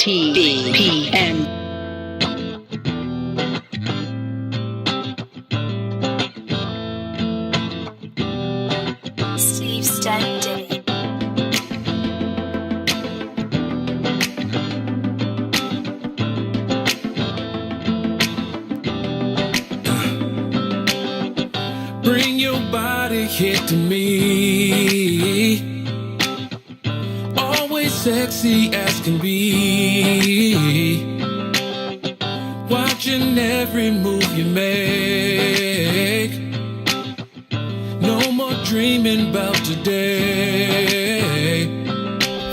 Steve Stanley. Bring your body here to me. Always sexy as can be. Watching every move you make. No more dreaming about today.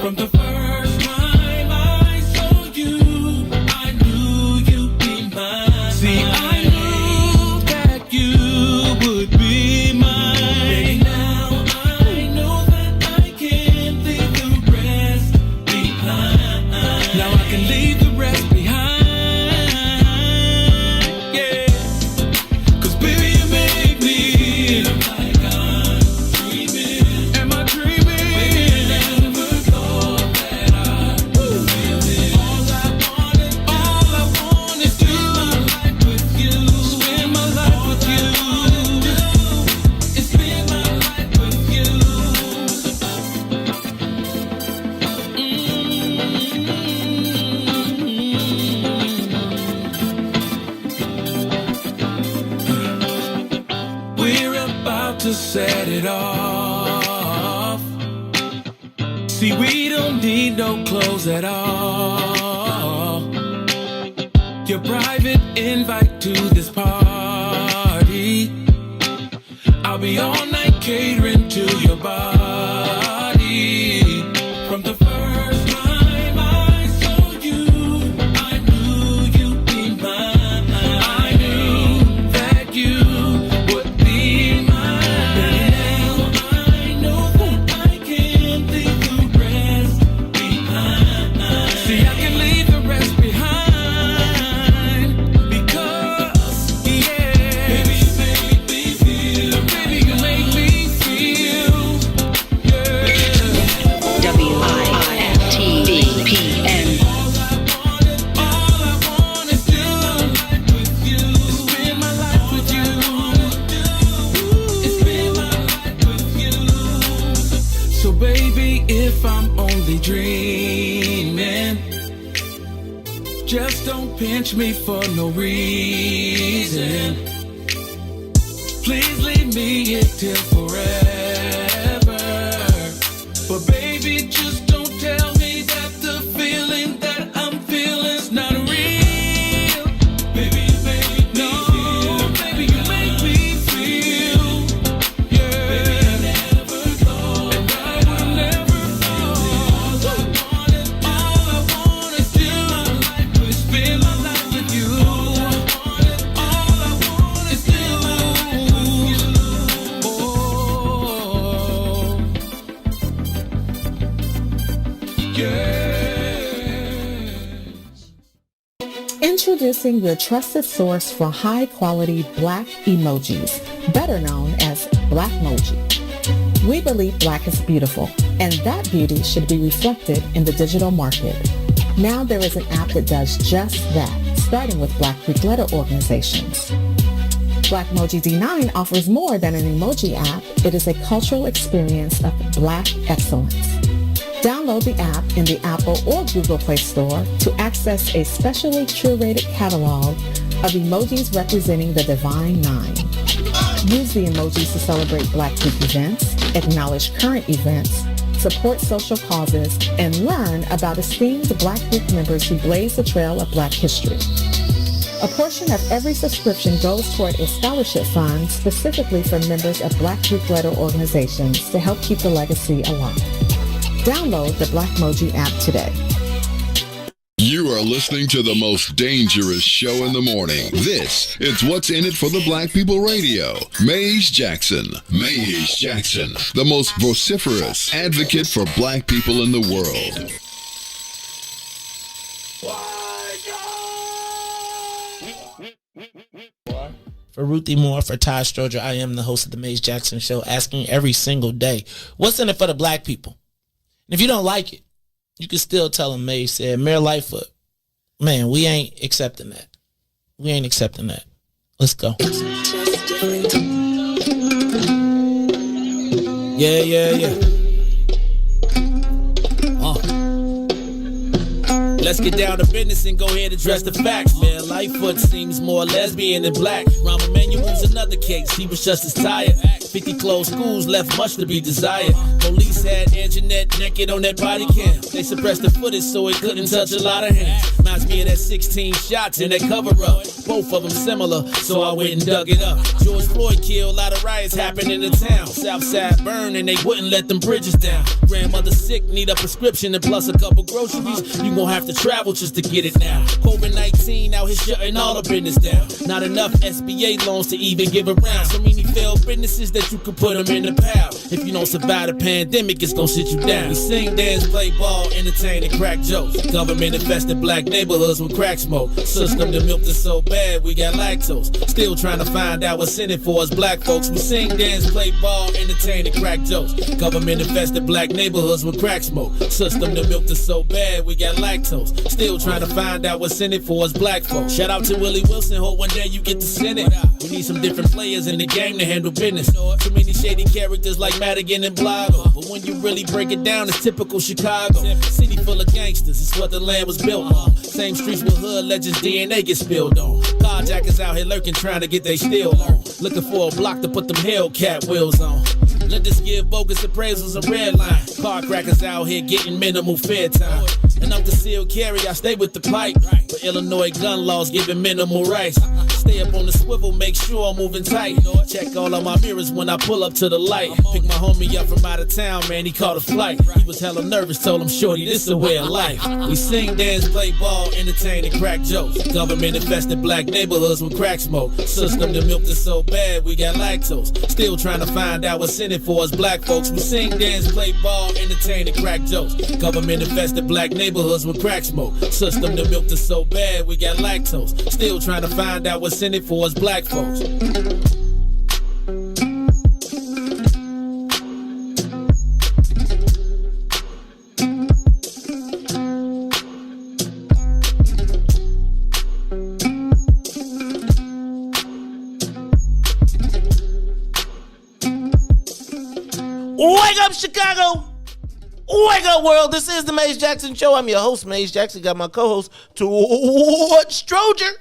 From the first time I saw you, I knew you'd be mine. See, I knew that you would be mine. Baby, now I know that I can't leave the rest behind. Now I can leave the rest behind, yeah. 'Cause baby, you make me feel like I'm dreaming. Am I dreaming? Baby, I never thought that I would feel it. All I want is to spend my life with you. Spend my life with you. Is spend my life with you. We're about to set it off. See, we don't need no clothes at all. Your private invite to this party. I'll be all night catering to your body. From the first time I saw you, I knew you'd be mine. I knew that you would be mine. Now I know that I can't leave the rest behind. See, I can leave the rest behind because, yeah, baby, you make me feel. Baby, you make me feel, yeah. WIIFTVPN. All I want is to spend my life with you. It's spend my life with you. So baby, if I'm only dreaming, just don't pinch me for no reason. Please leave me here till forever. But baby, just don't tell me that the feeling that I'm feeling's not real. Baby, you make me feel. Baby, you make me feel. Yeah. Baby, I never thought. And I would never thought. All I want is to spend my life with you. All I want is to Introducing your trusted source for high-quality Black emojis, better known as Blackmoji. We believe Black is beautiful, and that beauty should be reflected in the digital market. Now there is an app that does just that, starting with Black Greek letter organizations. Blackmoji D9 offers more than an emoji app. It is a cultural experience of Black excellence. Download the app in the Apple or Google Play Store to access a specially curated catalog of emojis representing the Divine Nine. Use the emojis to celebrate Black Greek events, acknowledge current events, support social causes, and learn about esteemed Black Greek members who blaze the trail of Black history. A portion of every subscription goes toward a scholarship fund specifically for members of Black Greek letter organizations to help keep the legacy alive. Download the Blackmoji app today. You are listening to the most dangerous show in the morning. This is What's in It for the Black People Radio. Maze Jackson. Maze Jackson, the most vociferous advocate for Black people in the world. For Ruthie Moore, for Todd Stroger, I am the host of the Maze Jackson Show, asking every single day, what's in it for the Black people? And if you don't like it, you can still tell them Maze said. Mayor Lightfoot, Man, we ain't accepting that. We ain't accepting that. Let's go. Yeah. Let's get down to business and go ahead and address the facts, man. Lightfoot seems more lesbian than black. Rahm Emanuel's another case. He was just as tired. 50 closed schools left much to be desired. Police had Anjanette naked on that body cam. They suppressed the footage so it couldn't touch a lot of hands. Reminds me of that 16 shots in that cover-up. Both of them similar, so I went and dug it up. George Floyd killed, a lot of riots happened in the town. Southside burned and they wouldn't let them bridges down. Grandmother sick, need a prescription and plus a couple groceries. You gon' have to travel just to get it now. COVID-19 out here shutting all the business down. Not enough SBA loans to even give around. So many failed businesses that you could put them in the pile. If you don't survive the pandemic, it's gon' sit you down. We sing, dance, play ball, entertain, and crack jokes. Government infested black neighborhoods with crack smoke. System that milked us so bad, we got lactose. Still trying to find out what's in it for us black folks. We sing, dance, play ball, entertain, and crack jokes. Government infested black neighborhoods with crack smoke. System that milked us so bad, we got lactose. Still trying to find out what's in it for us black folks. Shout out to Willie Wilson, hope one day you get to send it. We need some different players in the game to handle business. Too many shady characters like Madigan and Blago. But when you really break it down, it's typical Chicago. City full of gangsters, it's what the land was built on. Same streets with hood legends, DNA get spilled on. Carjackers out here lurking, trying to get they steal on. Looking for a block to put them Hellcat wheels on. Let us give bogus appraisals a red line. Car crackers out here getting minimal fair time. And I'm concealed carry, I stay with the pipe. But Illinois gun laws giving minimal rights. Stay up on the swivel, make sure I'm moving tight. Check all of my mirrors when I pull up to the light. Pick my homie up from out of town, man, he caught a flight. He was hella nervous, told him, shorty, this a way of life. We sing, dance, play ball, entertain, and crack jokes. Government infested black neighborhoods with crack smoke. System that milked us so bad, we got lactose. Still trying to find out what's in it for us black folks. We sing, dance, play ball, entertain, and crack jokes. Government infested black neighborhoods with crack smoke. System that milked us so bad, we got lactose. Still trying to find out what's in it for us black folks. Wake up, Chicago! Wake up, world! This is the Maze Jackson Show. I'm your host, Maze Jackson. Got my co-host, Todd Stroger.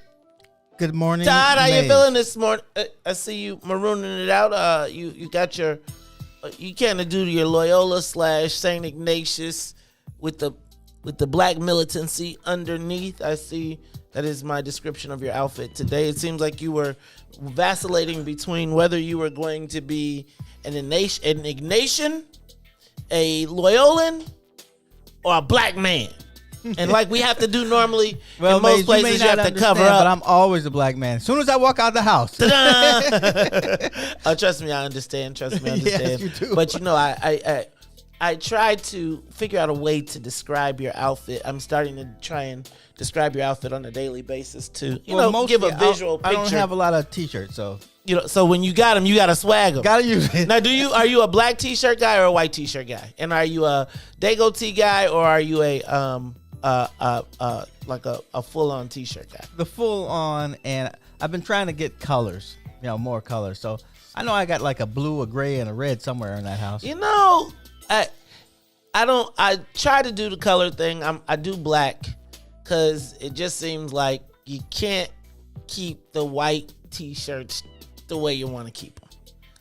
Good morning, Todd. How Maze. you feeling this morning? I see you marooning it out. You got your, you kind of do your Loyola / St. Ignatius with the black militancy underneath. I see that is my description of your outfit today. It seems like you were vacillating between whether you were going to be an Ignatian, a Loyolan, or a black man. And like we have to do normally, well, in most Maze, places you have to cover but up. I'm always a black man. As soon as I walk out the house. Oh, trust me, I understand. Yes, you do. But you know, I tried to figure out a way to describe your outfit. I'm starting to try and describe your outfit on a daily basis to, give a visual picture. I don't have a lot of t-shirts, so. So when you got them, you got to swag them. Gotta use it. Now, are you a black t-shirt guy or a white t-shirt guy? And are you a Dago T guy or are you a full-on t-shirt guy? The full-on, and I've been trying to get colors, more colors. So I know I got like a blue, a gray, and a red somewhere in that house. I try to do the color thing. I do black because it just seems like you can't keep the white t-shirts the way you want to keep them.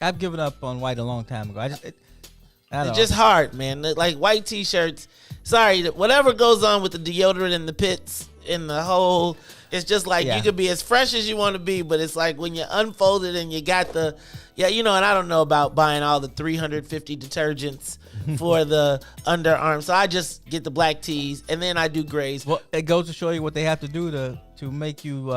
I've given up on white a long time ago. It's just hard, man. Like white t-shirts. Sorry, whatever goes on with the deodorant and the pits and the whole, it's just like you could be as fresh as you want to be, but it's like when you unfold it and you got the, and I don't know about buying all the 350 detergents for the underarm. So I just get the black tees and then I do grays. Well, it goes to show you what they have to do to make you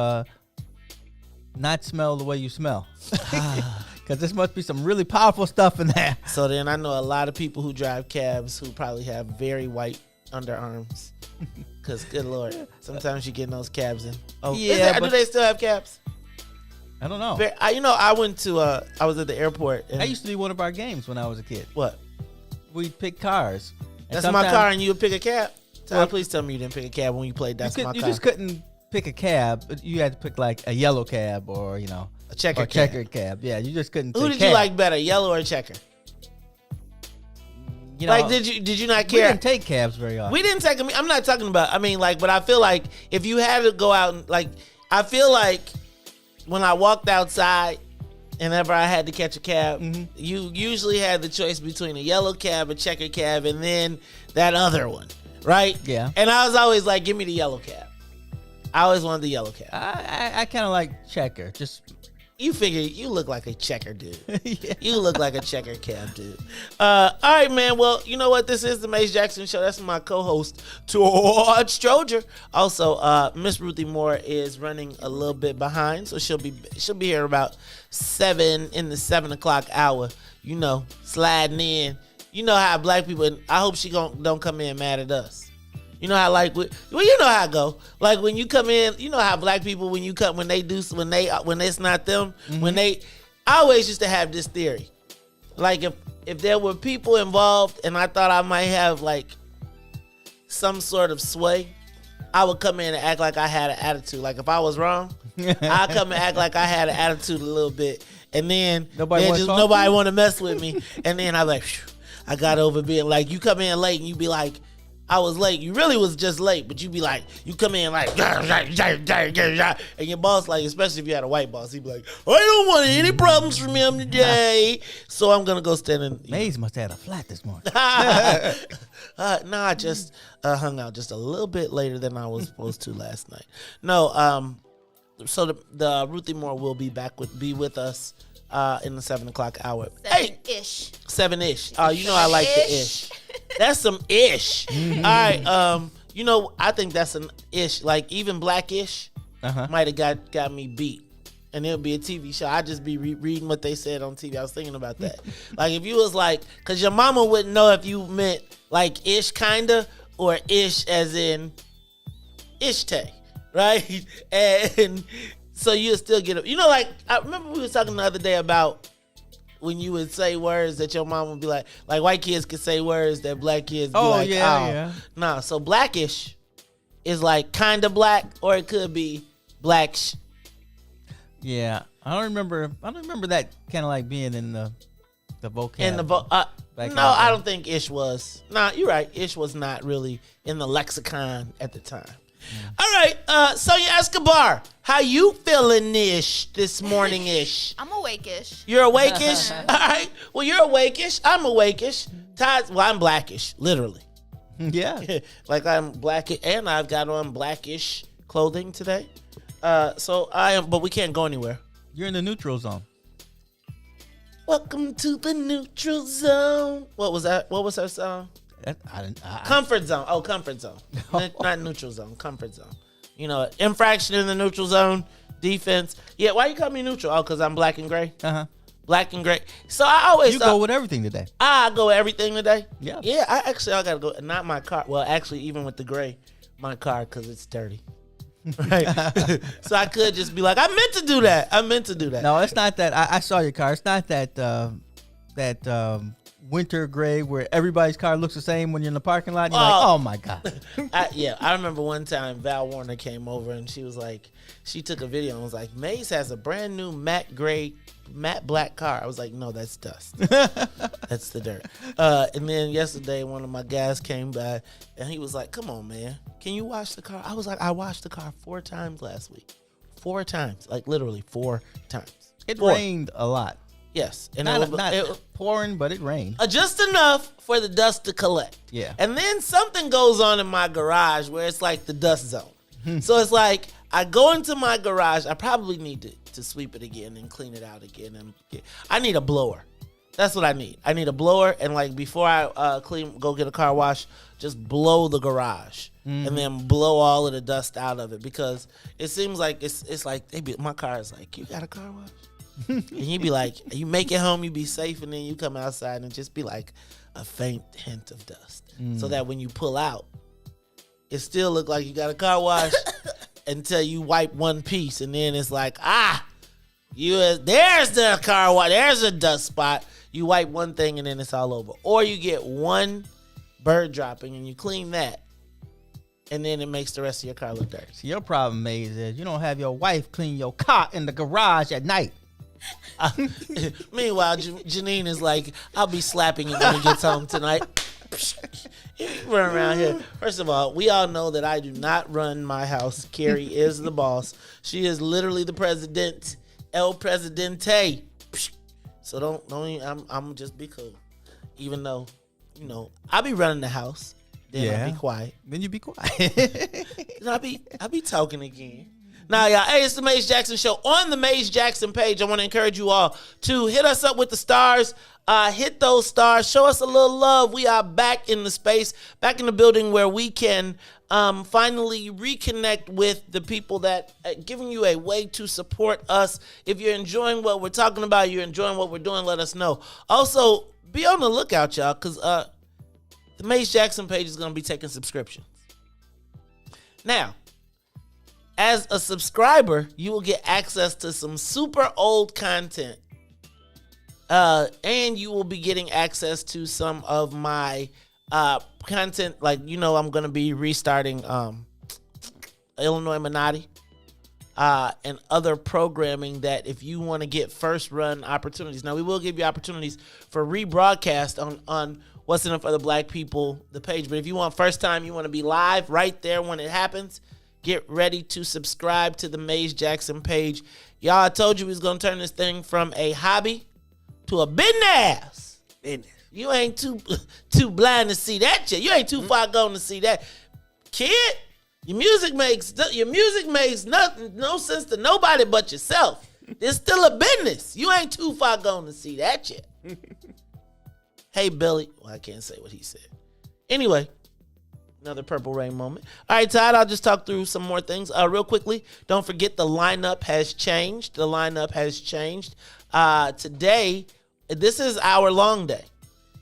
not smell the way you smell. Because this must be some really powerful stuff in there. So then I know a lot of people who drive cabs who probably have very white underarms. Because good Lord, sometimes you get in those cabs and do they still have cabs? I don't know. I went to I was at the airport. And that used to be one of our games when I was a kid. What? We'd pick cars. That's my car, and you would pick a cab. Todd, please tell me you didn't pick a cab when you played That's My Car. You just couldn't pick a cab. But you had to pick like a yellow cab or a checkered cab. Yeah, you just couldn't. Who did you like better, yellow or checker? Like, did you not care? We didn't take cabs very often. We didn't take them. I'm not talking about. I mean, like, but I feel like if you had to go out and like, I feel like when I walked outside, and ever I had to catch a cab, you usually had the choice between a yellow cab, a checker cab, and then that other one, right? Yeah. And I was always like, give me the yellow cab. I always wanted the yellow cab. I kind of like checker. Just you figure you look like a checker dude. yeah. You look like a checker cab dude. All right, man. Well, you know what? This is the Mace Jackson Show. That's my co-host, Todd Stroger. Also, Miss Ruthie Moore is running a little bit behind, so she'll be here about 7 in the 7 o'clock hour. Sliding in. You know how black people. And I hope she don't come in mad at us. You know how you know how I go. Like when you come in, you know how black people when it's not them, I always used to have this theory. Like if there were people involved and I thought I might have like some sort of sway, I would come in and act like I had an attitude. Like if I was wrong, I'd come and act like I had an attitude a little bit. And then nobody want to mess with me. And then I'm like, I got over being like, you come in late and you be like, I was late. You really was just late, but you be like, you come in like, and your boss, like, especially if you had a white boss, he'd be like, I don't want any problems from him today, so I'm gonna go stand in. Maze must have had a flat this morning. No, I just hung out just a little bit later than I was supposed to last night. No, so the Ruthie Moore will be with us in the 7 o'clock hour. 7-ish. 7-ish. Oh, you know I like the ish. That's some ish. All right. I think that's an ish. Like even Blackish might have got me beat. And it'll be a TV show. I just be reading what they said on TV. I was thinking about that. Like if you was like, because your mama wouldn't know if you meant like ish kinda or ish as in ish-tay, right? And so you'll still get it. Like I remember we were talking the other day about when you would say words that your mom would be like white kids could say words that black kids be like, yeah. Nah, so Blackish is like kind of black or it could be black. Yeah, I don't remember that kind of like being in the vocab. I don't think ish was. Nah, you're right. Ish was not really in the lexicon at the time. All right, Sonia Escobar, how you feeling-ish this morning-ish? I'm awake-ish. You're awake-ish? All right. Well, you're awake-ish. I'm awake-ish. Todd, I'm blackish, literally. Yeah. Like I'm black, and I've got on blackish clothing today. So I am, but we can't go anywhere. You're in the neutral zone. Welcome to the neutral zone. What was that? What was her song? Comfort zone. Oh, comfort zone. Not neutral zone. Comfort zone. Infraction in the neutral zone. Defense. Yeah, why you call me neutral? Oh, because I'm black and gray? Black and gray. So I always go with everything today. I go with everything today? Yeah. Yeah, I got to go. Not my car. Well, actually, even with the gray, my car, because it's dirty. Right? So I could just be like, I meant to do that. No, it's not that. I saw your car. It's not that winter gray where everybody's car looks the same when you're in the parking lot. And you're like, oh my God. I remember one time Val Warner came over and she was like, she took a video and was like, Maze has a brand new matte black car. I was like, no, that's dust. That's the dirt. And then yesterday, one of my guys came by and he was like, come on, man, can you wash the car? I was like, I washed the car 4 times last week. 4 times, like literally 4 times. It rained a lot. Yes. And not pouring, but it rained. Just enough for the dust to collect. Yeah. And then something goes on in my garage where it's like the dust zone. So it's like I go into my garage. I probably need to sweep it again and clean it out again. I need a blower. That's what I need. I need a blower. And like before I go get a car wash, just blow the garage. And then blow all of the dust out of it. Because it seems like it's like my car is like, you got a car wash? And you be like, you make it home, you be safe, and then you come outside and just be like a faint hint of dust. So that when you pull out, it still look like you got a car wash until you wipe one piece, and then it's like, there's the car wash, there's a dust spot. You wipe one thing and then it's all over. Or you get one bird dropping and you clean that, and then it makes the rest of your car look dirty. See, your problem, Maze, is you don't have your wife clean your car in the garage at night. Meanwhile, Janine is like, I'll be slapping it when he gets home tonight. You run around here. First of all, we all know that I do not run my house. Carrie is the boss. She is literally the president, El Presidente. So don't even, I'm just be cool. Even though, you know, I be running the house. Then I be quiet. Then you be quiet. Then I be talking again. Now, y'all, hey, it's the Maze Jackson Show. On the Maze Jackson page, I want to encourage you all to hit us up with the stars. Hit those stars. Show us a little love. We are back in the space, back in the building where we can finally reconnect with the people that are giving you a way to support us. If you're enjoying what we're talking about, you're enjoying what we're doing, let us know. Also, be on the lookout, y'all, because the Maze Jackson page is going to be taking subscriptions. Now, as a subscriber, you will get access to some super old content. And you will be getting access to some of my content. Like, you know, I'm going to be restarting Illinois Minotti and other programming that if you want to get first run opportunities. Now, we will give you opportunities for rebroadcast on What's in It for the Black People, the page. But if you want first time, you want to be live right there when it happens, get ready to subscribe to the Maze Jackson page. Y'all, I told you we was going to turn this thing from a hobby to a business. You ain't too blind to see that yet. You ain't too far gone to see that. Kid, your music makes no sense to nobody but yourself. It's still a business. You ain't too far gone to see that yet. Hey, Billy. Well, I can't say what he said. Anyway, another Purple Rain moment. All right, Todd, I'll just talk through some more things real quickly. Don't forget the lineup has changed. Today, this is our long day.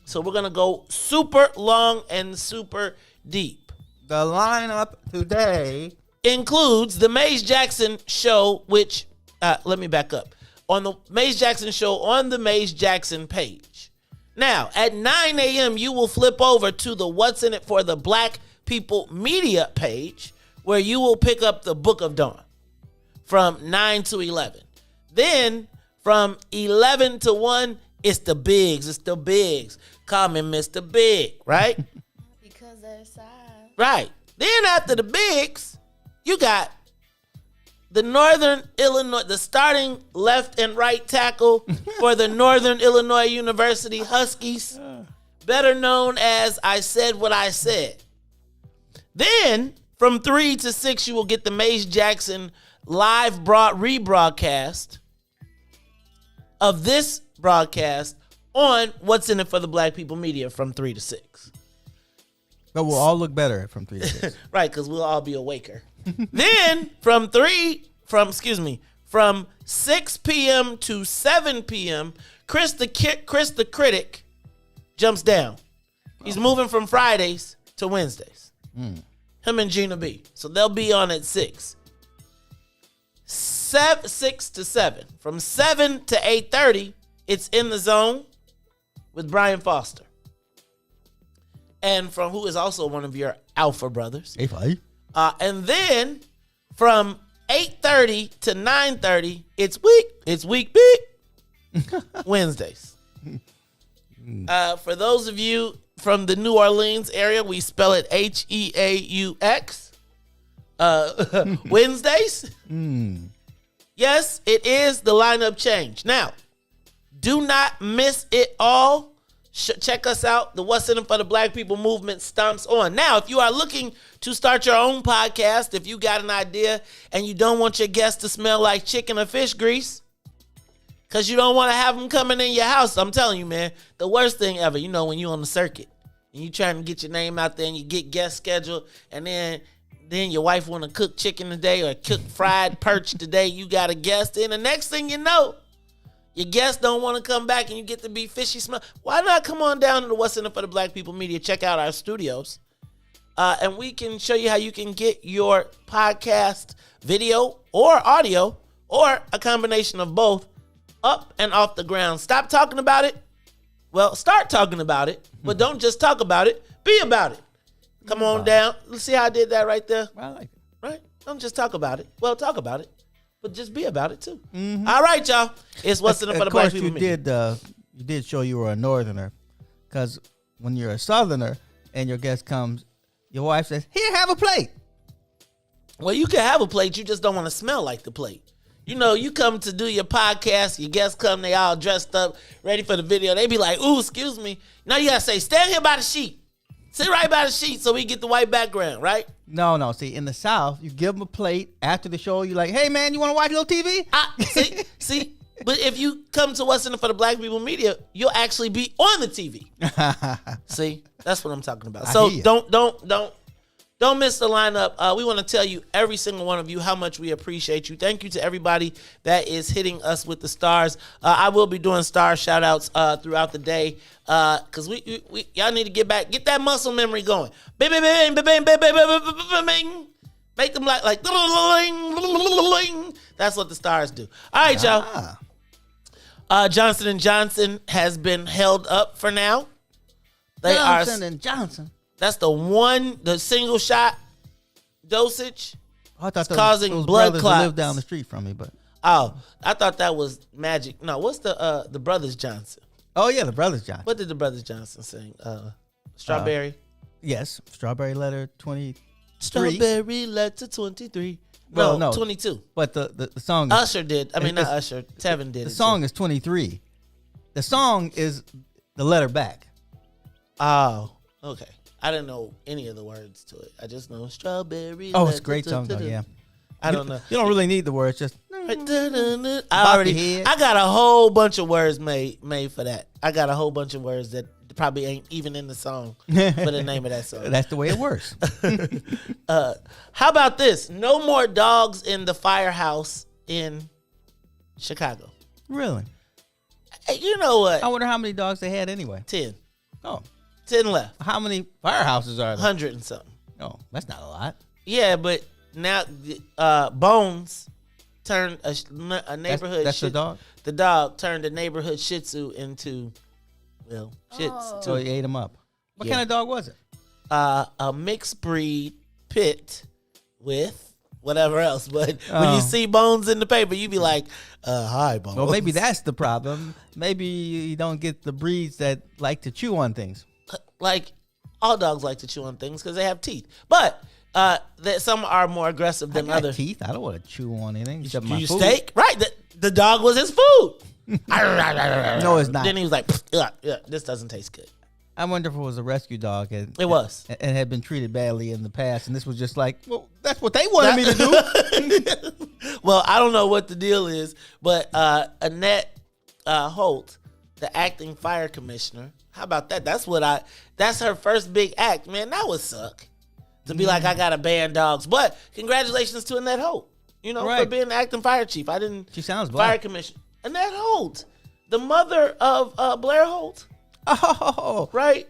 So we're going to go super long and super deep. The lineup today includes the Maze Jackson Show, which, let me back up. On the Maze Jackson Show on the Maze Jackson page. Now, at 9 a.m., you will flip over to the What's in It for the Black People Media page, where you will pick up the Book of Dawn from 9 to 11. Then, from 11 to 1, it's the bigs. Call me Mr. Big, right? Because they're sad. Right. Then after the bigs, you got the Northern Illinois, the starting left and right tackle for the Northern Illinois University Huskies, better known as I Said What I Said. Then, from 3 to 6, you will get the Maze Jackson live rebroadcast of this broadcast on What's in It for the Black People Media from 3 to 6. But we'll all look better from 3 to 6. Right, because we'll all be awaker. Then from 6 p.m. to 7 p.m., Chris the Critic jumps down. He's moving from Fridays to Wednesdays. Him and Gina B. So they'll be on at 6. 6 to 7. From 7 to 8:30, it's In the Zone with Brian Foster. And from who is also one of your alpha brothers. And then from 8:30 to 9:30, it's week big Wednesdays. For those of you from the New Orleans area, we spell it Heaux. Wednesdays. Yes, it is the lineup change. Now, do not miss it all. Check us out. The What's in It for the Black People movement stomps on. Now, if you are looking to start your own podcast, if you got an idea and you don't want your guests to smell like chicken or fish grease, because you don't want to have them coming in your house, I'm telling you, man, the worst thing ever, you know, when you on the circuit and you trying to get your name out there and you get guest scheduled, and then your wife want to cook chicken today or cook fried perch today, you got a guest, and the next thing you know, your guests don't want to come back and you get to be fishy smell. Why not come on down to the What's in It for the Black People Media, check out our studios, and we can show you how you can get your podcast video or audio or a combination of both up and off the ground. Stop talking about it. Well, start talking about it, but don't just talk about it. Be about it. Come on down. Let's see how I did that right there. I like it. Right? Don't just talk about it. Well, talk about it, but just be about it too. All right, y'all. It's what's in it for the black people. You did show you were a northerner, because when you're a southerner and your guest comes, your wife says, "Here, have a plate." Well, you can have a plate. You just don't want to smell like the plate. You know, you come to do your podcast, your guests come, they all dressed up, ready for the video. They be like, "Ooh, excuse me." Now you got to say, "Stand here by the sheet. Sit right by the sheet so we get the white background," right? No. See, in the South, you give them a plate after the show. You're like, "Hey, man, you want to watch a little TV?" See. But if you come to What's in it for the Black People Media, you'll actually be on the TV. See, that's what I'm talking about. So don't miss the lineup. We want to tell you, every single one of you, how much we appreciate you. Thank you to everybody that is hitting us with the stars. I will be doing star shout outs throughout the day because we y'all need to get that muscle memory going. Bing, bing, bing, bing, bing, bing, bing, bing, bing. Make them like that's what the stars do. All right, y'all. Johnson & Johnson has been held up for now. Johnson & Johnson. That's the single shot dosage. I thought it's causing blood clots. Live down the street from me, but I thought that was magic. No, what's the Brothers Johnson? Oh yeah, the Brothers Johnson. What did the Brothers Johnson sing? Strawberry. Yes, Strawberry Letter 23. Strawberry Letter 23. Well, no, no, 22. But the song is, Usher did. I mean, not Usher. Tevin did. The song is 23. The song is the letter back. Oh, okay. I didn't know any of the words to it. I just know Strawberry. Oh, it's a great song though. Yeah. I don't know. You don't really need the words. Just I got a whole bunch of words made for that. I got a whole bunch of words that probably ain't even in the song for the name of that song. That's the way it works. How about this? No more dogs in the firehouse in Chicago. Really? Hey, you know what? I wonder how many dogs they had anyway. 10. Oh. 10 left. How many firehouses are there? 100 and something. Oh, that's not a lot. Yeah, but now Bones turned a neighborhood. That's the dog? The dog turned a neighborhood Shih Tzu into, well, shits. So he ate him up. What kind of dog was it? A mixed breed pit with whatever else. But when you see Bones in the paper, you be like, hi, Bones. Well, maybe that's the problem. Maybe you don't get the breeds that like to chew on things. Like, all dogs like to chew on things because they have teeth. But some are more aggressive than others. Teeth? I don't want to chew on anything except my food. Steak? Right. The dog was his food. No, it's not. Then he was like, this doesn't taste good. I wonder if it was a rescue dog. It was. And had been treated badly in the past. And this was just like, well, that's what they wanted me to do. Well, I don't know what the deal is. But Annette Holt, the acting fire commissioner, how about that? That's her first big act. Man, that would suck. To be like, I gotta ban dogs. But congratulations to Annette Holt. You know, for being the acting fire chief. She sounds black. Fire commissioner. Annette Holt, the mother of Blair Holt. Oh. Right?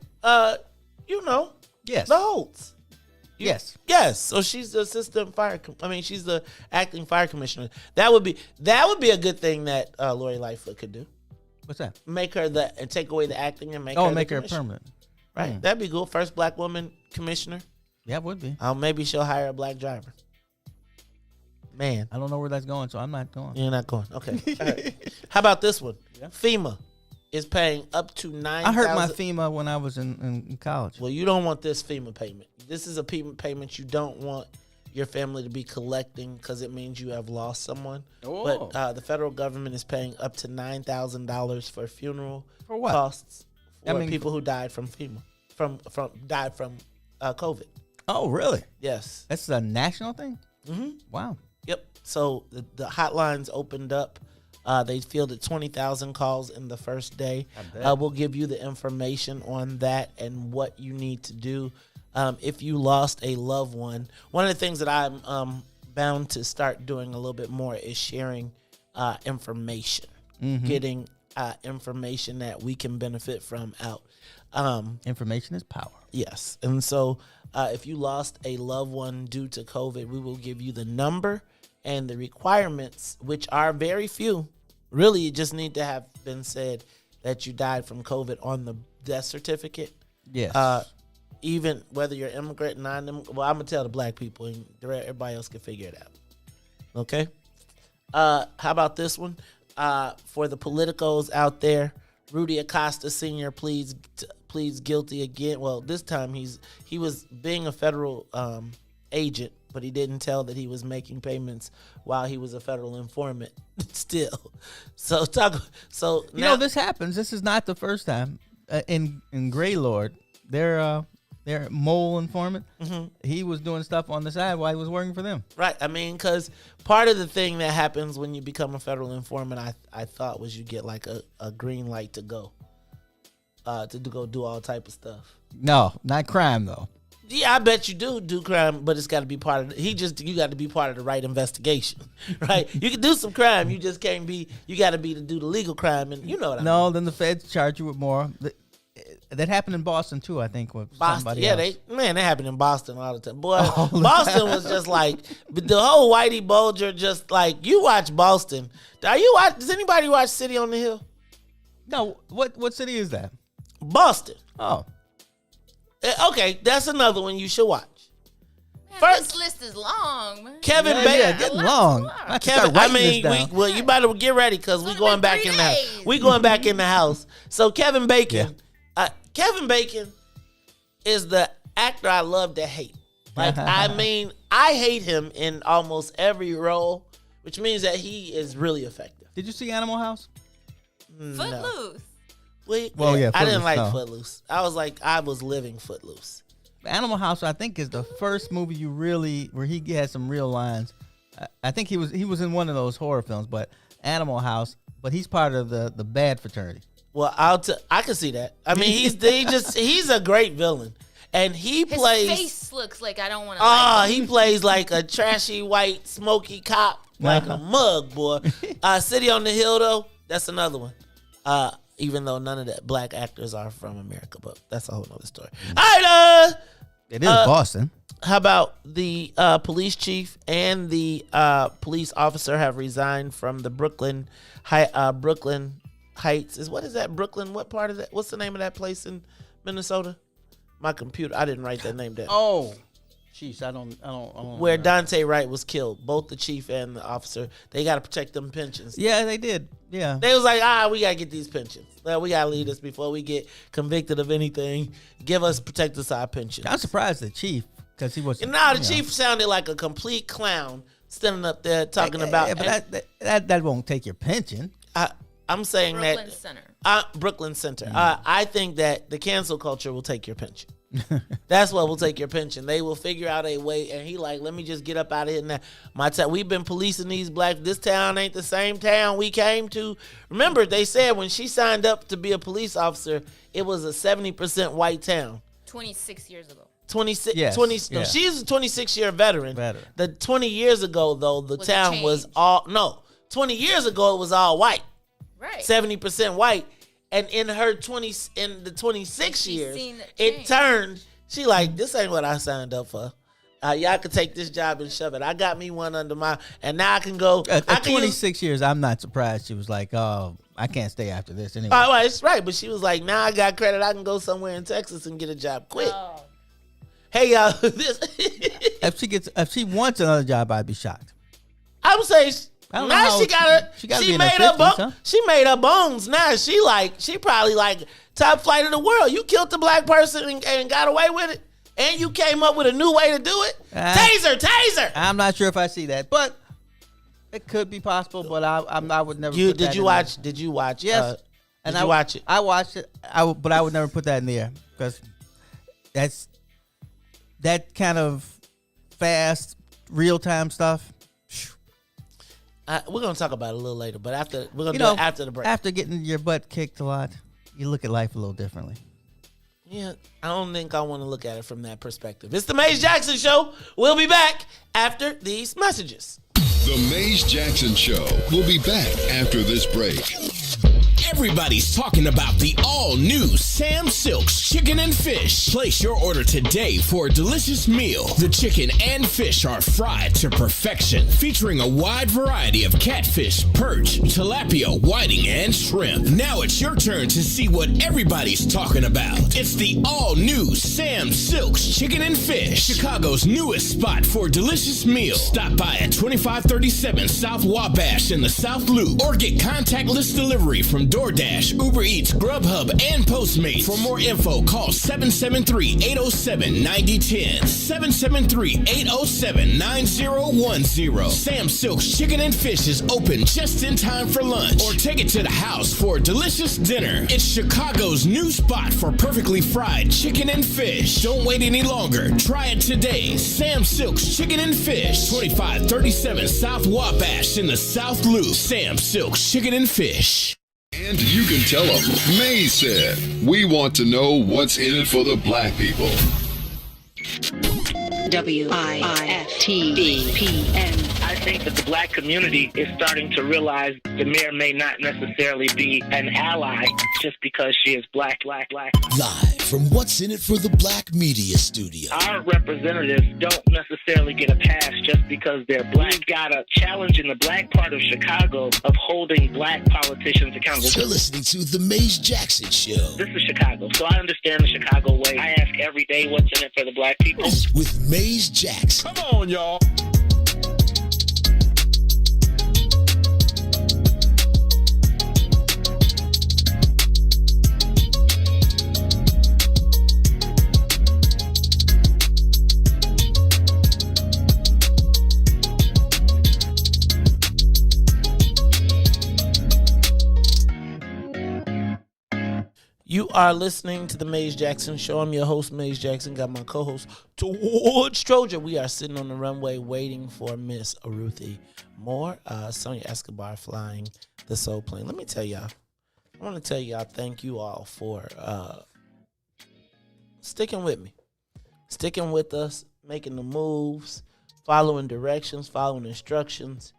You know. Yes. The Holts. Yes. Yes. So she's the assistant she's the acting fire commissioner. That would be a good thing that Lori Lightfoot could do. What's that? Make her and take away the acting and make her permanent. Right. That'd be cool. First black woman commissioner. Yeah, it would be. Maybe she'll hire a black driver. Man. I don't know where that's going, so I'm not going. You're not going. Okay. All right. How about this one? Yeah. FEMA is paying up to $9,000. I heard my FEMA when I was in college. Well, you don't want this FEMA payment. This is a FEMA payment you don't want your family to be collecting because it means you have lost someone. Oh. But the federal government is paying up to $9,000 for funeral costs for people who died from FEMA, died from COVID. Oh, really? Yes. That's a national thing? Mm-hmm. Wow. Yep. So the hotlines opened up. They fielded 20,000 calls in the first day. We'll give you the information on that and what you need to do if you lost a loved one. One of the things that I'm bound to start doing a little bit more is sharing information, getting information that we can benefit from out. Information is power. Yes. And so if you lost a loved one due to COVID, we will give you the number and the requirements, which are very few. Really, you just need to have been said that you died from COVID on the death certificate. Yes. even whether you're immigrant, non-immigrant. Well, I'm gonna tell the black people, and everybody else can figure it out. Okay. How about this one? For the politicos out there, Rudy Acosta Sr. pleads guilty again. Well, this time he was being a federal agent, but he didn't tell that he was making payments while he was a federal informant. Still, so now this happens. This is not the first time. In Greylord, their mole informant, he was doing stuff on the side while he was working for them. Right. I mean, because part of the thing that happens when you become a federal informant, I thought was you get like a green light to go do all type of stuff. No, not crime though. Yeah, I bet you do crime, but it's got to be part of you got to be part of the right investigation, right? You can do some crime, you just can't be. You got to be to do the legal crime, and you know what I mean. No, then the feds charge you with more. That happened in Boston too, I think, with somebody yeah, else. They happened in Boston all the time. Boy, Boston was just like the whole Whitey Bulger. Just like you watch Boston. Does anybody watch City on the Hill? No, what city is that? Boston. Oh. Okay, that's another one you should watch. Man, First, this list is long, man. Kevin Yeah, Bacon. getting long. You better get ready because we going back in the house. We going back in the house. So Kevin Bacon, Kevin Bacon is the actor I love to hate. Like I mean, I hate him in almost every role, which means that he is really effective. Did you see Animal House? Footloose. I didn't like Footloose. I was living Footloose. Animal House, I think, is the first movie where he had some real lines. I think he was in one of those horror films, but Animal House. But he's part of the bad fraternity. Well, I can see that. I mean, he's a great villain, and His face looks like I don't want to. He plays like a trashy white smoky cop, like a mug boy. City on the Hill though, that's another one. Even though none of the black actors are from America, but that's a whole nother story. All right, it is Boston. How about the police chief and the police officer have resigned from the Brooklyn Heights? What is that? Brooklyn? What part of that? What's the name of that place in Minnesota? My computer. I didn't write that name down. Oh, jeez, I don't. Where Daunte Wright was killed, both the chief and the officer, they got to protect them pensions. Yeah, they did. Yeah, they was like, we gotta get these pensions. Well, we gotta leave this before we get convicted of anything. Protect us our pensions. I'm surprised the chief because he was. The chief sounded like a complete clown standing up there talking about. Yeah, but that won't take your pension. I'm saying Brooklyn that Center. Brooklyn Center. I think that the cancel culture will take your pension. That's what will take your pension. They will figure out a way. And he like, let me just get up out of here now. We've been policing these blacks. This town ain't the same town we came to. Remember, they said when she signed up to be a police officer, it was a 70% white town. 26 years ago. 26. Yes, 20. yeah. No, she's a 26-year veteran. The 20 years ago though, the town was all 20 years ago it was all white. Right. 70% white. And in the 26 years, it turned. She like, this ain't what I signed up for. Y'all can take this job and shove it. I got me one under my, and now I can go. At 26 years, I'm not surprised. She was like, oh, I can't stay after this anyway. Well, it's right. But she was like, now I got credit. I can go somewhere in Texas and get a job quick. Oh. Hey, y'all. If she wants another job, I'd be shocked. I would say. Now she made her bones. Now she probably like top flight of the world. You killed the black person and got away with it, and you came up with a new way to do it. Taser. I'm not sure if I see that, but it could be possible. But I would never. Did you watch? Yes, and did you watch it? I watched it. But I would never put that in the air because that's that kind of fast, real time stuff. We're gonna talk about it a little later, but we're gonna do it after the break. After getting your butt kicked a lot, you look at life a little differently. Yeah, I don't think I want to look at it from that perspective. It's the Maze Jackson Show. We'll be back after these messages. The Maze Jackson Show will be back after this break. Everybody's talking about the all-new Sam Silk's Chicken and Fish. Place your order today for a delicious meal. The chicken and fish are fried to perfection, featuring a wide variety of catfish, perch, tilapia, whiting, and shrimp. Now it's your turn to see what everybody's talking about. It's the all-new Sam Silk's Chicken and Fish, Chicago's newest spot for delicious meals. Stop by at 2537 South Wabash in the South Loop, or get contactless delivery from DoorDash, Uber Eats, Grubhub, and Postmates. For more info, call 773-807-9010, 773-807-9010. Sam Silk's Chicken and Fish is open just in time for lunch, or take it to the house for a delicious dinner. It's Chicago's new spot for perfectly fried chicken and fish. Don't wait any longer. Try it today. Sam Silk's Chicken and Fish, 2537 South Wabash in the South Loop. Sam Silk's Chicken and Fish. And you can tell them, May said, we want to know what's in it for the black people. WIFTBPN. I think that the black community is starting to realize the mayor may not necessarily be an ally just because she is black. Live from What's in It for the Black Media Studio. Our representatives don't necessarily get a pass just because they're black. We've got a challenge in the black part of Chicago of holding black politicians accountable. You're listening to The Maze Jackson Show. This is Chicago, so I understand the Chicago way. I ask every day what's in it for the black people. With Maze Jackson. Come on, y'all. You are listening to the Maze Jackson Show. I'm your host, Maze Jackson. Got my co-host, Todd Stroger. We are sitting on the runway waiting for Miss Ruthie Moore. Sonia Escobar flying the Soul Plane. Let me tell y'all. I want to tell y'all thank you all for sticking with me. Sticking with us, making the moves, following directions, following instructions.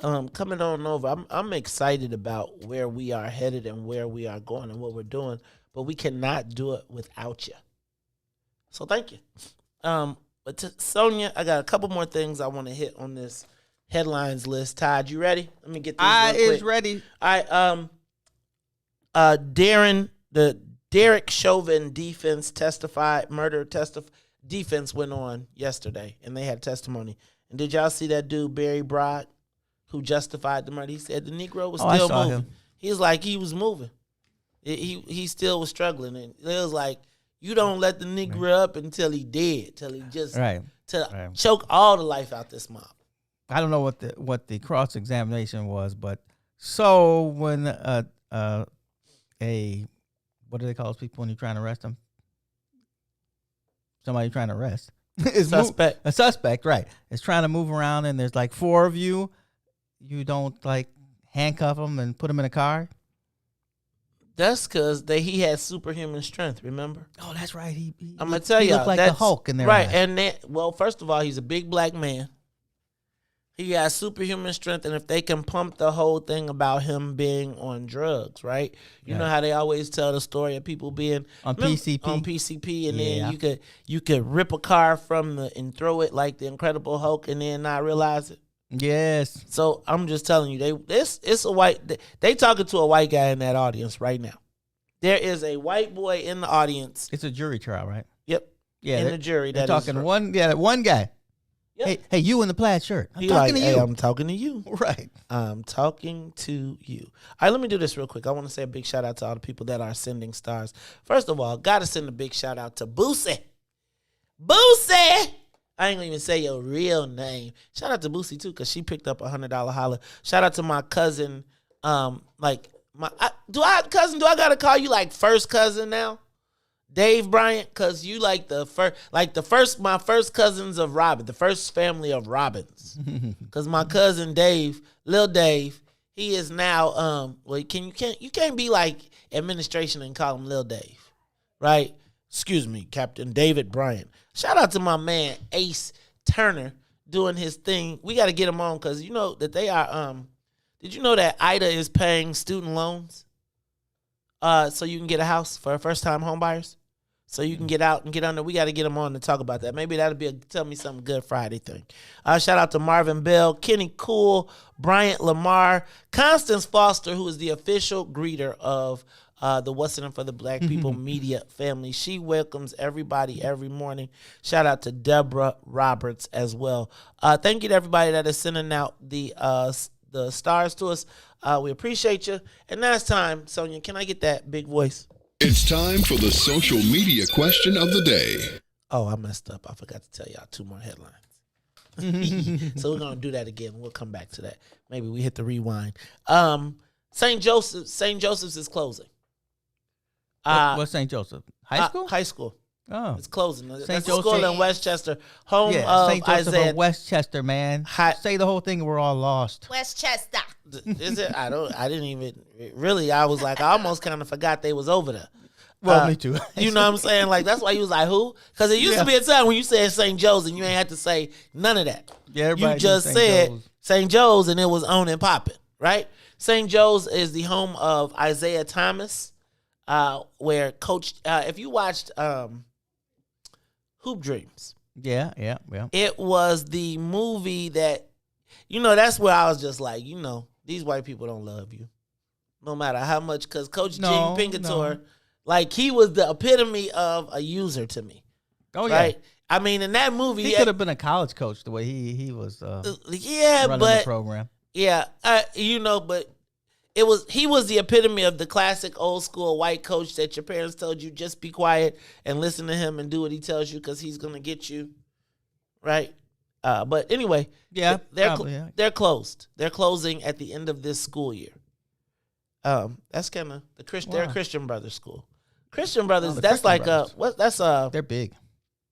Coming on over. I'm excited about where we are headed and where we are going and what we're doing, but we cannot do it without you. So thank you. But to Sonia, I got a couple more things I want to hit on this headlines list. Todd, you ready? Let me get this real quick. Is ready. All right. The Derek Chauvin defense defense went on yesterday, and they had testimony. And did y'all see that dude, Barry Broad, who justified the murder? He said the Negro was still moving. Him. He was like, he was moving. He still was struggling. And it was like, you don't let the Negro up until he dead, till he just choke all the life out this mob. I don't know what the cross examination was, but so when what do they call those people when you're trying to arrest them? Somebody you're trying to arrest. A suspect, right? Is trying to move around, and there's like four of you. You don't like handcuff them and put them in a car. That's because he had superhuman strength. Remember? Oh, that's right. I'm gonna tell you, he looked like the Hulk in there. Right, and first of all, he's a big black man. He has superhuman strength, and if they can pump the whole thing about him being on drugs, right? You know how they always tell the story of people being on PCP, and then you could rip a car and throw it like the Incredible Hulk, and then not realize it. Yes. So I'm just telling you, they talking to a white guy in that audience right now. There is a white boy in the audience. It's a jury trial, right? Yep. Yeah. In the jury. They're talking one guy. Yep. Hey, you in the plaid shirt. I'm talking to you. Hey, I'm talking to you. Right. I'm talking to you. All right, let me do this real quick. I want to say a big shout out to all the people that are sending stars. First of all, got to send a big shout out to Boosie. Boosie! I ain't gonna even say your real name. Shout out to Boosie too, cause she picked up $100 holla. Shout out to my cousin. Do I gotta call you like first cousin now, Dave Bryant? Cause you like my first cousins of Robin, the first family of Robins. Cause my cousin Dave, Lil Dave, he is now you can't be like administration and call him Lil Dave, right? Excuse me, Captain David Bryant. Shout out to my man Ace Turner doing his thing. We got to get him on because you know that they are. Did you know that Ida is paying student loans? so you can get a house for first-time home buyers. So you can get out and get under. We got to get them on to talk about that. Maybe that'll be a Tell Me Something Good Friday thing. Shout out to Marvin Bell, Kenny Cool, Bryant Lamar, Constance Foster, who is the official greeter of the What's In It for the Black People media family. She welcomes everybody every morning. Shout out to Deborah Roberts as well. Thank you to everybody that is sending out the stars to us. We appreciate you. And now it's time, Sonia, can I get that big voice? It's time for the social media question of the day. Oh, I messed up. I forgot to tell y'all 2 more headlines. So we're going to do that again. We'll come back to that. Maybe we hit the rewind. St. Joseph's is closing. What's St. Joseph? High school? High school. Oh. It's closing. St. That's a Joseph school in Westchester, home of St. Joseph Isaiah. of Westchester, man. Say the whole thing and we're all lost. Westchester. Is it? I didn't even really. I was like, I almost kind of forgot they was over there. Well, me too. You know what I'm saying? Like, that's why you was like, who? Because it used to be a time when you said St. Joe's and you ain't had to say none of that. Yeah, you just said St. Joe's and it was on and popping, right? St. Joe's is the home of Isaiah Thomas, where Coach, if you watched Hoop Dreams. Yeah. It was the movie that, that's where I was just like, these white people don't love you. No matter how much, because Coach Gene Pinkator, like, he was the epitome of a user to me. Oh, yeah. Right? I mean, in that movie, he could have been a college coach the way he was running the program. Yeah, but he was the epitome of the classic old school white coach that your parents told you just be quiet and listen to him and do what he tells you because he's going to get you, right? But anyway, they're closed. They're closing at the end of this school year. That's kind of they're a Christian Brothers school. Christian Brothers, that's Christian Brothers. What? That's they're big.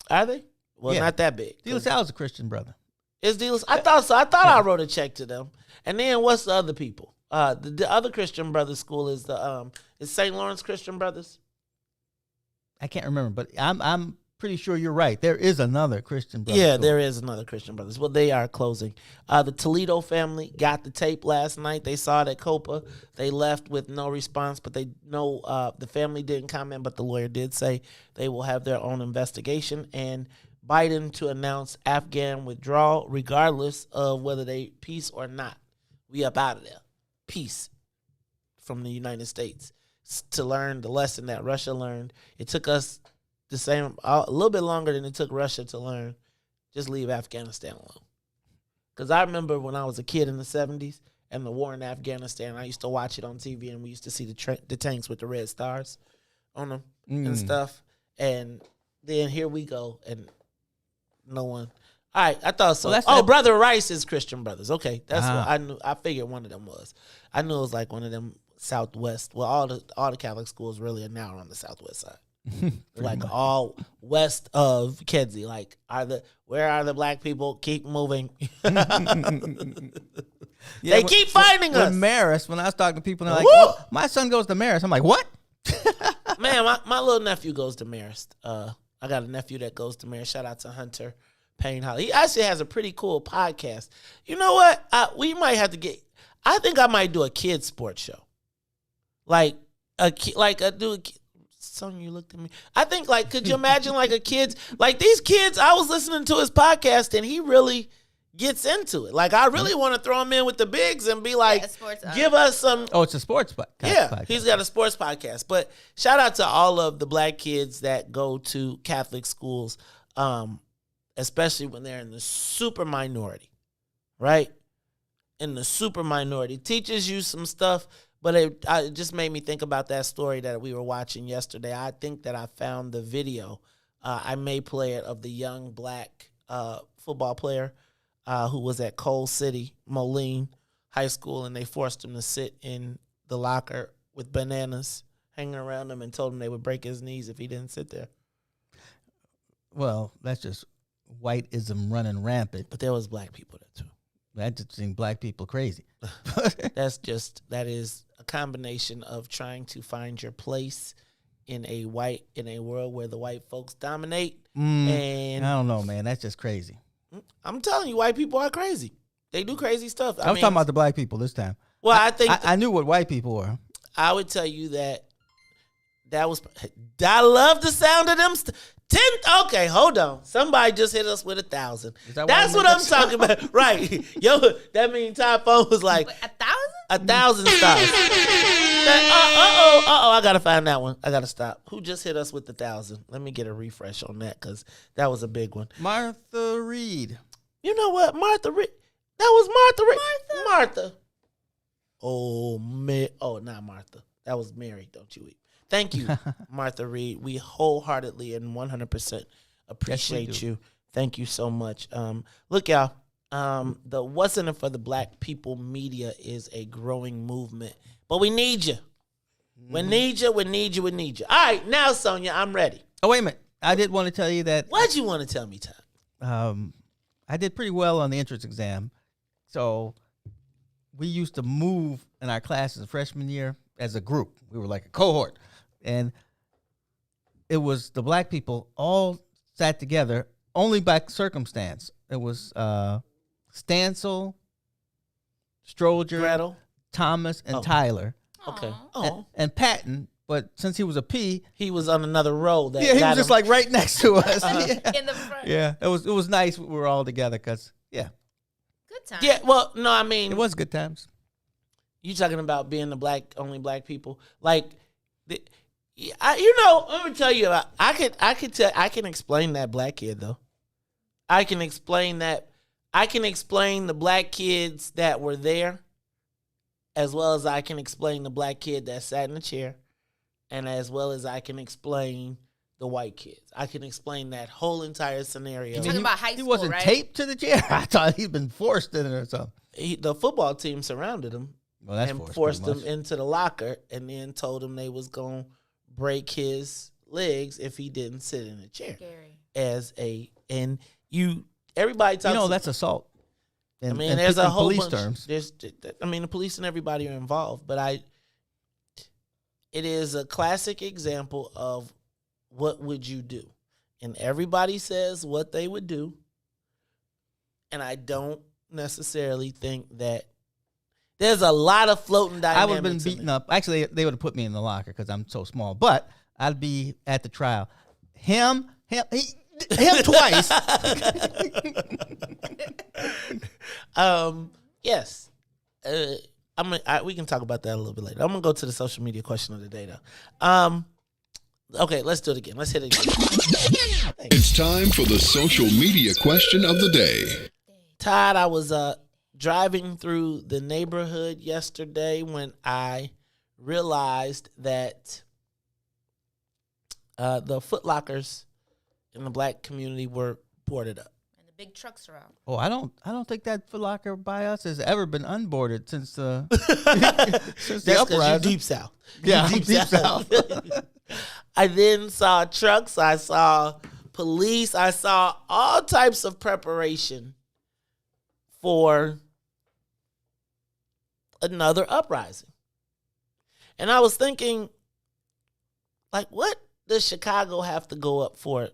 Are they? Well, not that big. De La Salle's a Christian brother. Is De La Salle? I thought so. I thought I wrote a check to them. And then what's the other people? The other Christian Brothers school is is St. Lawrence Christian Brothers. I can't remember, but I'm pretty sure you're right. There is another Christian Brothers. Yeah, school. there is another Christian Brothers. Well, they are closing. The Toledo family got the tape last night. They saw it at Copa. They left with no response, but they know the family didn't comment, but the lawyer did say they will have their own investigation. And Biden to announce Afghan withdrawal, regardless of whether they peace or not. We up out of there. Peace from the United States to learn the lesson that Russia learned. It took us a little bit longer than it took Russia to learn. Just leave Afghanistan alone. Because I remember when I was a kid in the 70s and the war in Afghanistan, I used to watch it on TV and we used to see the tanks with the red stars on them and stuff. And then here we go and no one. All right, I thought so. Well, Brother Rice is Christian Brothers. Okay, that's what I knew. I figured one of them was. I knew it was like one of them Southwest. Well, all the Catholic schools really are now on the Southwest side. Like much. All west of Kedzie. Like, where are the black people? Keep moving. They keep finding us. Marist, when I was talking to people, they're like, oh, my son goes to Marist. I'm like, what? Man, my little nephew goes to Marist. I got a nephew that goes to Marist. Shout out to Hunter Payne Holly. He actually has a pretty cool podcast. You know what? We might have to get. I think I might do a kids sports show. Sonia, you looked at me. I think, could you imagine, a kid's, these kids, I was listening to his podcast, and he really gets into it. I really want to throw him in with the bigs and be like, give us some. Oh, it's a sports podcast. Yeah, he's got a sports podcast. But shout out to all of the black kids that go to Catholic schools, especially when they're in the super minority, right? In the super minority. Teaches you some stuff. But it just made me think about that story that we were watching yesterday. I think that I found the video. I may play it of the young black football player who was at Coal City, Moline High School, and they forced him to sit in the locker with bananas hanging around him and told him they would break his knees if he didn't sit there. Well, that's just whiteism running rampant. But there was black people there, too. That just seemed black people crazy. That is a combination of trying to find your place in a world where the white folks dominate. And I don't know, man. That's just crazy. I'm telling you, white people are crazy. They do crazy stuff. I was talking about the black people this time. Well, I think I knew what white people were. I would tell you that That was. I love the sound of them. 10. Okay, hold on. Somebody just hit us with 1,000. That's what I'm talking about. Right. Yo, that means Todd phone was like 1,000? 1,000 stars. I gotta find that one. I gotta stop. Who just hit us with 1,000? Let me get a refresh on that because that was a big one. Martha Reed. You know what, Martha Reed? That was Martha Reed. Martha. Oh man. Oh, not Martha. That was Mary. Don't you eat. Thank you, Martha Reed. We wholeheartedly and 100% appreciate you. Thank you so much. Look, y'all. The What's in It for the Black People media is a growing movement, but we need you. We need you. We need you. We need you. All right, now, Sonia, I'm ready. Oh, wait a minute. I did want to tell you that. What'd you want to tell me, Todd? I did pretty well on the entrance exam. So we used to move in our classes freshman year as a group. We were like a cohort. And it was the black people all sat together only by circumstance. It was Stancil, Stroger, Gretel, Thomas, and Tyler. Okay. And Patton, but since he was a P, he was on another row. He was just like right next to us. In the front. Yeah, it was nice. We were all together because Good time. Yeah, well, no, I mean, it was good times. You talking about being the only black people, like, let me tell you, I can explain that black kid though. I can explain the black kids that were there, as well as I can explain the black kid that sat in the chair, and as well as I can explain the white kids. I can explain that whole entire scenario. You're talking about high school, He wasn't right? taped to the chair. I thought he'd been forced in it or something. The football team surrounded him and forced him into the locker, and then told him they was going to break his legs if he didn't sit in a chair. Scary. Everybody talks. That's assault. And, there's a whole police bunch. Terms. The police and everybody are involved, but it is a classic example of what would you do, and everybody says what they would do, and I don't necessarily think that there's a lot of floating dynamics. I would have been beaten up. Actually, they would have put me in the locker because I'm so small. But I'd be at the trial. Him twice. Yes. We can talk about that a little bit later. I'm gonna go to the social media question of the day though. Okay, let's do it again. Let's hit it again. It's time for the social media question of the day. Todd, I was driving through the neighborhood yesterday when I realized that the Foot Lockers in the black community were boarded up. And the big trucks are out. Oh, I don't think that Foot Locker by us has ever been unboarded since the since the That's 'cause uprising. you deep south. Yeah, You I'm deep south. I then saw trucks. I saw police. I saw all types of preparation for another uprising. And I was thinking, like, what does Chicago have to go up for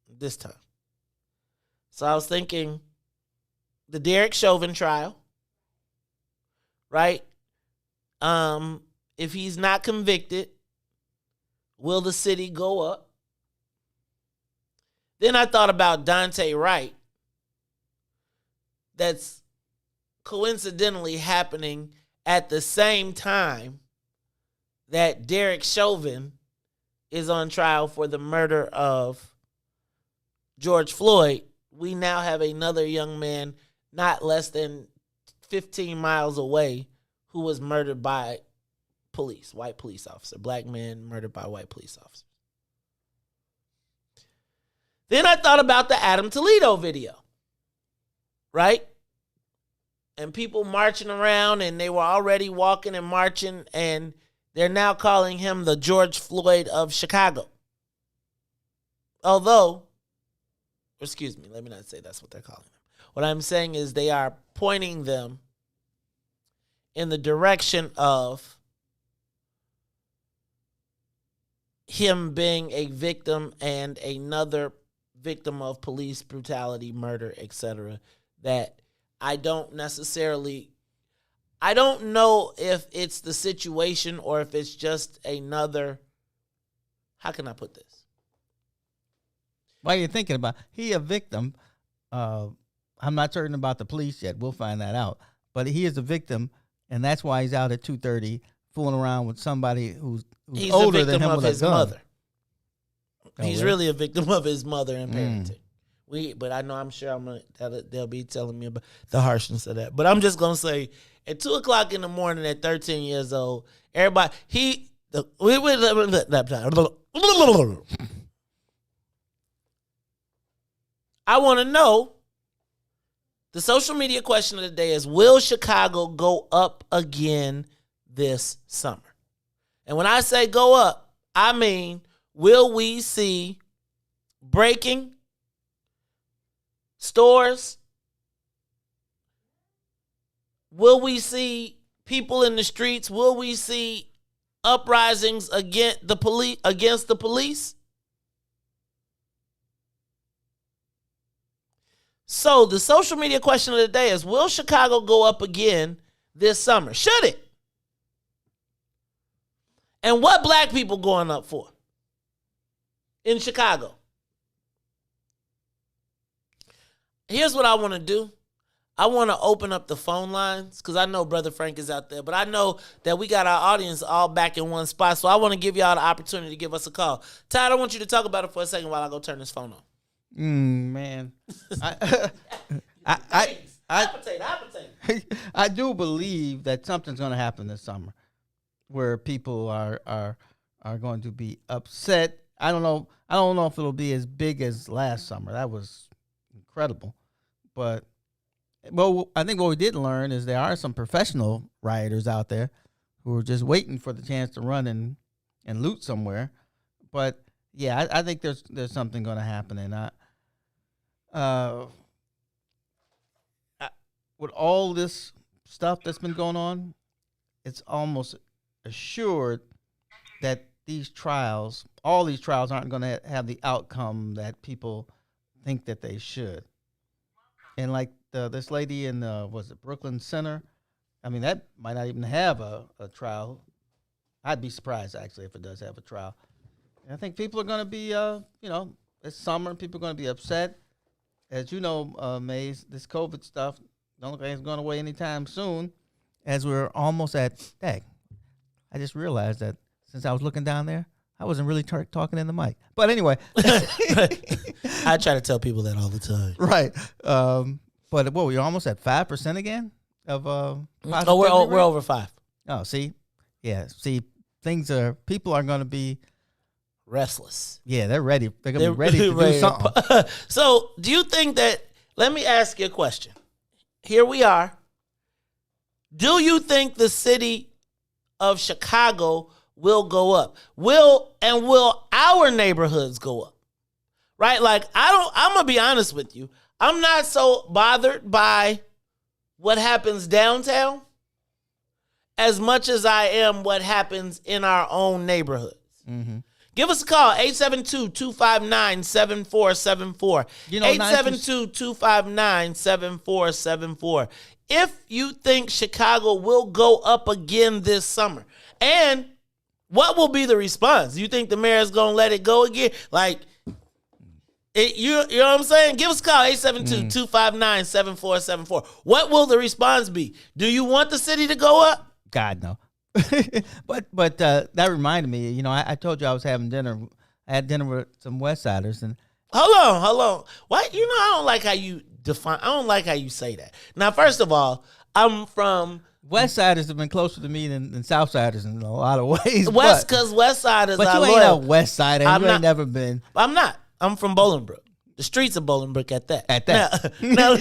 this time? So I was thinking the Derek Chauvin trial, right? If he's not convicted, will the city go up? Then I thought about Daunte Wright. That's coincidentally happening at the same time that Derek Chauvin is on trial for the murder of George Floyd. We now have another young man not less than 15 miles away who was murdered by police, white police officer, black man murdered by white police officer. Then I thought about the Adam Toledo video, right? And people marching around, and they were already walking and marching, and they're now calling him the George Floyd of Chicago. Although, excuse me, let me not say that's what they're calling him. What I'm saying is they are pointing them in the direction of him being a victim and another victim of police brutality, murder, etc. That I don't know if it's the situation or if it's just another how can I put this? While you're thinking about, he a victim. I'm not certain about the police yet. We'll find that out. But he is a victim, and that's why he's out at 2:30 fooling around with somebody who's He's older a than victim him of with a his gun. mother. Oh, He's really? really a victim of his mother and parenting. But I'm sure they'll be telling me about the harshness of that. But I'm just gonna say, at 2:00 in the morning, at 13 years old, everybody I want to know. The social media question of the day is: will Chicago go up again this summer? And when I say go up, I mean, will we see breaking stores? Will we see people in the streets? Will we see uprisings against the police? So the social media question of the day is: will Chicago go up again this summer? Should it? And what black people going up for in Chicago? Here's what I want to do. I want to open up the phone lines because I know Brother Frank is out there, but I know that we got our audience all back in one spot, so I want to give y'all the opportunity to give us a call. Todd, I want you to talk about it for a second while I go turn this phone on. Man, I do believe that something's going to happen this summer, where people are going to be upset. I don't know if it'll be as big as last summer. That was incredible, but I think what we did learn is there are some professional rioters out there who are just waiting for the chance to run and loot somewhere. But yeah, I think there's something going to happen, and with all this stuff that's been going on, it's almost assured that all these trials aren't going to have the outcome that people think that they should. And like this lady in Brooklyn Center, I mean, that might not even have a trial. I'd be surprised, actually, if it does have a trial. And I think people are going to be, it's summer, people are going to be upset. As you know, Maze, this COVID stuff don't look like it's going away anytime soon, as we're almost at, I just realized that since I was looking down there, I wasn't really talking in the mic. But anyway. I try to tell people that all the time. Right. But we're almost at 5% again of we're over 5. Oh, see? Yeah, see, people are going to be restless. Yeah, they're ready. They're going to be ready to do something. So, do you think that, let me ask you a question. Here we are. Do you think the city of Chicago will go up? Will our neighborhoods go up? Right? Like, I'm going to be honest with you. I'm not so bothered by what happens downtown as much as I am what happens in our own neighborhoods. Mm-hmm. Give us a call, 872-259-7474. 872-259-7474. If you think Chicago will go up again this summer. And what will be the response? You think the mayor is going to let it go again? Like, you know what I'm saying? Give us a call, 872-259-7474. What will the response be? Do you want the city to go up? God, no. but that reminded me, I told you I was having dinner. I had dinner with some West Siders. And Hold on. Why? I don't like how you say that. Now, first of all, I'm from... West Siders have been closer to me than South Siders in a lot of ways. Because West Siders are loyal. But you ain't a West Sider. You ain't never been. I'm not. I'm from Bolingbrook. The streets of Bolingbrook at that. Now,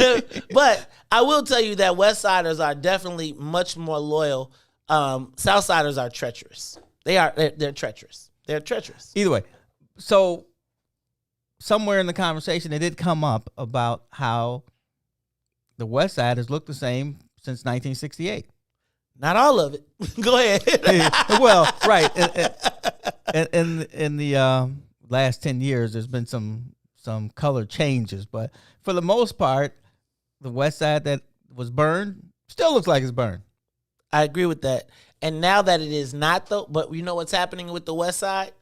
but I will tell you that West Siders are definitely much more loyal. South Siders are treacherous. They're treacherous. They're treacherous. Either way, so somewhere in the conversation, it did come up about how the West Siders look the same since 1968. Not all of it. Go ahead. Well, right. In the last 10 years, there's been some color changes, but for the most part, the West Side that was burned still looks like it's burned. I agree with that. And now that it is not, though, but you know what's happening with the West Side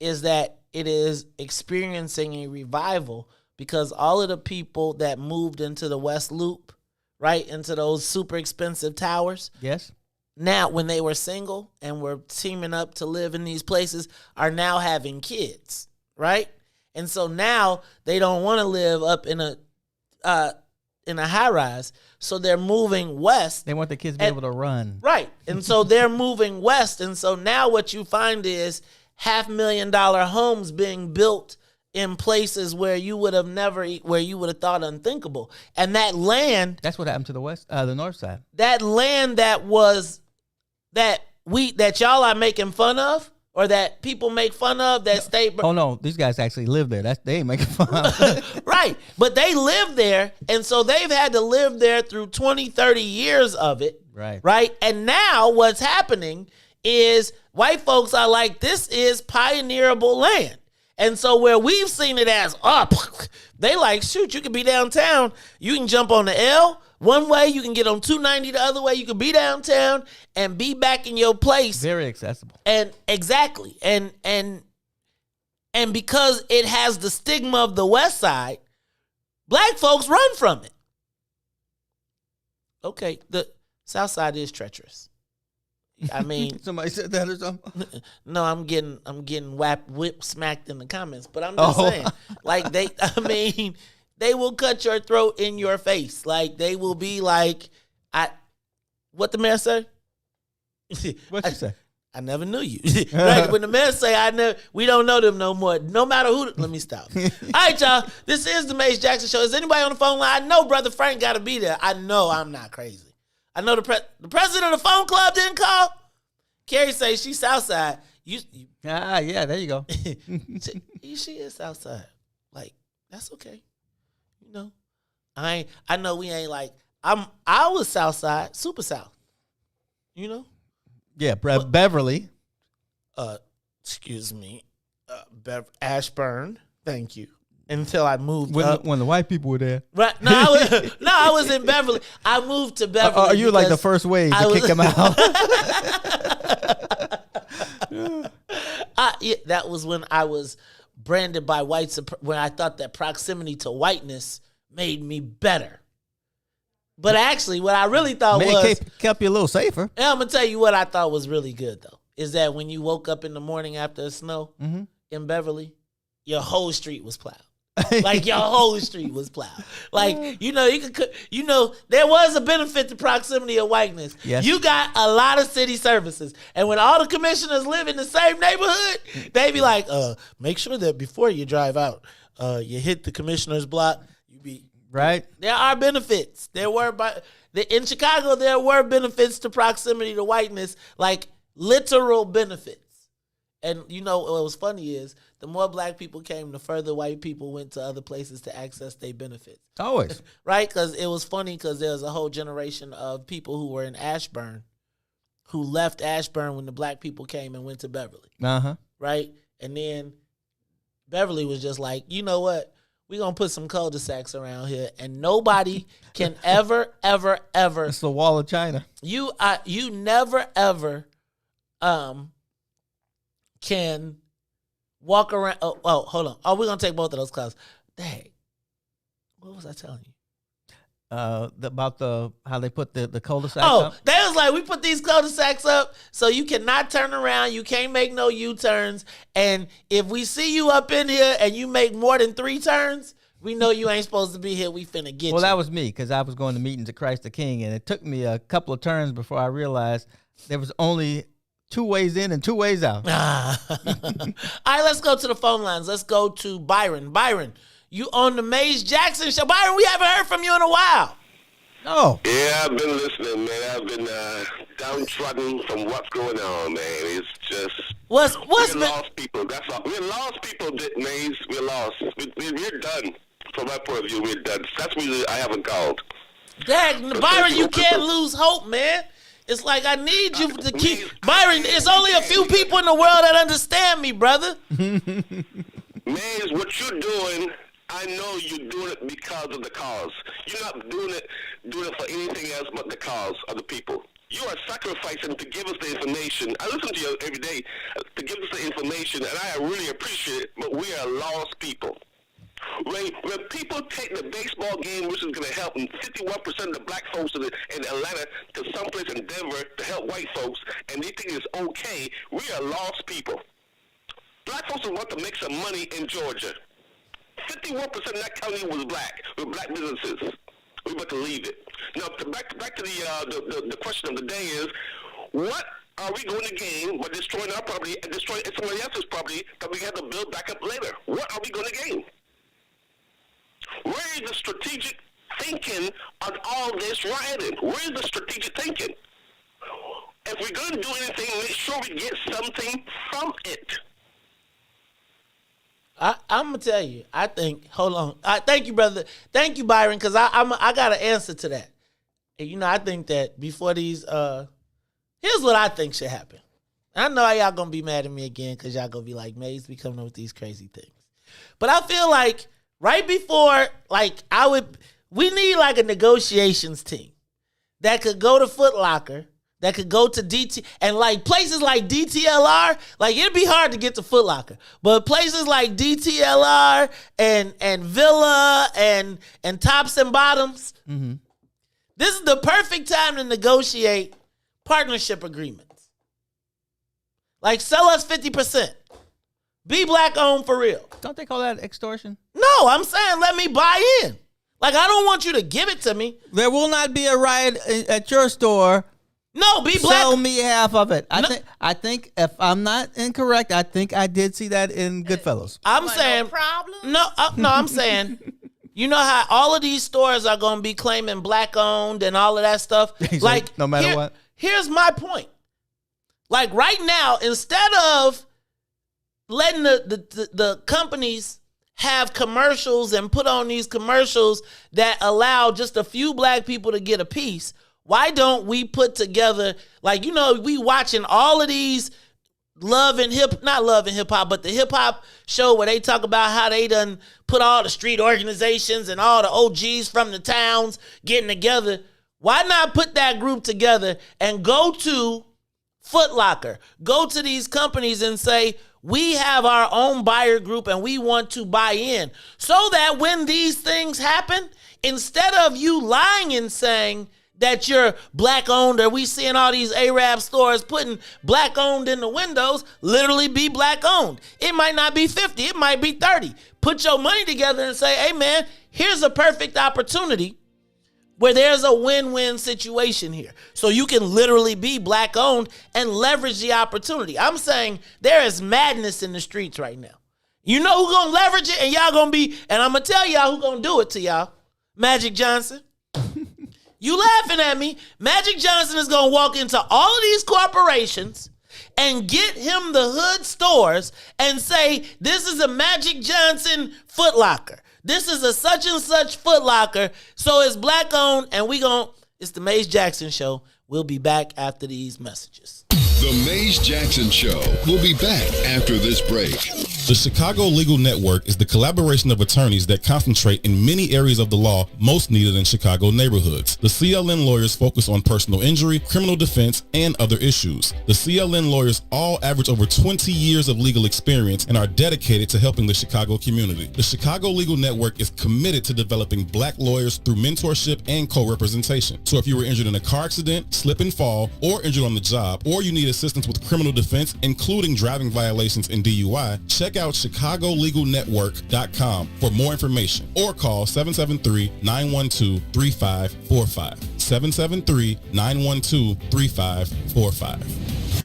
is that it is experiencing a revival because all of the people that moved into the West Loop, right, into those super expensive towers, Yes. now when they were single and were teaming up to live in these places, are now having kids, right? And so now they don't want to live up in a high rise, so they're moving west. They want the kids to be able to run. Right. And so they're moving west. And so now what you find is $500,000 homes being built in places where you would have thought unthinkable. And that land, That's what happened to the north side. that land that y'all are making fun of, or that people make fun of, that state. Oh no, these guys actually live there. They ain't making fun. Right. But they live there. And so they've had to live there through 20, 30 years of it. Right. Right. And now what's happening is white folks are like, this is pioneerable land. And so where we've seen it as up, they like, shoot, you can be downtown. You can jump on the L one way. You can get on 290 the other way. You can be downtown and be back in your place. Very accessible. And exactly. And because it has the stigma of the West Side, black folks run from it. Okay, the South Side is treacherous. I mean, Somebody said that or something. no, I'm getting whip smacked in the comments, but I'm just saying, like they will cut your throat in your face. Like they will be like, what the mayor say? What you say? I never knew you. Right? When the men say, we don't know them no more. No matter who. Let me stop. All right, y'all. This is the Mace Jackson Show. Is anybody on the phone line? I know Brother Frank got to be there. I know I'm not crazy. I know the president of the phone club didn't call. Carrie say she's Southside. Yeah, there you go. she is Southside. Like, that's okay. You know, I know we ain't like, I was Southside, super South. You know? Yeah, Beverly. Excuse me, Ashburn. Thank you. Until I moved When the white people were there. Right? No, I was in Beverly. I moved to Beverly. You were like the first wave to kick them out. That was when I was branded by white. When I thought that proximity to whiteness made me better. But actually, what I really thought kept you a little safer. And I'm gonna tell you what I thought was really good though, is that when you woke up in the morning after the snow in Beverly, your whole street was plowed. Like your whole street was plowed. Like you know, there was a benefit to proximity of whiteness. Yes. You got a lot of city services, and when all the commissioners live in the same neighborhood, they be like, make sure that before you drive out, you hit the commissioner's block. You be right. There are benefits. In Chicago, there were benefits to proximity to whiteness, like literal benefits. And you know what was funny is the more black people came, the further white people went to other places to access their benefits. Always. Right? Because it was funny because there was a whole generation of people who were in Ashburn who left Ashburn when the black people came and went to Beverly. Uh-huh. Right? And then Beverly was just like, you know what? We're going to put some cul-de-sacs around here and nobody can ever. It's the wall of China. You never, ever can walk around. Oh, hold on. Oh, we're going to take both of those cars. Dang. What was I telling you? About how they put the cul-de-sacs up. They was like, we put these cul-de-sacs up so you cannot turn around. You can't make no U-turns. And if we see you up in here and you make more than 3 turns, we know you ain't supposed to be here. We finna get you. Well, that was me because I was going to meetings at Christ the King, and it took me a couple of turns before I realized there was only 2 ways in and 2 ways out. All right, let's go to the phone lines. Let's go to Byron. Byron, you on the Mace Jackson Show. Byron, we haven't heard from you in a while. No. Yeah, I've been listening, man. I've been downtrodden from what's going on, man. It's just what's we're lost people. That's all. We're lost people, Maze. We're lost. We're done. From my point of view, we're done. That's what I haven't called. Dang, Byron, you can't lose hope, man. It's like I need you to keep Byron. There's only a few people in the world that understand me, brother. Maze, what you're doing, I know you're doing it because of the cause. You're not doing it for anything else but the cause of the people. You are sacrificing to give us the information. I listen to you every day to give us the information, and I really appreciate it, but we are lost people. When people take the baseball game, which is going to help 51% of the black folks in Atlanta to someplace in Denver to help white folks, and they think it's okay, we are lost people. Black folks want to make some money in Georgia. 51% of that county was black, with black businesses. We better leave it. Now, back to the question of the day is, what are we going to gain by destroying our property and destroying somebody else's property that we have to build back up later? What are we going to gain? Where is the strategic thinking on all this rioting? Where is the strategic thinking? If we're going to do anything, make sure we get something from it. I'm gonna tell you. I think. Hold on. Thank you, brother. Thank you, Byron. Because I got an answer to that. And, I think that before these, here's what I think should happen. I know y'all gonna be mad at me again because y'all gonna be like, Maze be coming up with these crazy things. But I feel like right before, we need like a negotiations team that could go to Foot Locker, that could go to DT, and like places like DTLR, like it'd be hard to get to Foot Locker, but places like DTLR and Villa and Tops and Bottoms, this is the perfect time to negotiate partnership agreements. Like sell us 50%. Be black owned for real. Don't they call that extortion? No, I'm saying let me buy in. Like I don't want you to give it to me. There will not be a riot at your store. No, be black. Sell me half of it. I think if I'm not incorrect, I think I did see that in Goodfellas. I'm saying no problem. No, I'm saying, you know how all of these stores are going to be claiming black owned and all of that stuff. Like no matter what. Here's my point. Like right now, instead of letting the companies have commercials and put on these commercials that allow just a few black people to get a piece, why don't we put together, like, we watching all of these not Love and Hip Hop, but the hip hop show where they talk about how they done put all the street organizations and all the OGs from the towns getting together. Why not put that group together and go to Foot Locker, go to these companies and say, we have our own buyer group and we want to buy in, so that when these things happen, instead of you lying and saying that you're black owned, or we seeing all these Arab stores putting black owned in the windows, literally be black owned. It might not be 50, it might be 30. Put your money together and say, hey man, here's a perfect opportunity where there's a win-win situation here. So you can literally be black owned and leverage the opportunity. I'm saying there is madness in the streets right now. You know who's gonna leverage it, and y'all gonna be, and I'm gonna tell y'all who's gonna do it to y'all. Magic Johnson. You laughing at me. Magic Johnson is going to walk into all of these corporations and get him the hood stores and say, this is a Magic Johnson Foot Locker. This is a such and such Foot Locker. So it's black owned, and it's the Maze Jackson Show. We'll be back after these messages. The Maze Jackson Show will be back after this break. The Chicago Legal Network is the collaboration of attorneys that concentrate in many areas of the law most needed in Chicago neighborhoods. The CLN lawyers focus on personal injury, criminal defense, and other issues. The CLN lawyers all average over 20 years of legal experience and are dedicated to helping the Chicago community. The Chicago Legal Network is committed to developing black lawyers through mentorship and co-representation. So if you were injured in a car accident, slip and fall, or injured on the job, or you need assistance with criminal defense, including driving violations and DUI, check out chicagolegalnetwork.com for more information, or call 773-912-3545. 773-912-3545.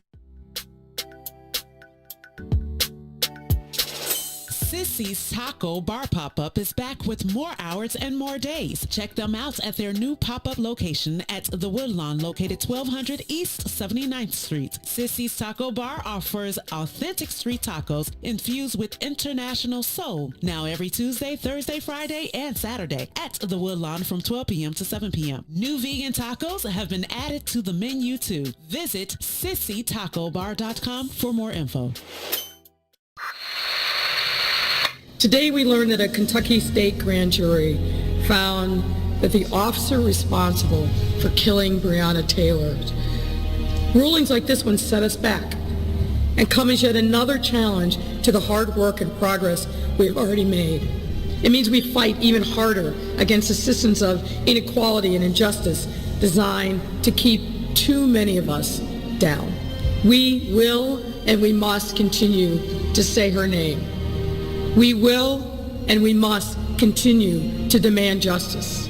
Sissy's Taco Bar Pop-Up is back with more hours and more days. Check them out at their new pop-up location at The Woodlawn, located 1200 East 79th Street. Sissy's Taco Bar offers authentic street tacos infused with international soul. Now every Tuesday, Thursday, Friday, and Saturday at The Woodlawn from 12 p.m. to 7 p.m. New vegan tacos have been added to the menu too. Visit sissytacobar.com for more info. Today we learned that a Kentucky state grand jury found that the officer responsible for killing Breonna Taylor Rulings like this one set us back and come as yet another challenge to the hard work and progress we have already made. It means we fight even harder against the systems of inequality and injustice designed to keep too many of us down. We will and we must continue to say her name. We will and we must continue to demand justice.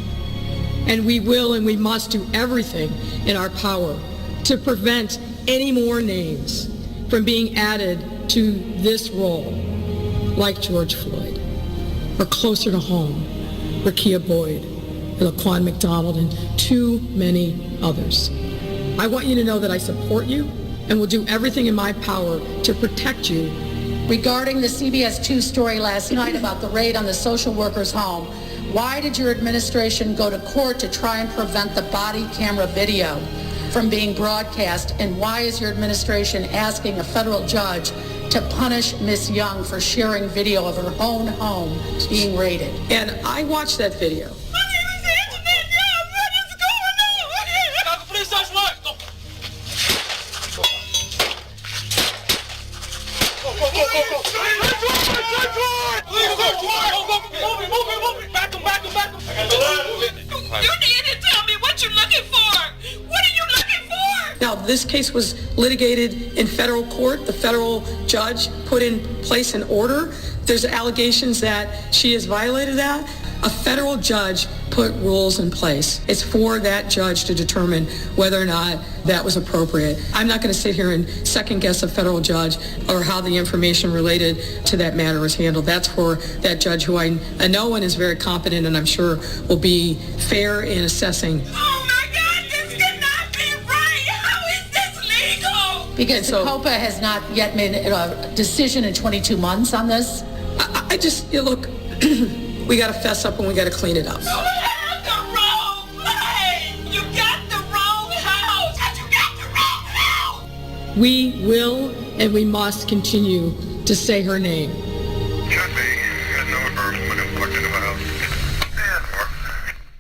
And we will and we must do everything in our power to prevent any more names from being added to this roll, like George Floyd, or closer to home, Rekia Boyd, and Laquan McDonald, and too many others. I want you to know that I support you and will do everything in my power to protect you. Regarding the CBS 2 story last night about the raid on the social worker's home, why did your administration go to court to try and prevent the body camera video from being broadcast? And why is your administration asking a federal judge to punish Miss Young for sharing video of her own home being raided? And I watched that video. My name is Anjanette Young. What is going on? Please touch what? Go. Go. Move it. Back him. You need to tell me what you're looking for. What are you looking for? Now, this case was litigated in federal court. The federal judge put in place an order. There's allegations that she has violated that. A federal judge put rules in place. It's for that judge to determine whether or not that was appropriate. I'm not going to sit here and second guess a federal judge or how the information related to that matter is handled. That's for that judge who I know and is very competent and I'm sure will be fair in assessing. Oh my God, this cannot be right. How is this legal? Because the COPA has not yet made a decision in 22 months on this. I just, look, we got to fess up and we got to clean it up. You have the wrong place. You got the wrong house. You got the wrong house. We will and we must continue to say her name.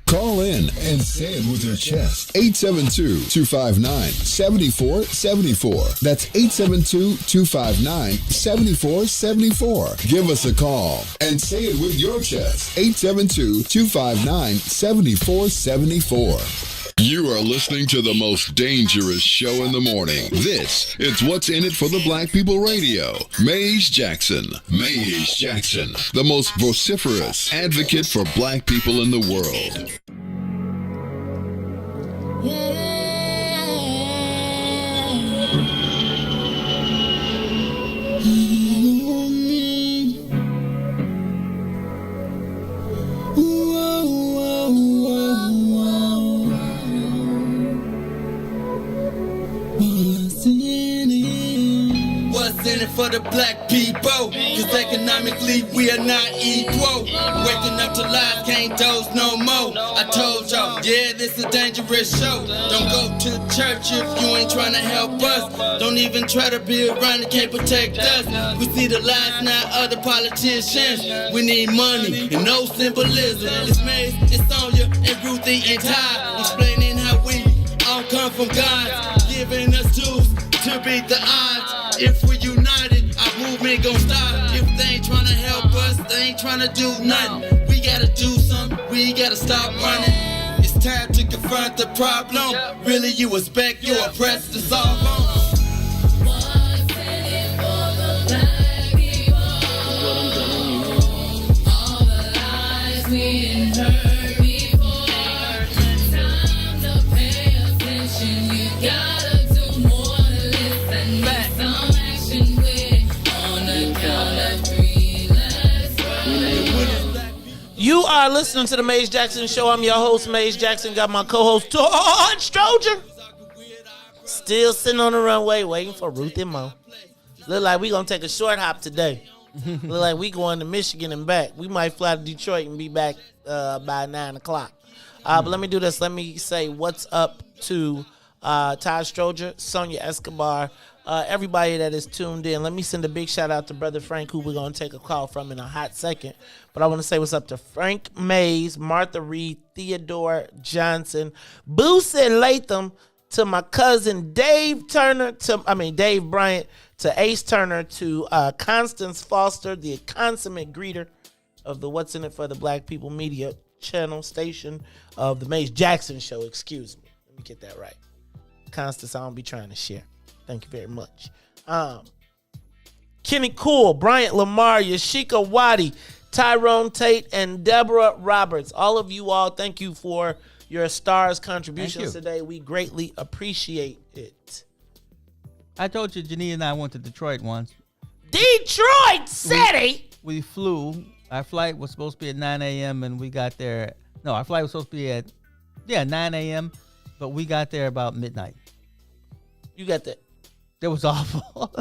Call in and say it with your chest. 872-259-7474. That's 872-259-7474. Give us a call and say it with your chest. 872-259-7474. You are listening to the most dangerous show in the morning. This is What's in It for the Black People Radio. Maze Jackson. Maze Jackson, the most vociferous advocate for black people in the world. What's in it for the black people? Cause economically we are not equal. Waking up to lies, can't doze no more. I told y'all, yeah, this is a dangerous show. Don't go to church if you ain't trying to help us. Don't even try to be around that can't protect us. We see the lies, not other politicians. We need money and no symbolism. It's Maze, it's Sonia, and Ruthie, and Todd, explaining how we all come from God, giving us tools to beat the odds. If we united, our movement gon' stop. If they ain't tryna help us, they ain't tryna do nothing. We gotta do something, we gotta stop running. It's time to confront the problem. Really, you expect your oppressed to solve them. You are listening to the Maze Jackson Show. I'm your host, Maze Jackson. Got my co-host, Todd Stroger. Still sitting on the runway waiting for Ruthie and Mo. Look like we going to take a short hop today. Look like we going to Michigan and back. We might fly to Detroit and be back by 9 o'clock. But let me do this. Let me say what's up to Todd Stroger, Sonia Escobar, everybody that is tuned in. Let me send a big shout out to Brother Frank, who we're going to take a call from in a hot second. But I want to say what's up to Frank Mays, Martha Reed, Theodore Johnson, Boosie Latham, to my cousin Dave Bryant, to Ace Turner, to Constance Foster, the consummate greeter of the What's in It for the Black People Media channel station of the Mace Jackson Show. Excuse me. Let me get that right. Constance, I don't be trying to share. Thank you very much. Kenny Cool, Bryant Lamar, Yashika Wadi, Tyrone Tate, and Deborah Roberts. All of you all, thank you for your stars contributions today. We greatly appreciate it. I told you, Janine and I went to Detroit once. Detroit City! We flew. Our flight was supposed to be at 9 a.m. and we got there. No, our flight was supposed to be at 9 a.m. But we got there about midnight. You got that? That was awful.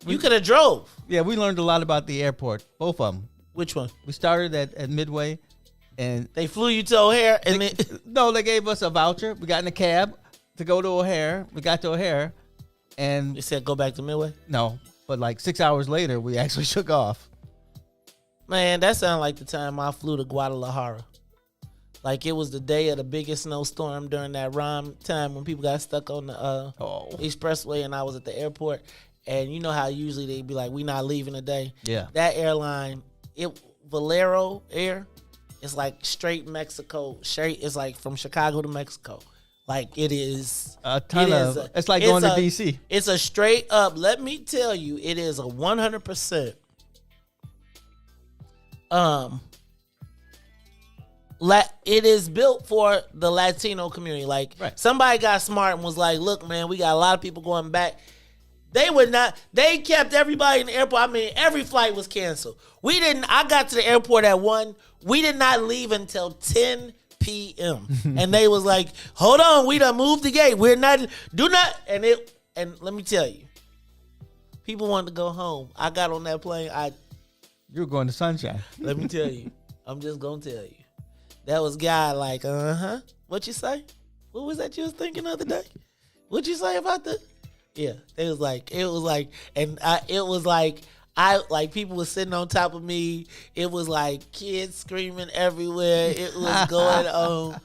You could have drove. Yeah, we learned a lot about the airport. Both of them. Which one? We started at Midway, and they flew you to O'Hare, and they gave us a voucher. We got in a cab to go to O'Hare. We got to O'Hare, and they said go back to Midway. No, but like 6 hours later, we actually took off. Man, that sounded like the time I flew to Guadalajara. Like it was the day of the biggest snowstorm during that rhyme time when people got stuck on the expressway, and I was at the airport. And you know how usually they be like, "We not leaving today." Yeah. That airline, Valero Air, it's like straight Mexico. It's like from Chicago to Mexico. Like it is a ton of. It's like going to DC. It's a straight up. Let me tell you, it is a 100%. It is built for the Latino community. Like somebody got smart and was like, "Look, man, we got a lot of people going back." They kept everybody in the airport. I mean, every flight was canceled. I got to the airport at 1. We did not leave until 10 p.m. And they was like, hold on, we done moved the gate. And let me tell you, people wanted to go home. I got on that plane. You were going to Sunshine. Let me tell you, I'm just going to tell you. That was guy like, what you say? What was that you was thinking the other day? What you say about the... Yeah, it was like, people were sitting on top of me. It was like kids screaming everywhere. It was going on.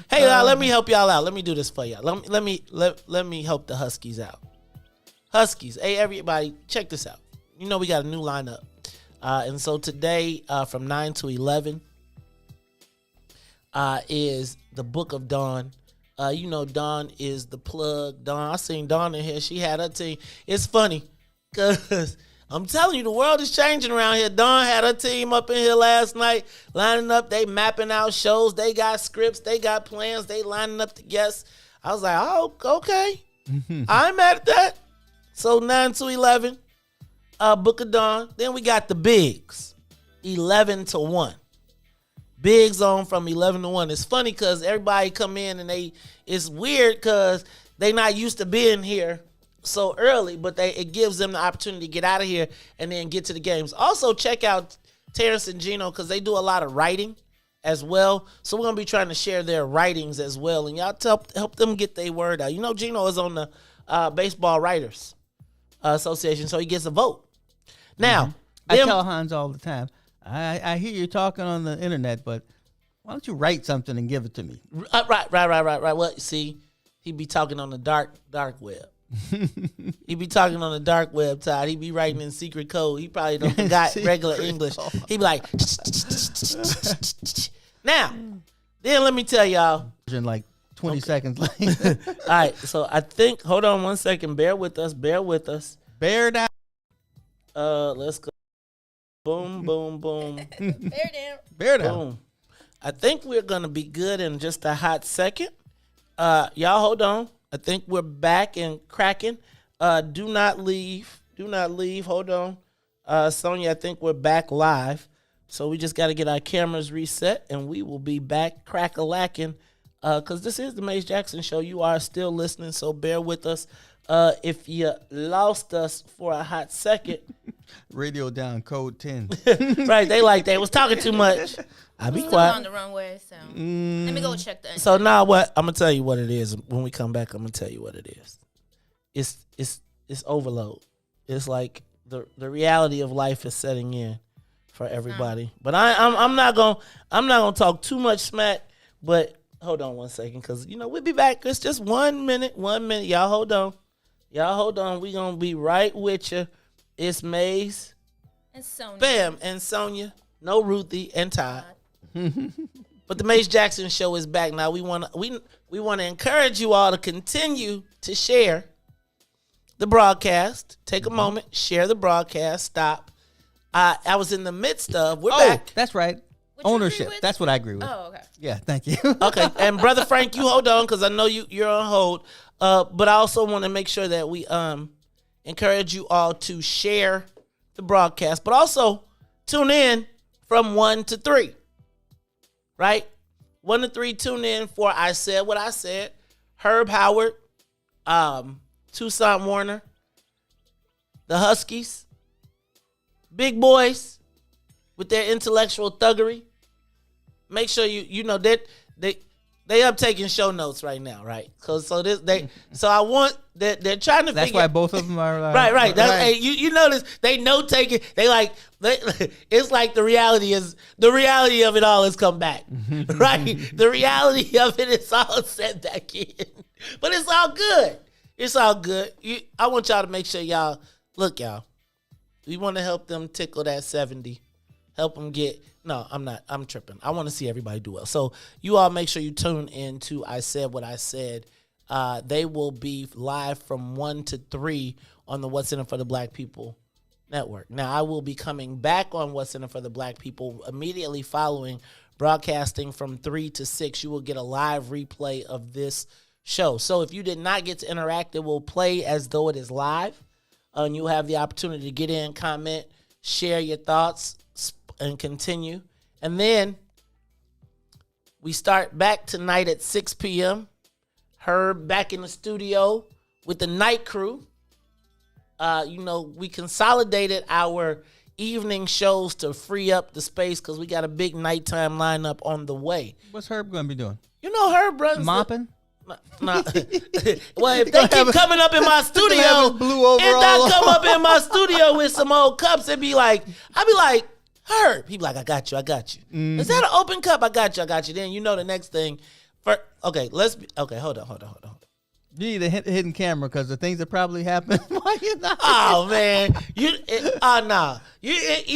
Hey, y'all, let me help y'all out. Let me do this for y'all. Let me help the Huskies out. Huskies, hey, everybody, check this out. You know we got a new lineup. And so today, from 9 to 11, is the Book of Dawn. You know, Dawn is the plug. Dawn, I seen Dawn in here. She had her team. It's funny because I'm telling you, the world is changing around here. Dawn had her team up in here last night, lining up. They mapping out shows. They got scripts. They got plans. They lining up the guests. I was like, oh, okay. I'm at that. So 9 to 11, Book of Dawn. Then we got the Bigs, 11 to 1. Bigs on from 11 to 1. It's funny because everybody come in and it's weird because they not used to being here so early, but it gives them the opportunity to get out of here and then get to the games. Also, check out Terrence and Gino because they do a lot of writing as well. So we're going to be trying to share their writings as well. And y'all help them get their word out. You know, Gino is on the Baseball Writers Association, so he gets a vote. Now, I tell Hans all the time, I hear you talking on the internet, but why don't you write something and give it to me? Right. Well, see, he be talking on the dark web. He be talking on the dark web, Todd. He be writing in secret code. He probably don't forgot regular English. He be like, now, then let me tell y'all. In like 20 seconds later. All right, so I think, hold on 1 second. Bear with us. Bear down. Let's go. Boom, boom, boom. Bear down. Boom. I think we're going to be good in just a hot second. Y'all hold on. I think we're back and cracking. Do not leave. Hold on. Sonia, I think we're back live. So we just got to get our cameras reset and we will be back crack-a-lacking. Because this is the Mace Jackson Show. You are still listening, so bear with us. If you lost us for a hot second. Radio down, code 10. Right, they was talking too much. I'll be quiet. On the runway, so let me go check the. So now what? I'm gonna tell you what it is. When we come back, I'm gonna tell you what it is. It's overload. It's like the reality of life is setting in for everybody. But I'm not gonna talk too much smack. But hold on 1 second, because we'll be back. It's just 1 minute. 1 minute. Y'all hold on. We gonna be right with you. It's Maze and Sonia. Bam and Sonia. No Ruthie and Todd. But the Maze Jackson Show is back now. We wanna encourage you all to continue to share the broadcast. Take a moment, share the broadcast. Stop. I was in the midst of. We're back. That's right. Ownership. That's what I agree with. Oh, okay. Yeah, thank you. Okay, and Brother Frank, you hold on, because I know you're on hold. But I also want to make sure that we encourage you all to share the broadcast, but also tune in from 1 to 3. Right? 1 to 3, tune in for I Said What I Said. Herb Howard, Tucson Warner, the Huskies, big boys with their intellectual thuggery. Make sure you know that they up taking show notes right now, right? So I want that they're trying to. That's figure, why both of them are right. That's, hey, you notice they note taking. It's like the reality of it all has come back, right? The reality of it is all set back in, but it's all good. It's all good. I want y'all to make sure y'all. We want to help them tickle that 70. Help them get. No, I'm not. I'm tripping. I want to see everybody do well. So you all make sure you tune in to I Said What I Said. They will be live from 1 to 3 on the What's In It for the Black People Network. Now, I will be coming back on What's In It for the Black People immediately following broadcasting from 3 to 6. You will get a live replay of this show. So if you did not get to interact, it will play as though it is live. And you'll have the opportunity to get in, comment, share your thoughts, and continue. And then we start back tonight at 6 p.m. Herb back in the studio with the night crew. We consolidated our evening shows to free up the space because we got a big nighttime lineup on the way. What's Herb going to be doing? Herb runs mopping. Well, if they keep coming up in my studio, if I come up in my studio with some old cups, I'd be like, Herb. He'd be like, I got you. Mm-hmm. Is that an open cup? I got you. Then the next thing. Hold on. You need a hidden camera because the things that probably happen while you're not. Oh man, you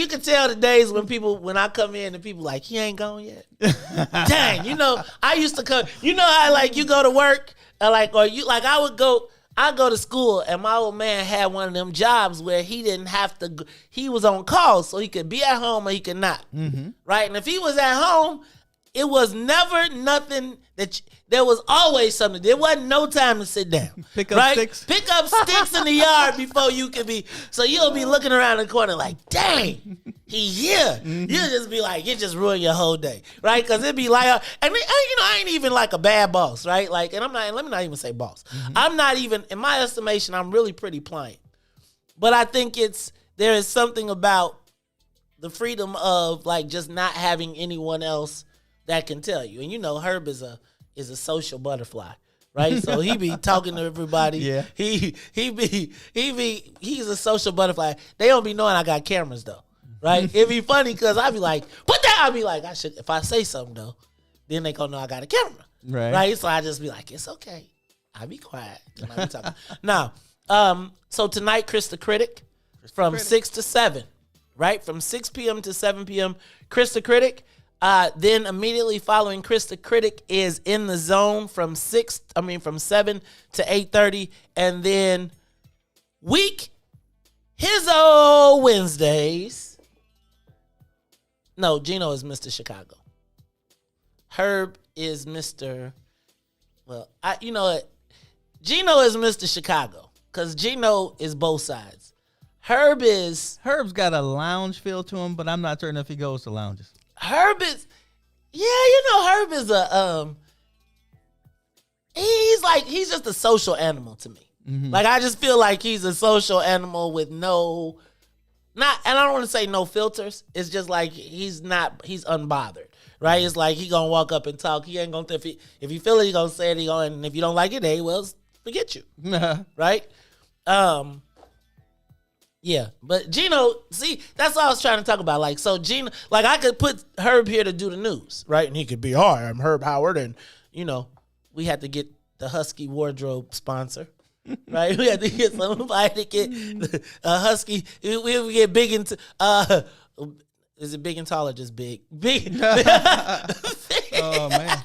can tell the days when I come in and people like, he ain't gone yet. Dang, I used to come. How you go to work I go to school and my old man had one of them jobs where he didn't have to. He was on call, so he could be at home or he could not. Mm-hmm. Right, and if he was at home, it was never nothing that. There was always something. There wasn't no time to sit down. Pick up sticks. Pick up sticks in the yard before you could be. So you'll be looking around the corner like, dang, he here. Mm-hmm. You'll just be like, it just ruined your whole day, right? Because it'd be like, I ain't even like a bad boss, right? And let me not even say boss. Mm-hmm. I'm not even, in my estimation, I'm really pretty pliant. But I think there is something about the freedom of just not having anyone else that can tell you. And Herb is a social butterfly, right? So he be talking to everybody. Yeah. He's a social butterfly. They don't be knowing I got cameras though, right? It'd be funny because I'd be like, put that. I'd be like, if I say something though, then they gonna know I got a camera, right? So I just be like, it's okay. I'll be quiet. And I be talking. Now, so tonight, Chris the Critic, from 6 to 7, right? From 6 p.m. to 7 p.m., Chris the Critic. Then immediately following Chris the Critic is In the Zone from 7 to 8:30, and then his old Wednesdays. No, Gino is Mr. Chicago. Herb is Mr. Well, Gino is Mr. Chicago because Gino is both sides. Herb's got a lounge feel to him, but I'm not certain if he goes to lounges. Herb is he's just a social animal to me. Mm-hmm. I just feel like he's a social animal with and I don't want to say no filters. It's just he's unbothered, right? It's like he gonna walk up and talk. He ain't gonna, if he feel it, he gonna say it. And if you don't like it, hey, well, forget you, right? Yeah, but Gino, see, that's all I was trying to talk about. So Gino, I could put Herb here to do the news, right? And he could be, hi, I'm Herb Howard, and we had to get the Husky wardrobe sponsor. Right? We had to get somebody to get a Husky. We get big into is it big and tall or just big? Big. Oh man.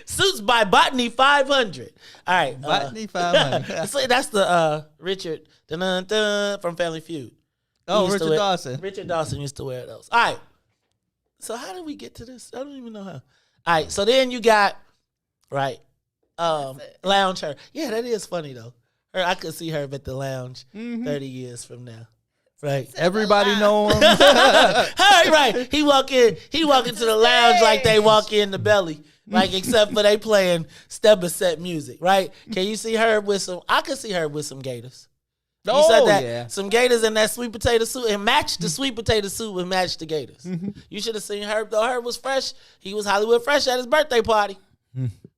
Suits by Botany 500. All right. Botany 500. So that's the Richard from Family Feud. Oh, Richard Dawson. Richard Dawson used to wear those. All right. So how did we get to this? I don't even know how. All right. So then you got, right, lounge her. Yeah, that is funny, though. I could see her at the lounge 30 years from now. Right. Everybody know him. Right. He walk into the lounge like they walk in the belly. Like, except for they playing step-by-step music, right? Can you see her with some? I could see her with some Gators. You said that? Yeah. Some Gators in that sweet potato suit and match the sweet potato suit and match the Gators. You should have seen Herb, though. Herb was fresh. He was Hollywood fresh at his birthday party.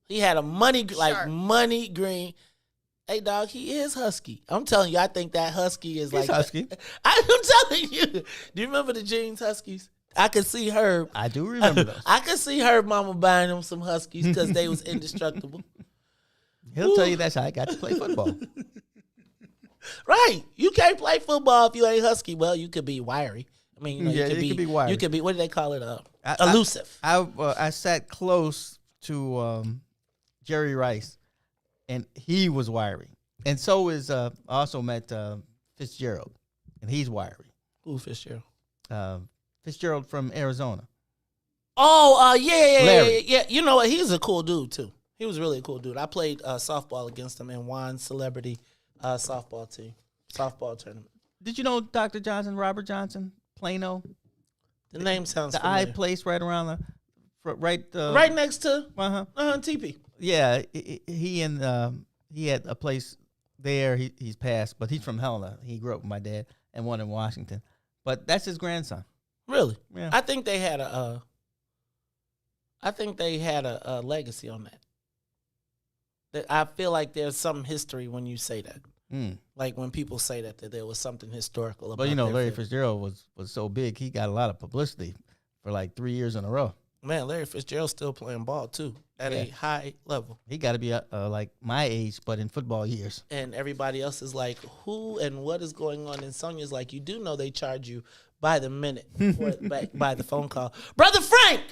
He had a money green. Hey, dog, he is Husky. I'm telling you, I think that Husky is He's Husky. I'm telling you. Do you remember the jeans Huskies? I could see Herb. I do remember those. I could see Herb mama buying him some Huskies because they was indestructible. He'll tell you that's how I got to play football. Right. You can't play football if you ain't Husky. Well, you could be wiry. I mean, you could be wiry. You could be, what do they call it? Elusive. I sat close to Jerry Rice, and he was wiry. And so is, I also met Fitzgerald, and he's wiry. Who Fitzgerald? Fitzgerald from Arizona. Oh, yeah. You know what? He's a cool dude, too. He was really a cool dude. I played softball against him in Juan's celebrity softball tournament. Did you know Dr. Johnson, Robert Johnson, Plano? The name sounds the familiar. I place right around right next to TP. Yeah, he had a place there. He's passed, but he's from Helena. He grew up with my dad and one in Washington. But that's his grandson. Really? Yeah. I think they had a legacy on that. I feel like there's some history when you say that. Like when people say that there was something historical about it. But Larry Fitzgerald was so big, he got a lot of publicity for like 3 years in a row. Man, Larry Fitzgerald's still playing ball too at a high level. He got to be like my age, but in football years. And everybody else is like, who and what is going on? And Sonia's like, you do know they charge you by the minute or by the phone call. Brother Frank,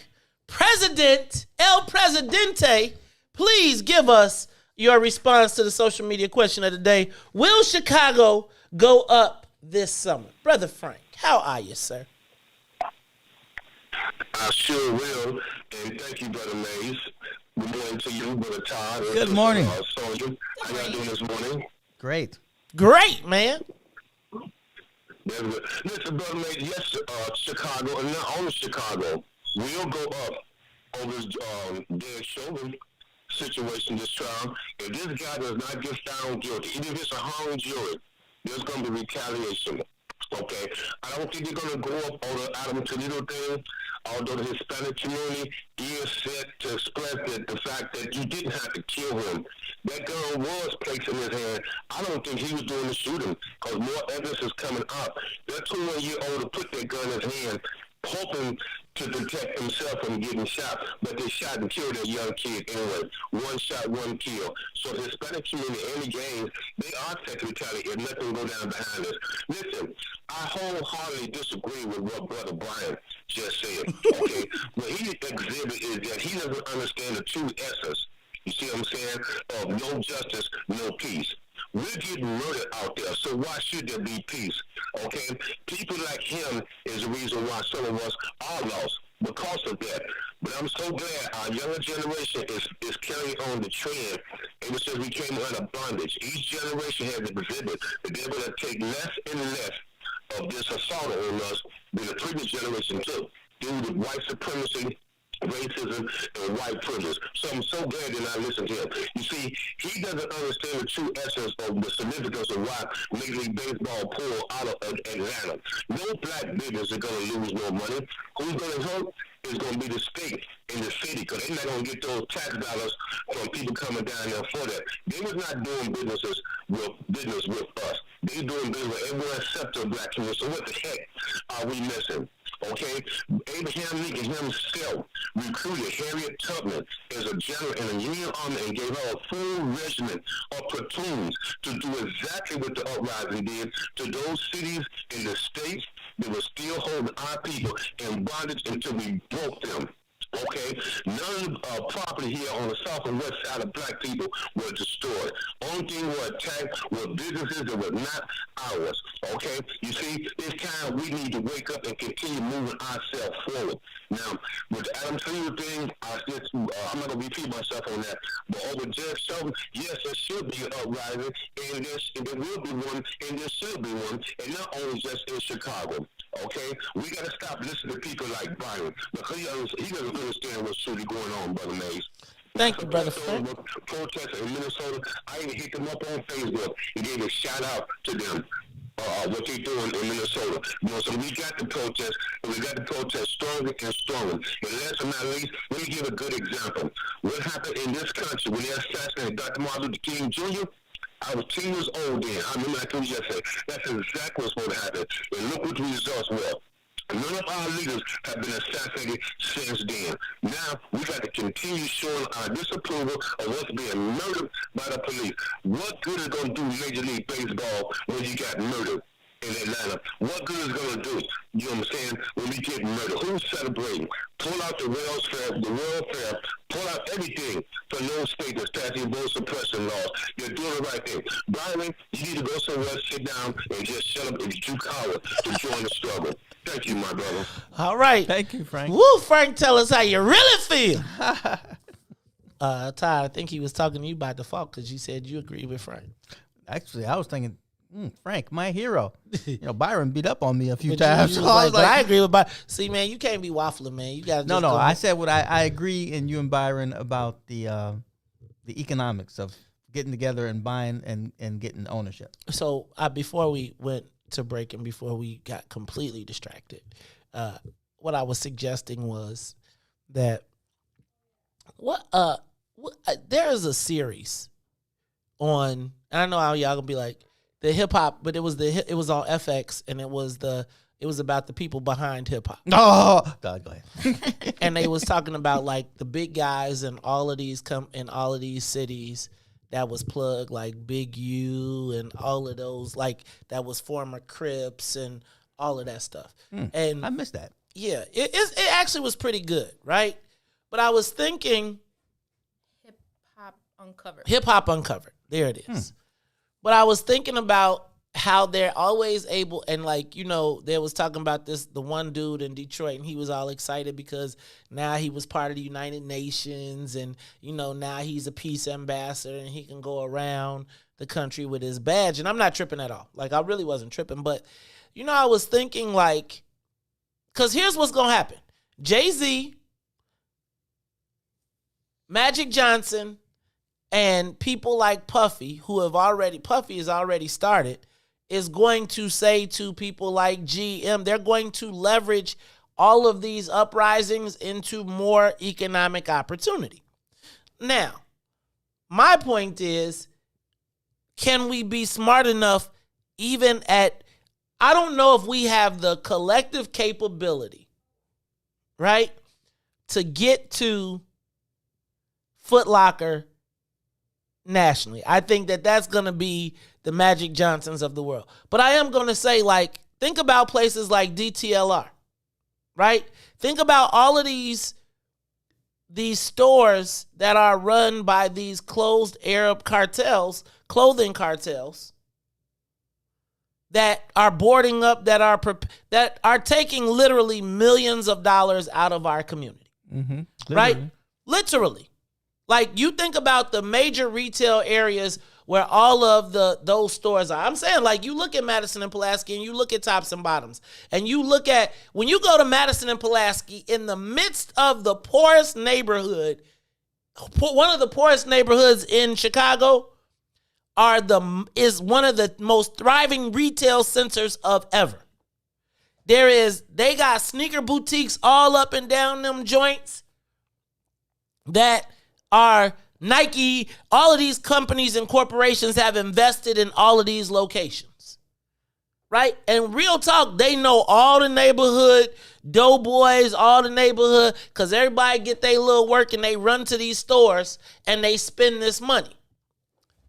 President El Presidente, please give us your response to the social media question of the day. Will Chicago go up this summer? Brother Frank, how are you, sir? I sure will, and thank you, Brother Mays. Good morning to you, Brother Todd. Good morning. Sonia. How y'all doing this morning? Great, man. Listen, Brother Mays, yes, Chicago, and not only Chicago, will go up over Derek Chauvin situation this trial. If this guy does not get found guilty, even if it's a hung jury, there's going to be retaliation. Okay, I don't think they're going to go up on the Adam Toledo thing, although the Hispanic community is set to express that the fact that you didn't have to kill him. That gun was placed in his hand. I don't think he was doing the shooting because more evidence is coming up. That 21-year-old put that gun in his hand, hoping to protect himself from getting shot, but they shot and killed that young kid anyway. One shot, one kill. So the Hispanic community and the gangs, they are set to retaliate if nothing go down behind us. Listen, I wholeheartedly disagree with what Brother Brian just said. Okay, what he exhibit is that he doesn't understand the true essence. You see what I'm saying? Of no justice, no peace. We're getting murdered out there, so why should there be peace? Okay? People like him is the reason why some of us are lost because of that. But I'm so glad our younger generation is carrying on the trend ever since we came under bondage. Each generation has exhibit that they're going to take less and less of this assault on us than the previous generation took due to white supremacy, racism, and white privilege. So I'm so glad that I listened to him. You see, he doesn't understand the true essence of the significance of why Major League Baseball pulled out of Atlanta. No black business is going to lose no money. Who's going to hurt is going to be the state and the city because they're not going to get those tax dollars from people coming down there for that. They was not doing business with us. They doing business with everyone except the black community. So what the heck are we missing? Okay, Abraham Lincoln himself recruited Harriet Tubman as a general in army and gave her a full regiment of platoons to do exactly what the uprising did to those cities in the states that were still holding our people in bondage until we broke them. Okay, none of the property here on the south and west side of black people were destroyed. Only thing were attacked were businesses that were not ours. Okay, you see, it's time we need to wake up and continue moving ourselves forward. Now, with the Adam Sandler thing, I'm not going to repeat myself on that, but over Jeff Shelton, yes, there should be an uprising, and there will be one, and there should be one, and not only just in Chicago. Okay, we got to stop listening to people like Byron because he doesn't understand what's truly going on, Brother Mays. Thank you, Brother Frank. Protests in Minnesota, I even hit them up on Facebook and gave a shout out to them. What they're doing in Minnesota. You know, so we got the protest, and we got the protest stronger and stronger. And last but not least, let me give a good example. What happened in this country when they assassinated Dr. Martin Luther King Jr.? I was 10 years old then. I remember I told you yesterday. That's exactly what's going to happen. And look what the results were. None of our leaders have been assassinated since then. Now, we got to continue showing our disapproval of what's being murdered by the police. What good is going to do Major League Baseball when you got murdered in Atlanta? What good is it going to do, you know what I'm saying, when we get murdered? Who's celebrating? Pull out the welfare, pull out everything from those states that's passing vote suppression laws. You're doing the right thing. Byron, you need to go somewhere, sit down, and just shut up and get you coward to join the struggle. Thank you, my brother. All right. Thank you, Frank. Woo, Frank, tell us how you really feel. Todd, I think he was talking to you by default because you said you agree with Frank. Actually, I was thinking, Frank, my hero. Byron beat up on me a few times. So I agree with Byron. See, man, you can't be waffling, man. You got to No, I said what I agree in you and Byron about the economics of getting together and buying and getting ownership. So before we went to break and before we got completely distracted, what I was suggesting was that there is a series on, and I know how y'all gonna be like the hip hop, but it was on FX, and it was about the people behind hip hop. Oh, God, go ahead. And they was talking about like the big guys in all of these cities that was plugged, like Big U and all of those, like that was former Crips and all of that stuff. And I missed that. Yeah, it actually was pretty good, right? But I was thinking Hip Hop Uncovered. There it is. But I was thinking about how they're always able, and like, they was talking about the one dude in Detroit, and he was all excited because now he was part of the United Nations, and, now he's a peace ambassador, and he can go around the country with his badge. And I'm not tripping at all. Like, I really wasn't tripping. But, I was thinking, like, because here's what's going to happen. Jay-Z, Magic Johnson, and people like Puffy has already started, is going to say to people like GM, they're going to leverage all of these uprisings into more economic opportunity. Now, my point is, can we be smart enough I don't know if we have the collective capability, right, to get to Foot Locker nationally. I think that's going to be the Magic Johnsons of the world. But I am going to say, like, think about places like DTLR, right? Think about all of these stores that are run by these closed Arab cartels, clothing cartels, that are boarding up, that are taking literally millions of dollars out of our community, right? Literally. Like, you think about the major retail areas where all of those stores are. I'm saying, like, you look at Madison and Pulaski and you look at Tops and Bottoms, and you look at, when you go to Madison and Pulaski, in the midst of the poorest neighborhood, one of the poorest neighborhoods in Chicago, is one of the most thriving retail centers of ever. They got sneaker boutiques all up and down them joints that are Nike. All of these companies and corporations have invested in all of these locations, right? And real talk, they know all the neighborhood doughboys, all the neighborhood, because everybody get their little work and they run to these stores and they spend this money.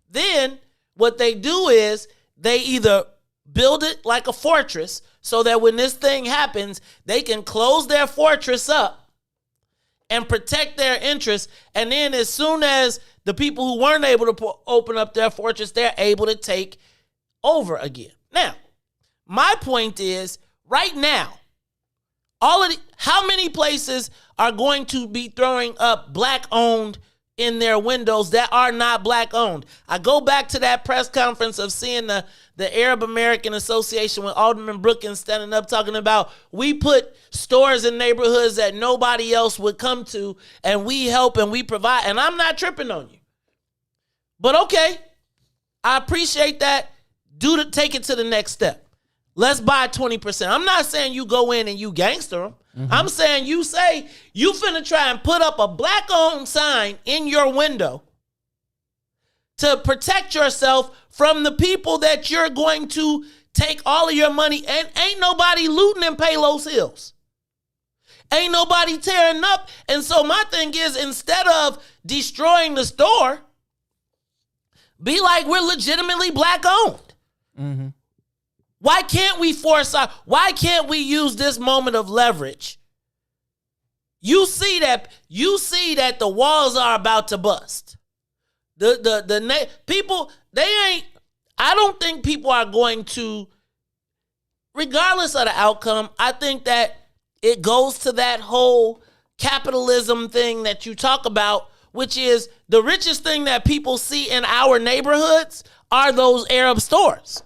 Then what they do is they either build it like a fortress so that when this thing happens, they can close their fortress up and protect their interests. And then as soon as the people who weren't able to open up their fortress, they're able to take over again. Now, my point is, right now, how many places are going to be throwing up black-owned in their windows that are not black-owned? I go back to that press conference of seeing the Arab American Association with Alderman Brookins standing up talking about, we put stores in neighborhoods that nobody else would come to, and we help and we provide. And I'm not tripping on you. But okay, I appreciate that. Take it to the next step. Let's buy 20%. I'm not saying you go in and you gangster them. Mm-hmm. I'm saying you say you finna try and put up a black-owned sign in your window to protect yourself from the people that you're going to take all of your money. And ain't nobody looting in Palos Hills. Ain't nobody tearing up. And so my thing is, instead of destroying the store, be like, we're legitimately black-owned. Mm-hmm. Why can't we use this moment of leverage? You see that the walls are about to bust. People, I don't think people are going to, regardless of the outcome, I think that it goes to that whole capitalism thing that you talk about, which is the richest thing that people see in our neighborhoods are those Arab stores.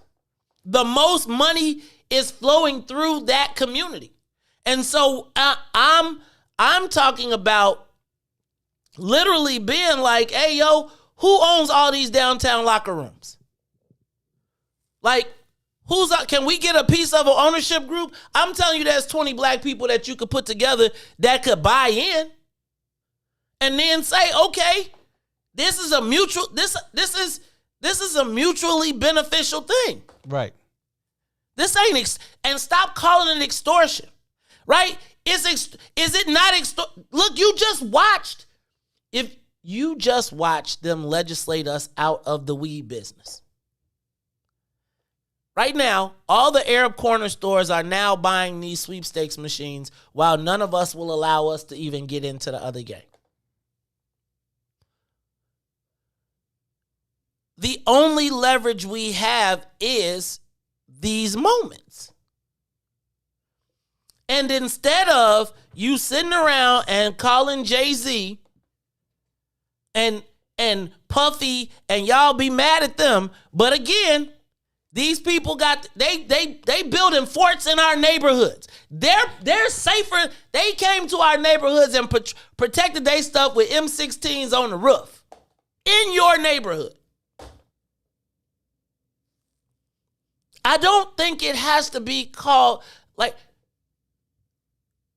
The most money is flowing through that community. And so I'm talking about literally being like, hey, yo, who owns all these downtown locker rooms? Like, can we get a piece of an ownership group? I'm telling you, there's 20 black people that you could put together that could buy in and then say, okay, this is a mutually beneficial thing. Right. This ain't and stop calling it extortion. Right? Is it not Look, you just watched them legislate us out of the weed business. Right now, all the Arab corner stores are now buying these sweepstakes machines while none of us will allow us to even get into the other game. The only leverage we have is these moments. And instead of you sitting around and calling Jay-Z and Puffy and y'all be mad at them, but again, these people they building forts in our neighborhoods. They're safer. They came to our neighborhoods and protected their stuff with M16s on the roof in your neighborhood. I don't think it has to be called like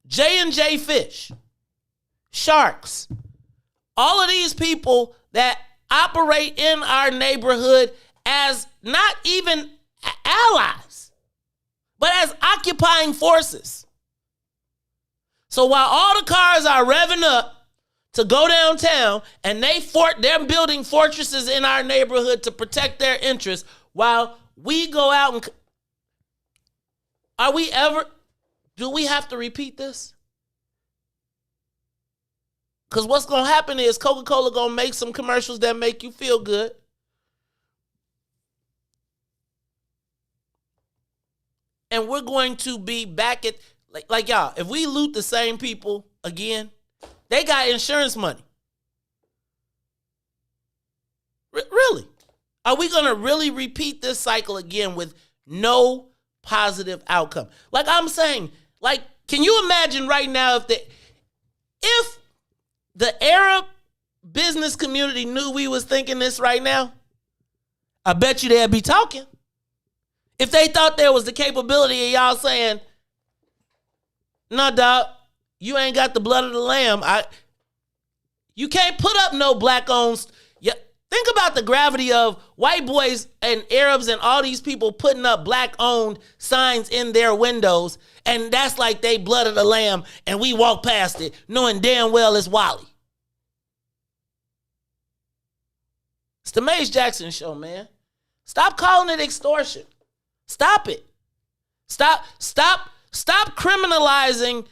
J&J Fish, Sharks, all of these people that operate in our neighborhood as not even allies, but as occupying forces. So while all the cars are revving up to go downtown and they're building fortresses in our neighborhood to protect their interests, while we go out and do we have to repeat this? Because what's going to happen is Coca-Cola going to make some commercials that make you feel good. And we're going to be back at, like y'all, if we loot the same people again, they got insurance money. Really? Are we going to really repeat this cycle again with no positive outcome? Like I'm saying, like, can you imagine right now if the Arab business community knew we was thinking this right now? I bet you they'd be talking. If they thought there was the capability of y'all saying, no, dog, you ain't got the blood of the lamb. You can't put up no black-owned. Think about the gravity of white boys and Arabs and all these people putting up black-owned signs in their windows and that's like they blood of the lamb, and we walk past it knowing damn well it's Wally. It's the Maze Jackson Show, man. Stop calling it extortion. Stop it. Stop criminalizing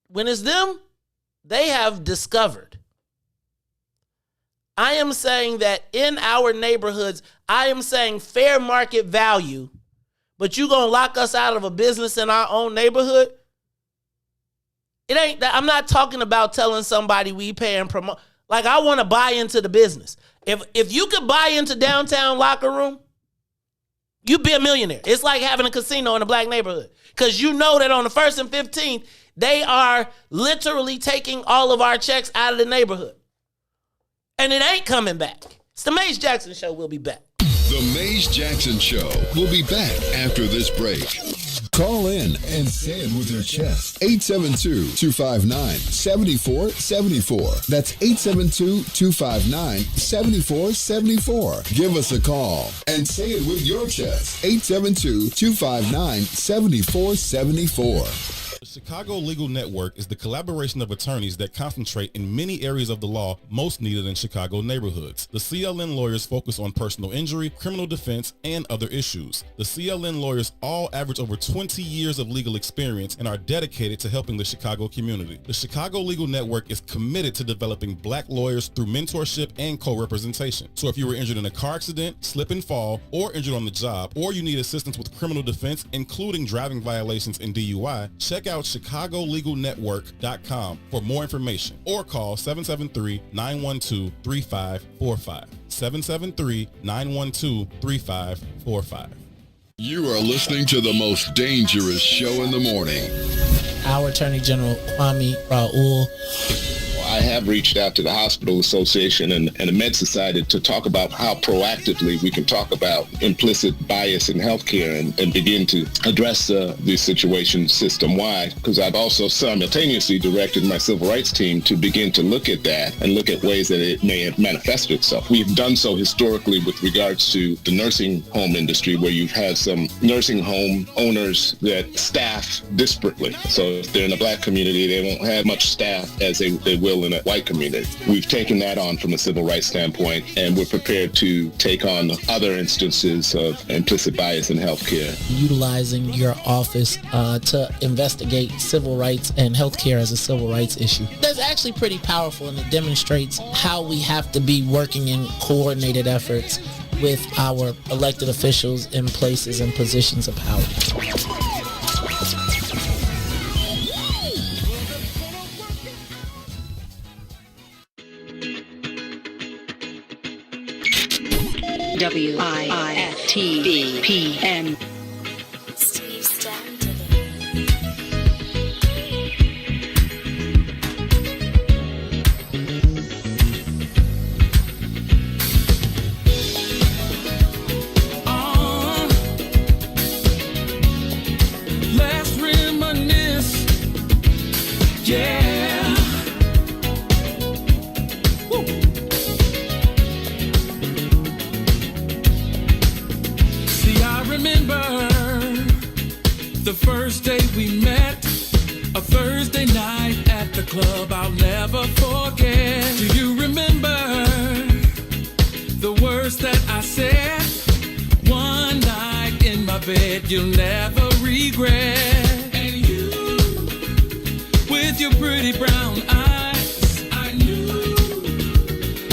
when it's them, they have discovered. I am saying that in our neighborhoods, I am saying fair market value, but you gonna lock us out of a business in our own neighborhood? It ain't that. I'm not talking about telling somebody we pay and promote. Like, I want to buy into the business. If you could buy into downtown locker room, you'd be a millionaire. It's like having a casino in a black neighborhood, because you know that on the 1st and 15th, they are literally taking all of our checks out of the neighborhood. And it ain't coming back. It's the Maze Jackson Show. We'll be back. The Maze Jackson Show will be back after this break. Call in and say it with your chest. 872-259-7474. That's 872-259-7474. Give us a call and say it with your chest. 872-259-7474. The Chicago Legal Network is the collaboration of attorneys that concentrate in many areas of the law most needed in Chicago neighborhoods. The CLN lawyers focus on personal injury, criminal defense, and other issues. The CLN lawyers all average over 20 years of legal experience and are dedicated to helping the Chicago community. The Chicago Legal Network is committed to developing black lawyers through mentorship and co-representation. So if you were injured in a car accident, slip and fall, or injured on the job, or you need assistance with criminal defense, including driving violations and DUI, check out ChicagoLegalNetwork.com for more information, or call 773-912-3545. 773-912-3545. You are listening to the most dangerous show in the morning. Our Attorney General, Kwame Raoul. I have reached out to the Hospital Association and the Med Society to talk about how proactively we can talk about implicit bias in healthcare and begin to address the situation system-wide, because I've also simultaneously directed my civil rights team to begin to look at that and look at ways that it may have manifested itself. We've done so historically with regards to the nursing home industry, where you've had some nursing home owners that staff disparately. So if they're in a black community, they won't have much staff as they will in a white community. We've taken that on from a civil rights standpoint, and we're prepared to take on other instances of implicit bias in healthcare. Utilizing your office to investigate civil rights and healthcare as a civil rights issue. That's actually pretty powerful, and it demonstrates how we have to be working in coordinated efforts with our elected officials in places and positions of power. WIFTBPN. Let's reminisce. Yeah. Woo. See, I remember the first day we met, a Thursday night at the club I'll never forget. Do you remember the words that I said? One night in my bed you'll never regret. And you, with your pretty brown eyes, I knew,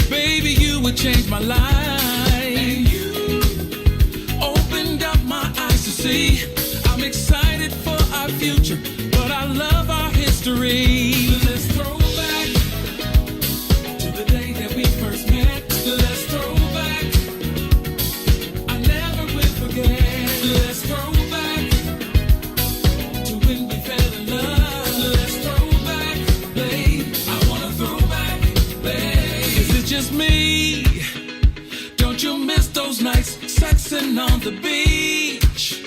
baby, you would change my life. And you opened up my eyes to see I'm excited for our future, but I love our history. Let's throw back to the day that we first met. Let's throw back, I never will forget. Let's throw back to when we fell in love. Let's throw back, babe. I wanna throw back, babe. Is it just me? Don't you miss those nights sexing on the beach,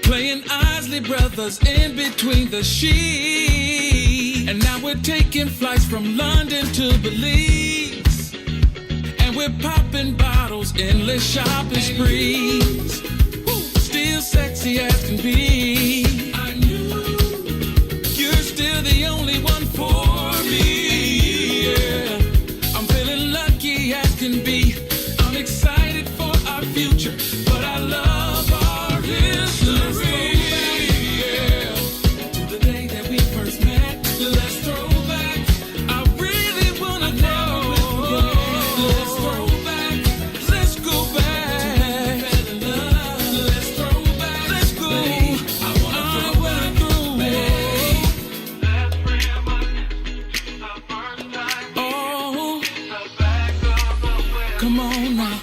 playing Isley Brothers in between the sheets? And now we're taking flights from London to Belize, and we're popping bottles, endless shopping sprees. Still easy as can be. I knew you're still the only one for me. Yeah. I'm feeling lucky as can be. I'm excited for our future, but I love our history. Yeah. To the day that we first met, let's throw back. I really wanna know. Let's throw back. Let's go back. Let's throw back. Let's go. I wanna throw back. Oh, come on now.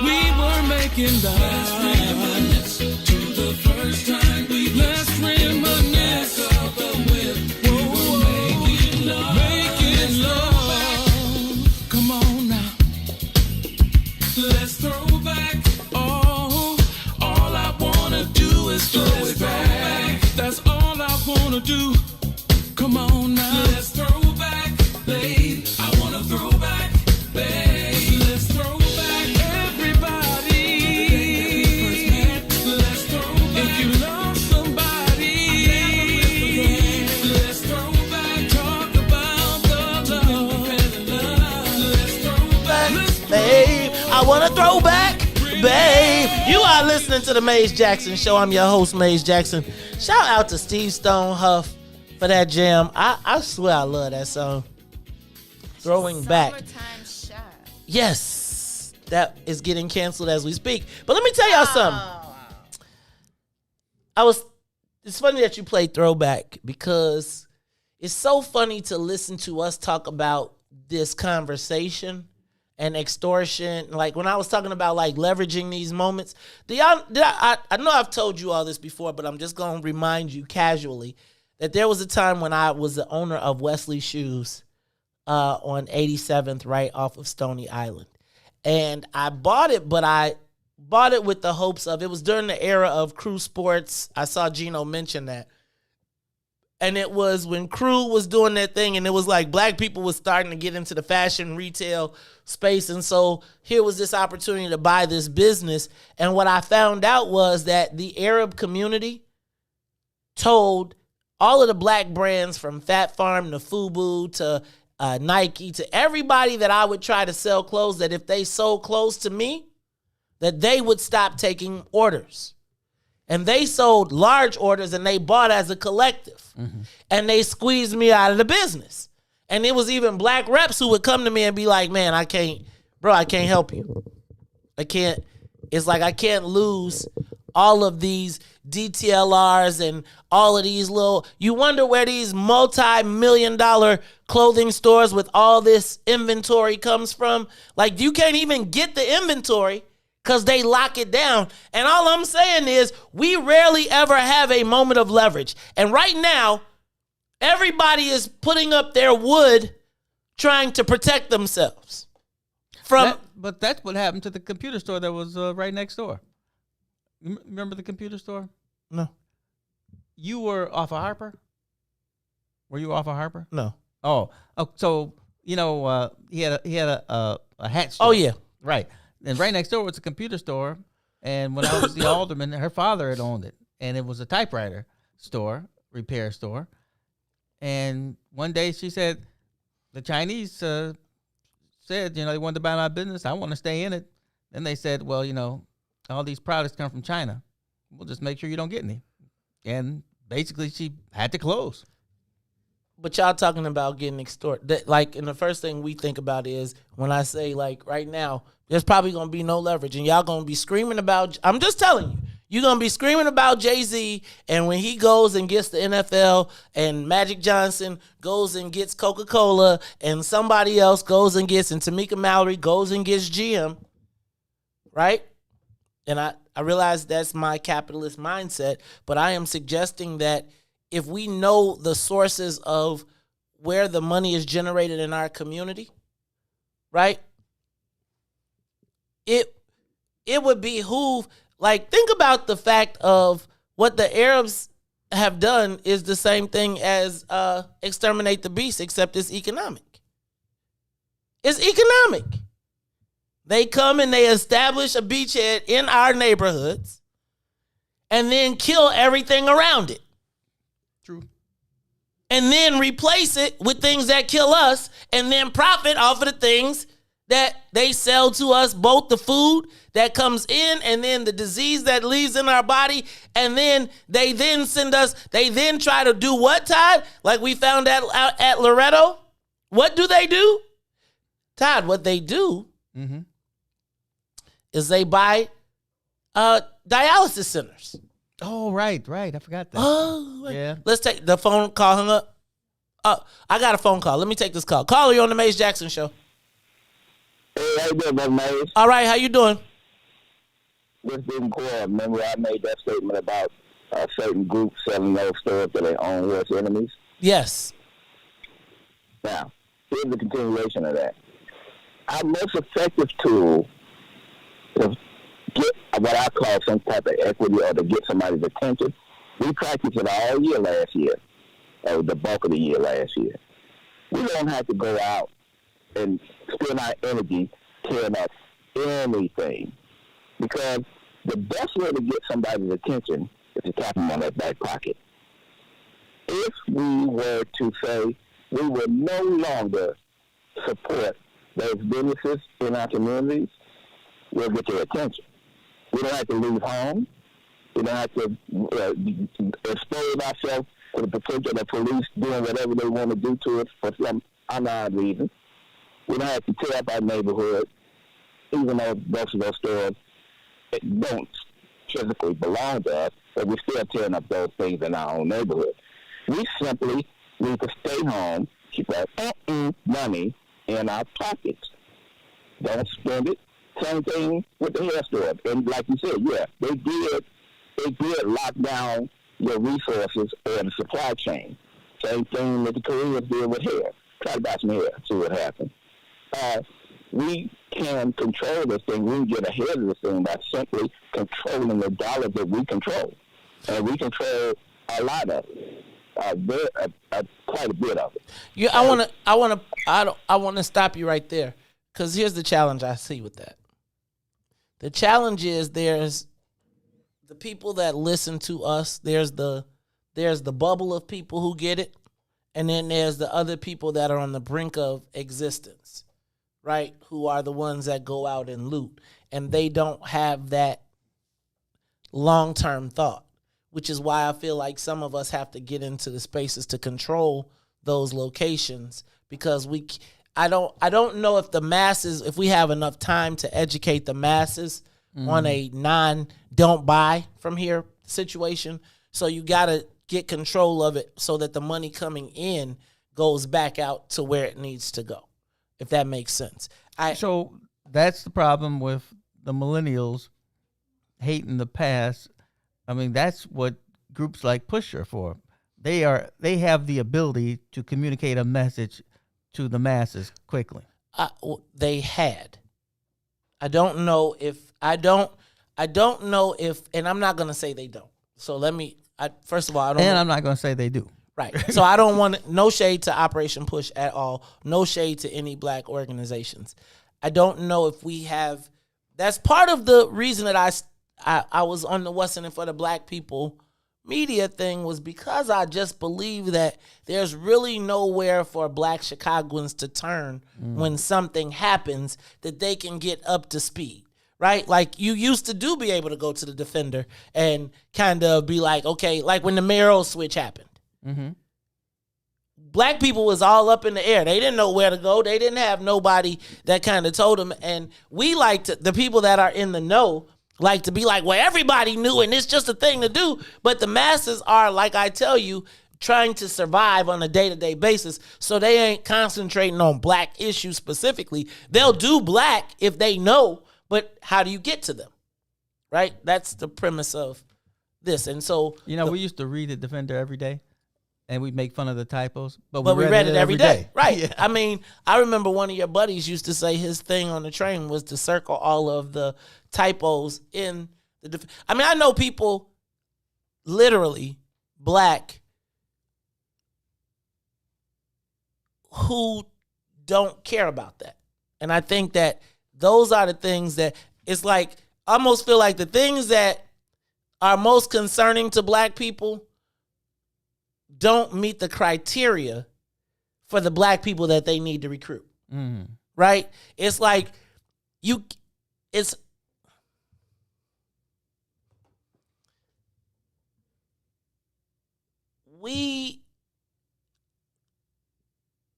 We were making love. Let's reminisce to the first time we let's reminisce of the whip. We were making love. Making love. Come on now. Let's throw back. Oh, all I wanna do is throw it back. That's all I wanna do. Come on now. Let's throw back, babe. I wanna throw back, babe. Let's throw back, everybody. Let's throw back. If you love somebody, let's throw back. Talk about the love. Let's throw back, Babe, I want to throw back, babe. You are listening to the Maze Jackson Show. I'm your host, Maze Jackson. Shout out to Steve Stone Huff for that jam. I swear I love that song. Throwing back. Summertime shot. Yes, that is getting canceled as we speak. But let me tell y'all something. It's funny that you play throwback because it's so funny to listen to us talk about this conversation and extortion. Like when I was talking about like leveraging these moments, I know I've told you all this before, but I'm just going to remind you casually that there was a time when I was the owner of Wesley Shoes on 87th, right off of Stony Island. And I bought it, but I bought it with the hopes of, it was during the era of Crew Sports. I saw Gino mention that. And it was when Crew was doing that thing, and it was like black people was starting to get into the fashion retail space. And so here was this opportunity to buy this business. And what I found out was that the Arab community told all of the black brands from Fat Farm to FUBU to Nike to everybody that I would try to sell clothes, that if they sold clothes to me, that they would stop taking orders. And they sold large orders and they bought as a collective. Mm-hmm. And they squeezed me out of the business. And it was even black reps who would come to me and be like, man, I can't help you. It's like I can't lose all of these DTLRs and all of these you wonder where these multi-million-dollar clothing stores with all this inventory comes from. Like you can't even get the inventory because they lock it down. And all I'm saying is we rarely ever have a moment of leverage. And right now, everybody is putting up their wood trying to protect themselves. But that's what happened to the computer store that was right next door. Remember the computer store? No. You were off of Harper? Were you off of Harper? No. Oh, so, he had a hat store. Oh, yeah. Right. And right next door was a computer store. And when I was the alderman, her father had owned it. And it was a typewriter store, repair store. And one day she said, the Chinese said, they wanted to buy my business. I want to stay in it. Then they said, well, all these products come from China. We'll just make sure you don't get any. And basically she had to close. But y'all talking about getting extorted. And the first thing we think about is when I say, like, right now, there's probably going to be no leverage. And y'all going to be screaming about, I'm just telling you, you're going to be screaming about Jay-Z. And when he goes and gets the NFL and Magic Johnson goes and gets Coca-Cola and somebody else goes and gets, and Tamika Mallory goes and gets GM, right? And I realize that's my capitalist mindset, but I am suggesting that if we know the sources of where the money is generated in our community, right? It would behoove, think about the fact of what the Arabs have done is the same thing as exterminate the beast, except it's economic. It's economic. They come and they establish a beachhead in our neighborhoods, and then kill everything around it. True. And then replace it with things that kill us and then profit off of the things that they sell to us, both the food that comes in and then the disease that leaves in our body. And then they then send us, they then try to do what, Todd? Like we found out at Loretto? What do they do? Todd, what they do is they buy dialysis centers. Oh, right. I forgot that. Oh, yeah. Let's take the phone call. Hung up. I got a phone call. Let me take this call. Caller, you're on the Mace Jackson Show. Hey, how you doing, Brother Mace? All right, how you doing? Just didn't call. Remember I made that statement about certain groups selling those stores to their own worst enemies? Yes. Now, here's the continuation of that. Our most effective tool to get what I call some type of equity or to get somebody's attention, we practiced it all year last year, or the bulk of the year last year. We don't have to go out and spend our energy tearing up anything, because the best way to get somebody's attention is to tap them on their back pocket. If we were to say we would no longer support those businesses in our communities, we'll get their attention. We don't have to leave home. We don't have to expose ourselves to the potential of the police doing whatever they want to do to us for some unknown reason. We don't have to tear up our neighborhood, even though most of those stores don't physically belong to us, but we're still tearing up those things in our own neighborhood. We simply need to stay home, keep our money in our pockets. Don't spend it. Same thing with the hair store. And like you said, yeah, they did lock down your resources or the supply chain. Same thing that the Koreans did with hair. Try to buy some hair, see what happens. We can control this thing. We can get ahead of this thing by simply controlling the dollars that we control. And we control a lot of it. Quite a bit of it. Yeah, I want to stop you right there, because here's the challenge I see with that. The challenge is there's the people that listen to us. There's the bubble of people who get it, and then there's the other people that are on the brink of existence, right? Who are the ones that go out and loot, and they don't have that long-term thought, which is why I feel like some of us have to get into the spaces to control those locations, because I don't know if the masses, if we have enough time to educate the masses on a don't buy from here situation. So you got to get control of it so that the money coming in goes back out to where it needs to go, if that makes sense. So that's the problem with the millennials hating the past. I mean, that's what groups like Push are for. They have the ability to communicate a message to the masses quickly. They had. I don't know if, and I'm not going to say they don't. So first of all, I don't know. I'm not going to say they do. Right. So I don't want no shade to Operation Push at all. No shade to any black organizations. I don't know if we have, that's part of the reason that I was on the What's in It for the Black People media thing, was because I just believe that there's really nowhere for black Chicagoans to turn when something happens that they can get up to speed, right? Like you used to be able to go to the Defender and kind of be like, okay, like when the mayoral switch happened. Mm-hmm. Black people was all up in the air. They didn't know where to go. They didn't have nobody that kind of told them. And we like to, the people that are in the know, like to be like, well, everybody knew and it's just a thing to do. But the masses are, like I tell you, trying to survive on a day-to-day basis. So they ain't concentrating on black issues specifically. They'll do black if they know, but how do you get to them? Right? That's the premise of this. And so, we used to read the Defender every day. And we make fun of the typos, but we read it every day. Right. Yeah. I mean, I remember one of your buddies used to say his thing on the train was to circle all of the typos in the I know people, literally black, who don't care about that. And I think that those are the things that, it's like, I almost feel like the things that are most concerning to black people don't meet the criteria for the black people that they need to recruit. Mm. Right? It's like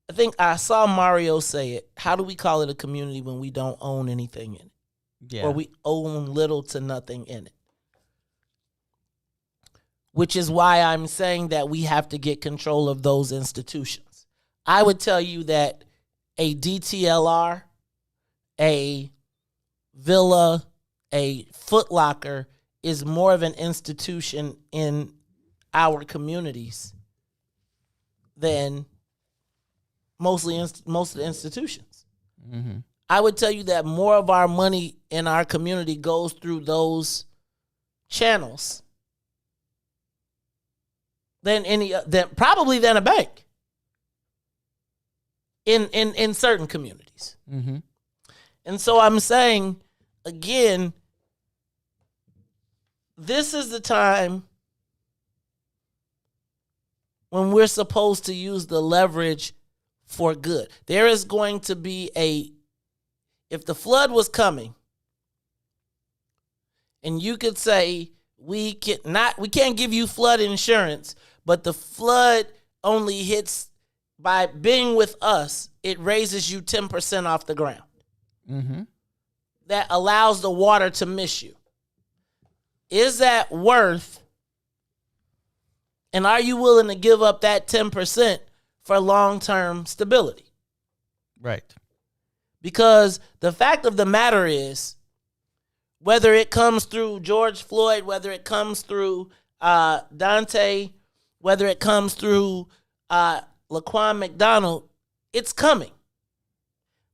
I think I saw Mario say it. How do we call it a community when we don't own anything in it? Yeah. Or we own little to nothing in it? Which is why I'm saying that we have to get control of those institutions. I would tell you that a DTLR, a Villa, a Foot Locker is more of an institution in our communities than most of the institutions. Mm-hmm. I would tell you that more of our money in our community goes through those channels than probably than a bank in certain communities. Mm-hmm. And so I'm saying, again, this is the time when we're supposed to use the leverage for good. There is going to be if the flood was coming, and you could say, we can't give you flood insurance, but the flood only hits by being with us, it raises you 10% off the ground. Mm-hmm. That allows the water to miss you. Is that worth, and are you willing to give up that 10% for long-term stability? Right. Because the fact of the matter is, whether it comes through George Floyd, whether it comes through Daunte, whether it comes through Laquan McDonald, it's coming.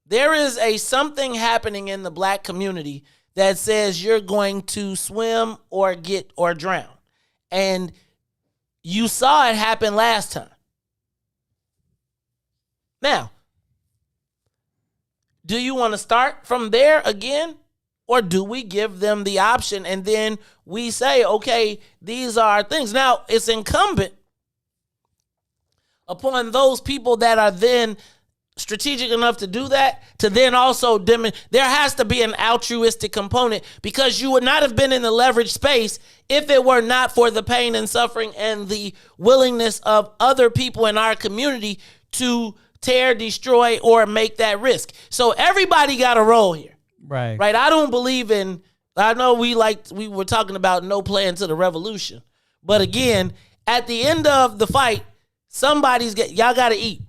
There is something happening in the black community that says you're going to swim or drown. And you saw it happen last time. Now, do you want to start from there again? Or do we give them the option and then we say, okay, these are our things. Now, it's incumbent upon those people that are then strategic enough to do that, to then also there has to be an altruistic component, because you would not have been in the leverage space if it were not for the pain and suffering and the willingness of other people in our community to tear, destroy, or make that risk. So everybody got a role here. Right. Right. I don't believe I know we were talking about no plan to the revolution. But again, at the end of the fight, y'all got to eat.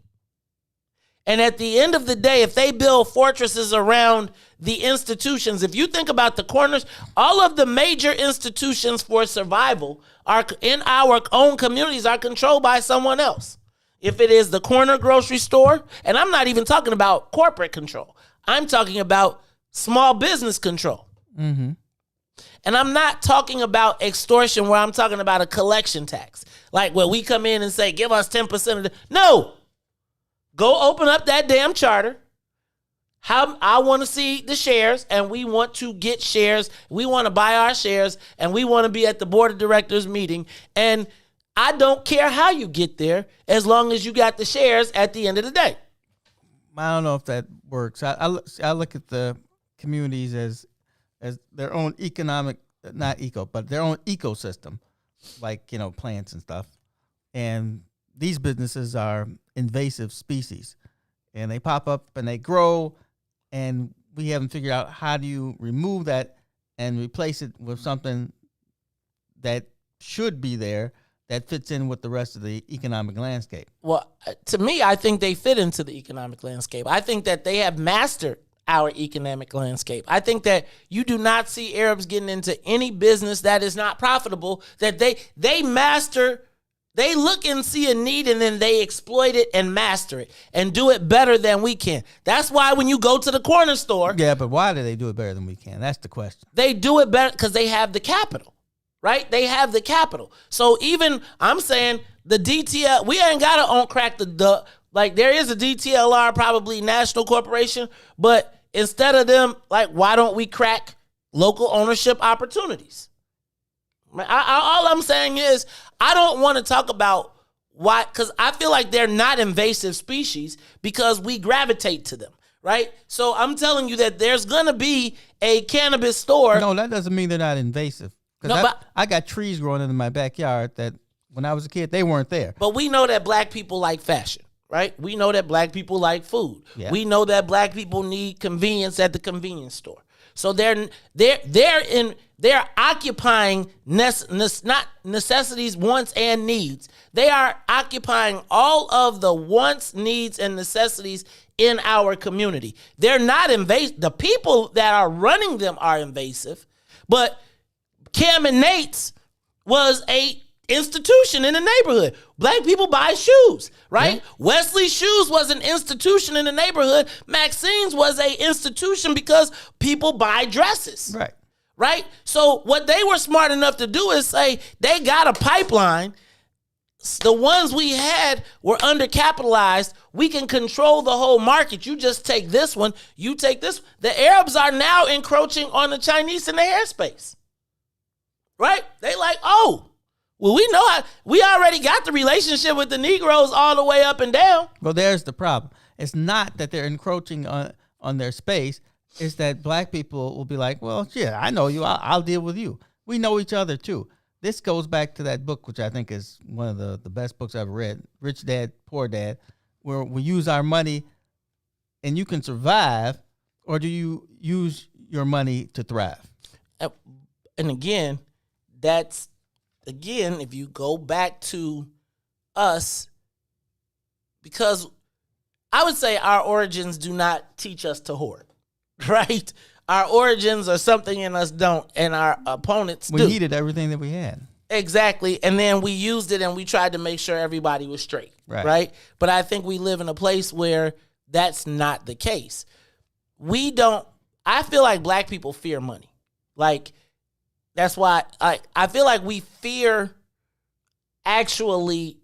And at the end of the day, if they build fortresses around the institutions, if you think about the corners, all of the major institutions for survival are in our own communities are controlled by someone else. If it is the corner grocery store, and I'm not even talking about corporate control, I'm talking about small business control. Mm-hmm. And I'm not talking about extortion where I'm talking about a collection tax. Like where we come in and say, give us 10% of no. Go open up that damn charter. I want to see the shares, and we want to get shares. We want to buy our shares, and we want to be at the board of directors meeting. And I don't care how you get there as long as you got the shares at the end of the day. I don't know if that works. I look at the communities as their own economic, but their own ecosystem, like, plants and stuff. And these businesses are invasive species, and they pop up and they grow, and we haven't figured out how do you remove that and replace it with something that should be there that fits in with the rest of the economic landscape. Well, to me, I think they fit into the economic landscape. I think that they have mastered our economic landscape. I think that you do not see Arabs getting into any business that is not profitable, that they master. They look and see a need, and then they exploit it and master it and do it better than we can. That's why when you go to the corner store. Yeah, but why do they do it better than we can? That's the question. They do it better because they have the capital, right? They have the capital. So even, I'm saying, the DTL, we ain't got to crack like there is a DTLR, probably national corporation, but instead of them, like, why don't we crack local ownership opportunities? All I'm saying is I don't want to talk about why, because I feel like they're not invasive species because we gravitate to them, right? So I'm telling you that there's going to be a cannabis store. No, that doesn't mean they're not invasive. But I got trees growing in my backyard that when I was a kid, they weren't there. But we know that black people like fashion, right? We know that black people like food. Yeah. We know that black people need convenience at the convenience store. So they're occupying not necessities, wants, and needs. They are occupying all of the wants, needs, and necessities in our community. They're not invasive. The people that are running them are invasive, but Cam and Nate's was a institution in the neighborhood. Black people buy shoes, right? Yeah. Wesley's Shoes was an institution in the neighborhood. Maxine's was a institution because people buy dresses. Right? So what they were smart enough to do is say they got a pipeline. The ones we had were undercapitalized. We can control the whole market. You just take this one. You take this. The Arabs are now encroaching on the Chinese in the airspace. Right? They like, oh, well, we know how, we already got the relationship with the Negroes all the way up and down. Well, there's the problem. It's not that they're encroaching on their space. It's that black people will be like, well, yeah, I know you. I'll deal with you. We know each other, too. This goes back to that book, which I think is one of the best books I've read, Rich Dad, Poor Dad, where we use our money and you can survive, or do you use your money to thrive? And again, if you go back to us, because I would say our origins do not teach us to hoard, right? Our origins are something in us don't, and our opponents do. We needed everything that we had. Exactly. And then we used it and we tried to make sure everybody was straight, right? But I think we live in a place where that's not the case. I feel like black people fear money. Like, that's why I feel like we fear actually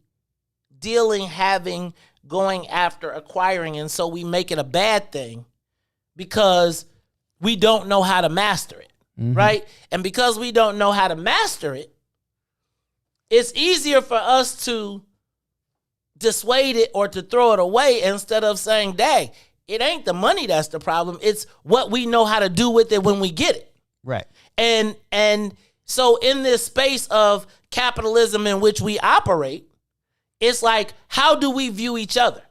going after, acquiring, and so we make it a bad thing because we don't know how to master it, right? And because we don't know how to master it, it's easier for us to dissuade it or to throw it away instead of saying, dang, it ain't the money that's the problem. It's what we know how to do with it when we get it. Right. And so in this space of capitalism in which we operate, it's like, how do we view each other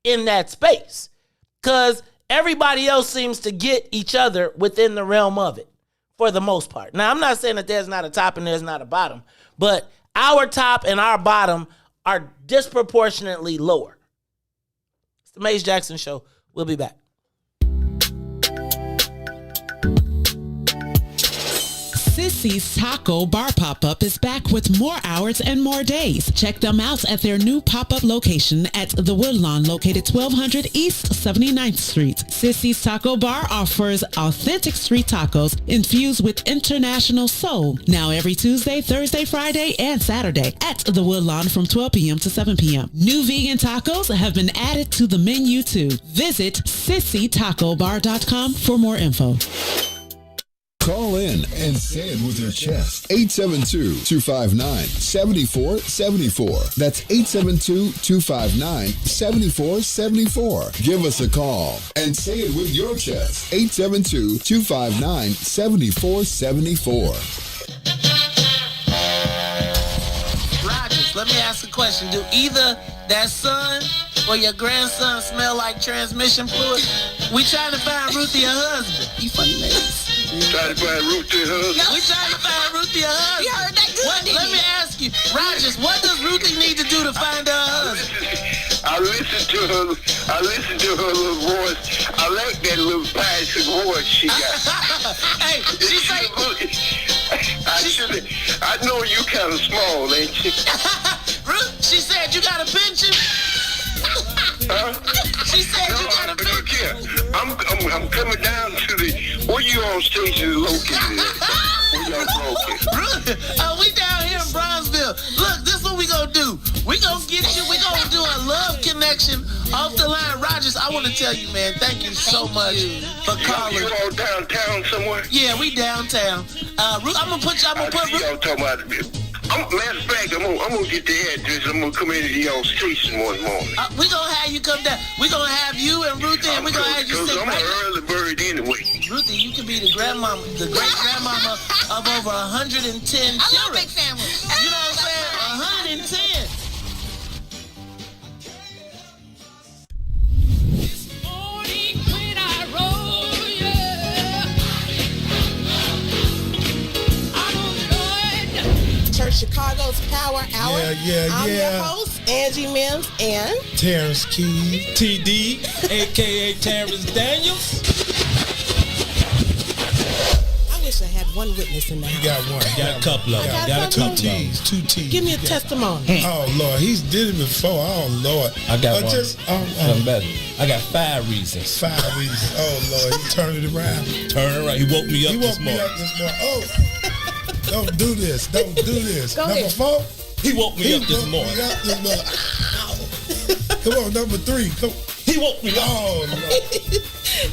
in that space? Because everybody else seems to get each other within the realm of it for the most part. Now, I'm not saying that there's not a top and there's not a bottom, but our top and our bottom are disproportionately lower. It's the Maze Jackson Show. We'll be back. Sissy's Taco Bar Pop-Up is back with more hours and more days. Check them out at their new pop-up location at the Woodlawn, located 1200 East 79th Street. Sissy's Taco Bar offers authentic street tacos infused with international soul. Now every Tuesday, Thursday, Friday, and Saturday at the Woodlawn from 12 p.m. to 7 p.m. New vegan tacos have been added to the menu too. Visit sissytacobar.com for more info. Call in and say it with your chest. 872-259-7474. That's 872-259-7474. Give us a call and say it with your chest. 872-259-7474. Rogers, let me ask a question. Do either that son or your grandson smell like transmission fluid? We trying to find Ruthie a husband. You funny ladies. Trying to find Ruthie a husband? We trying to find Ruthie a husband. You heard that good, Let me ask you, Rogers, what does Ruthie need to do to find her husband? I listen to her little voice. I like that little passion voice she got. Hey, she say... I know you kind of small, ain't you? She said you got a pension? Huh? She said you got a pension. Look here, I'm coming down to where you on station located at? Where y'all located? We down here in Bronzeville. Look, this is what we gonna do. We gonna get you. We gonna do a love connection off the line. Rogers, I want to tell you, man, thank you so much for calling. You all downtown somewhere? Yeah, we downtown. Ruth, I'm gonna put Ruth. Y'all talking about matter of fact, I'm gonna get the address. I'm gonna come into y'all station one morning. We gonna have you come down. We gonna have you and Ruthie, and we gonna have you sit I'm right an early bird anyway. Ruthie, you can be the grandmama, the great grandmama of over 110 children. I love big families. You know what I'm saying? 110. Chicago's Power Hour. I'm your host, Angie Mims, and Terrence Keys, TD, a.k.a. Terrence Daniels. I wish I had one witness in the house. You got one. Got a couple of them. Got a couple two T's. Give me a testimony. Oh, Lord. He's did it before. Oh, Lord. I got one. Something better. I got 5 reasons. 5 reasons. Oh, Lord. He turned it around. Turn it around. He woke me up this morning. Oh. Don't do this. Don't do this. Go number ahead. 4. He woke me up this morning. Come on, number 3. Come. He woke me up. Oh, Lord.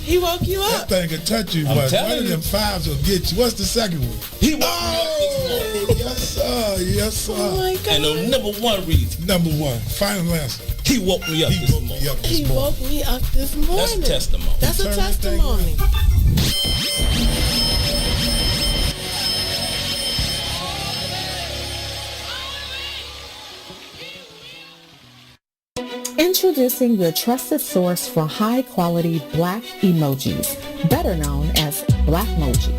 He woke you up. That thing can touch you, but one of them 5s will get you. What's the second one? He woke me up this morning. Yes, sir. Yes, sir. Oh, my God. And the number 1 reason. Number 1. Final answer. He woke me up this morning. He woke me up this morning. That's a testimony. That's a testimony. Introducing your trusted source for high-quality Black emojis, better known as Blackmoji.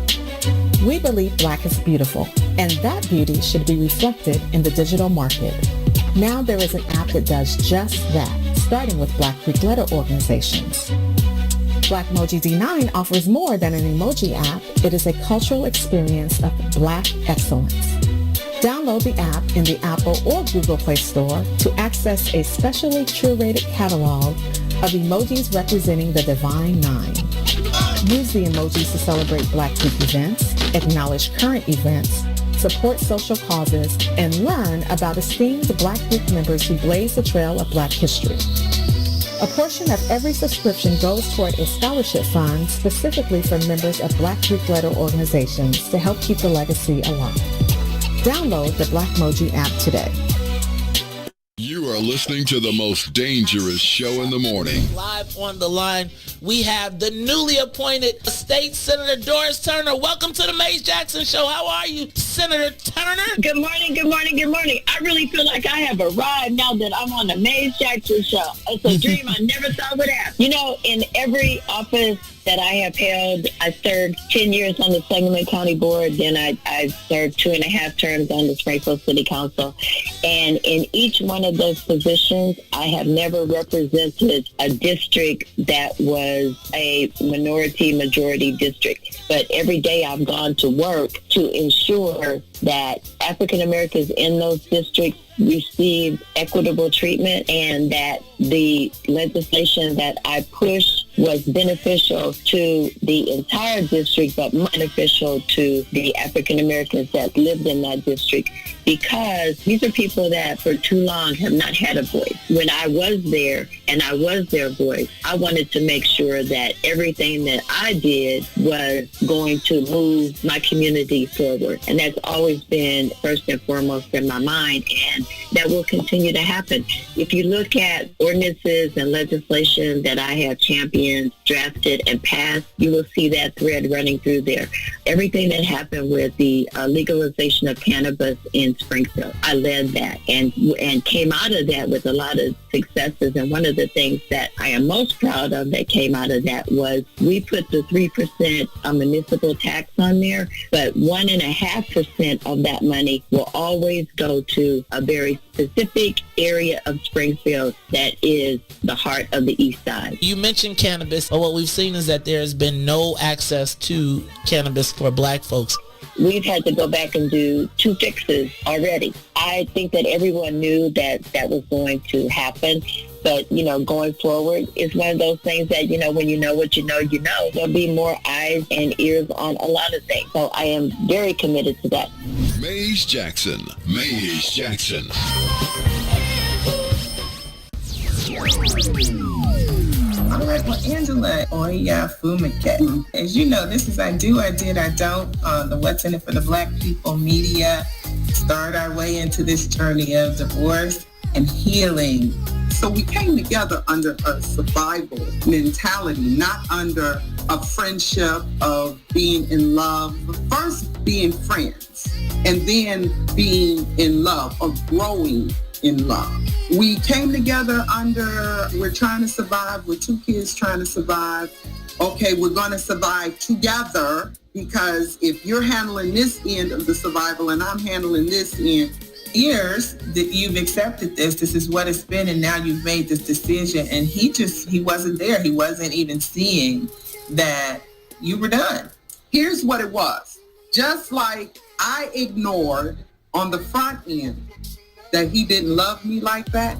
We believe Black is beautiful, and that beauty should be reflected in the digital market. Now there is an app that does just that, starting with Black Greek letter organizations. Blackmoji D9 offers more than an emoji app. It is a cultural experience of Black excellence. Download the app in the Apple or Google Play Store to access a specially curated catalog of emojis representing the Divine Nine. Use the emojis to celebrate Black Greek events, acknowledge current events, support social causes, and learn about esteemed Black Greek members who blaze the trail of Black history. A portion of every subscription goes toward a scholarship fund specifically for members of Black Greek letter organizations to help keep the legacy alive. Download the Blackmoji app today. You are listening to the most dangerous show in the morning. Live on the line, we have the newly appointed State Senator Doris Turner. Welcome to the Mace Jackson Show. How are you, Senator Turner? Good morning, good morning, good morning. I really feel like I have arrived now that I'm on the Mace Jackson Show. It's a dream I never thought would happen. You know, in every office that I have held, I served 10 years on the Sangamon County Board, then I served 2.5 terms on the Springfield City Council. And in each one of those positions, I have never represented a district that was a majority district. But every day I've gone to work to ensure that African Americans in those districts received equitable treatment and that the legislation that I pushed was beneficial to the entire district, but beneficial to the African Americans that lived in that district, because these are people that for too long have not had a voice. When I was there and I was their voice, I wanted to make sure that everything that I did was going to move my community forward. And that's always been first and foremost in my mind, and that will continue to happen. If you look at ordinances and legislation that I have championed, drafted, and passed, you will see that thread running through there. Everything that happened with the legalization of cannabis in Springfield, I led that and came out of that with a lot of successes. And one of the things that I am most proud of that came out of that was we put the 3% municipal tax on there, but 1.5% of that money will always go to a very specific area of Springfield that is the heart of the East Side. You mentioned cannabis. What we've seen is that there has been no access to cannabis for Black folks. We've had to go back and do 2 fixes already. I think that everyone knew that that was going to happen. But, you know, going forward, it's one of those things that, you know, when you know what you know, you know. There'll be more eyes and ears on a lot of things. So I am very committed to that. Mace Jackson. Mace All right, well, Angela, Oya Fumike. As you know, this is I Do, I Did, I Don't on the What's in It for the Black People media. Start our way into this journey of divorce and healing. So we came together under a survival mentality, not under a friendship of being in love. First being friends and then being in love or growing in love. We came together under, we're trying to survive, we're two kids trying to survive. Okay, we're going to survive together, because if you're handling this end of the survival and I'm handling this end, years that you've accepted this is what it's been, and now you've made this decision, and he wasn't there. He wasn't even seeing that you were done. Here's what it was. Just like I ignored on the front end that he didn't love me like that,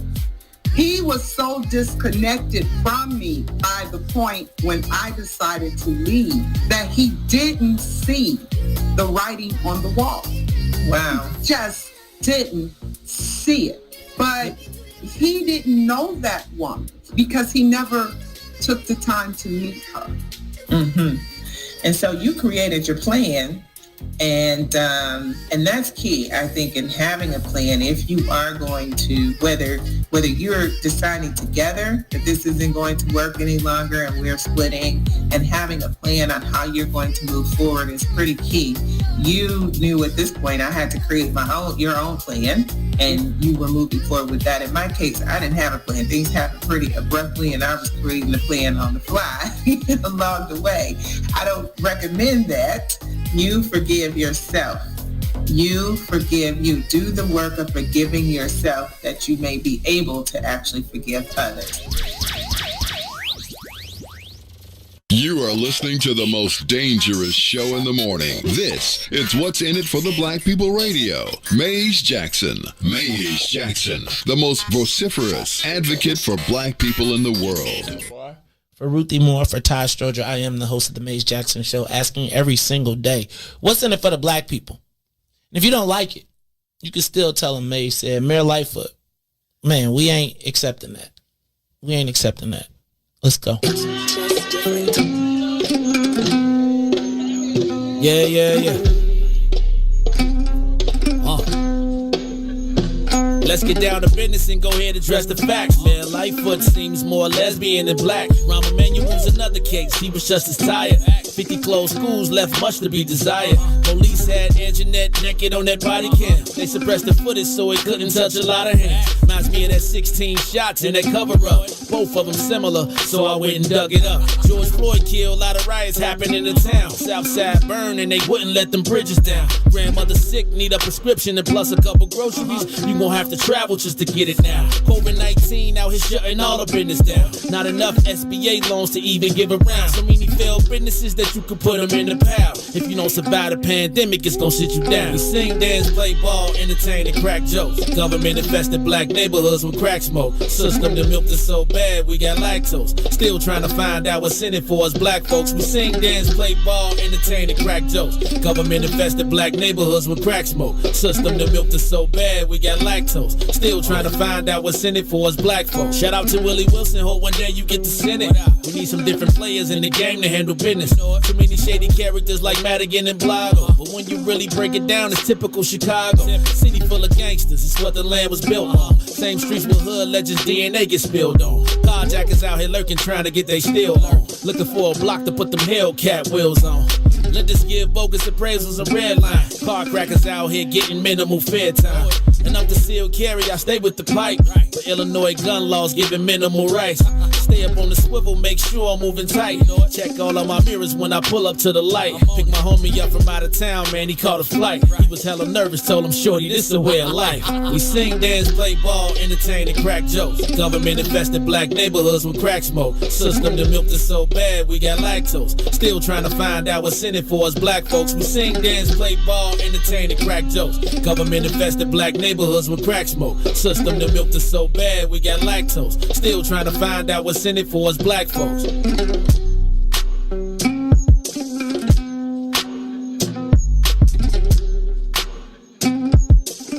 he was so disconnected from me by the point when I decided to leave that he didn't see the writing on the wall. Wow. He just didn't see it. But he didn't know that woman because he never took the time to meet her. Mm-hmm. And so you created your plan, and that's key, I think, in having a plan. If you are going to, whether you're deciding together that this isn't going to work any longer and we're splitting, and having a plan on how you're going to move forward is pretty key. You knew at this point I had to create your own plan, and you were moving forward with that. In my case, I didn't have a plan. Things happened pretty abruptly, and I was creating the plan on the fly along the way. I don't recommend that. You forgive yourself. You forgive you. Do the work of forgiving yourself that you may be able to actually forgive others. You are listening to the most dangerous show in the morning. This is What's in It for the Black People Radio. Maze Jackson. Maze Jackson, the most vociferous advocate for black people in the world. For Ruthie Moore, for Todd Stroger, I am the host of the Maze Jackson Show, asking every single day, what's in it for the black people? And if you don't like it, you can still tell them Maze said, Mayor Lightfoot, man, we ain't accepting that. We ain't accepting that. Let's go. Yeah. Let's get down to business and go ahead and address the facts, man. Lightfoot seems more lesbian than black. Rahm Emanuel's another case. He was just as tired. 50 closed schools left much to be desired. Police had Anjanette naked on that body cam. They suppressed the footage so it couldn't touch a lot of hands. Reminds me of that 16 shots in that cover-up. Both of them similar, so I went and dug it up. George Floyd killed, a lot of riots happened in the town. Southside burned and they wouldn't let them bridges down. Grandmother sick, need a prescription and plus a couple groceries. You gon' have to travel just to get it now. COVID-19 out here shutting all the business down. Not enough SBA loans to even give around. So many failed businesses that you could put them in the pile. If you don't survive the pandemic, it's gonna sit you down. We sing, dance, play ball, entertain, and crack jokes. Government infested black neighborhoods with crack smoke. System that milked us so bad we got lactose. Still trying to find out what's in it for us black folks. We sing, dance, play ball, entertain, and crack jokes. Government infested black neighborhoods with crack smoke. System that milked us so bad we got lactose. Still trying to find out what's in it for us black folks. Shout out to Willie Wilson, hope one day you get to send it. We need some different players in the game to handle business. Too many shady characters like Madigan and Blago. But when you really break it down, it's typical Chicago. City full of gangsters, it's what the land was built on. Same streets with hood legends, DNA get spilled on. Carjackers out here lurking, trying to get they steal on. Looking for a block to put them Hellcat wheels on. Let us give bogus appraisals a red line. Car crackers out here getting minimal fair time. And I'm concealed carry, I stay with the pipe. But Illinois gun laws giving minimal rights. Stay up on the swivel, make sure I'm moving tight. Check all of my mirrors when I pull up to the light. Pick my homie up from out of town, man, he caught a flight. He was hella nervous, told him, shorty, this a way of life. We sing, dance, play ball, entertain, and crack jokes. Government infested black neighborhoods with crack smoke. System that milked us so bad we got lactose. Still trying to find out what's in it for us black folks. We sing, dance, play ball, entertain, and crack jokes. Government infested black neighborhoods with crack smoke. System that milked us so bad we got lactose. Still trying to find out what's in it for us black folks.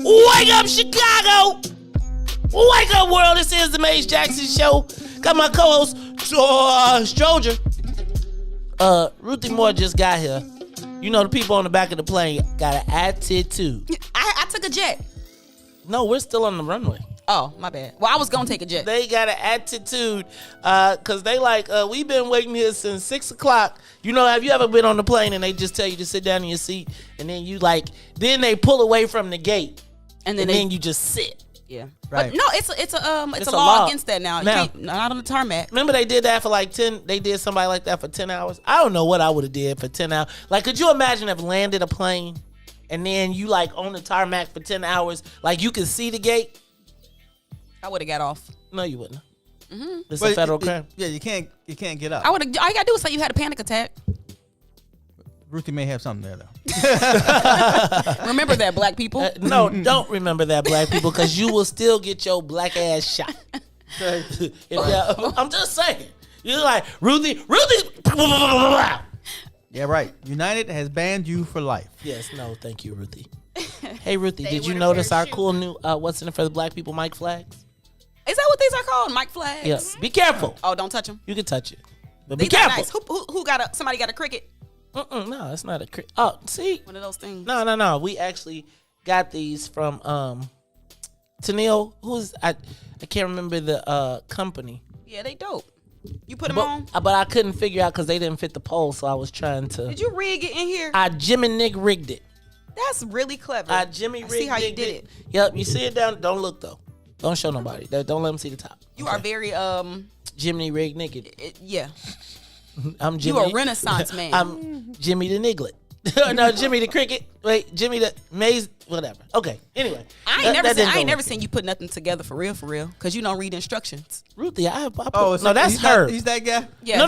Wake up, Chicago! Wake up, world! This is the Maze Jackson Show. Got my co-host So, Stroger, Ruthie Moore just got here. You know the people on the back of the plane got an attitude. I took a jet. No, we're still on the runway. Oh, my bad. Well, I was gonna take a jet. They got an attitude, cause they like, we've been waiting here since 6 o'clock. You know, have you ever been on the plane and they just tell you to sit down in your seat, and then you like, then they pull away from the gate, and then you just sit. Yeah, right. But no, it's a law against that now. You Now, can't, not on the tarmac. Remember they did that for like 10. They did somebody like that for 10 hours. I don't know what I would have did for 10 hours. Like, could you imagine if landed a plane and then you like on the tarmac for 10 hours, like you could see the gate? I would have got off. No, you wouldn't. Mm-hmm. It's a federal crime. Yeah, you can't get up. I would have. All you gotta do is say you had a panic attack. Ruthie may have something there though. Remember that, black people. No, don't remember that, black people, because you will still get your black ass shot. I'm just saying. You're like, Ruthie. Yeah, right. United has banned you for life. Yes, no, thank you, Ruthie. Hey, Ruthie, did you notice our cool new what's in it for the black people mic flags? Is that what these are called? Mic flags? Yes. Be careful. Oh, don't touch them. You can touch it, but These be are careful. nice. Who got somebody got a cricket? No, it's not a cricket. Oh, see, one of those things. No. We actually got these from Tennille. I can't remember the company. Yeah, they dope. You put them on? But I couldn't figure out because they didn't fit the pole, so I was trying to. Did you rig it in here? I Jimmy Nick rigged it. That's really clever. I Jimmy rigged it. See how you did it. Yep, you see it down. Don't look though. Don't show nobody. Don't let them see the top. You are very Jimmy rigged naked. Yeah. I'm Jimmy. You a Renaissance man. I'm Jimmy the Niglet. No, Jimmy the Cricket. Wait, Jimmy the Maze. Whatever. Okay. Anyway, I ain't never seen you put nothing together for real, because you don't read instructions. Ruthie, I no, that's her. He's that guy. Yes. No.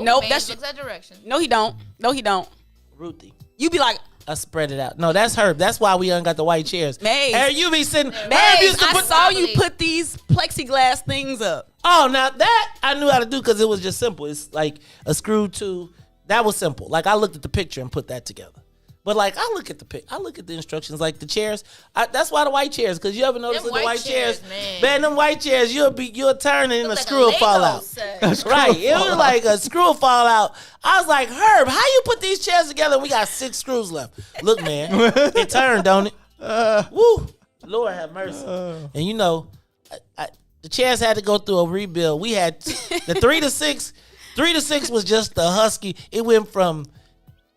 Nope, that's looks that direction. No, he don't. Ruthie. You be like, I spread it out. No, that's her. That's why we got the white chairs. Maze. And you be sitting. Maze, I saw you put these plexiglass things up. Oh, now that I knew how to do because it was just simple. It's like a screw to. That was simple. Like I looked at the picture and put that together. But like I look at the instructions, like the chairs. That's why the white chairs. Because you ever notice the white chairs, man, them white chairs, you'll turn and a screw will fall out. Right? It was like a screw will fall out. I was like, Herb, how you put these chairs together? We got 6 screws left. Look, man, it turned, don't it? Woo! Lord have mercy. And you know, the chairs had to go through a rebuild. We had the 3 to 6. 3 to 6 was just the husky. It went from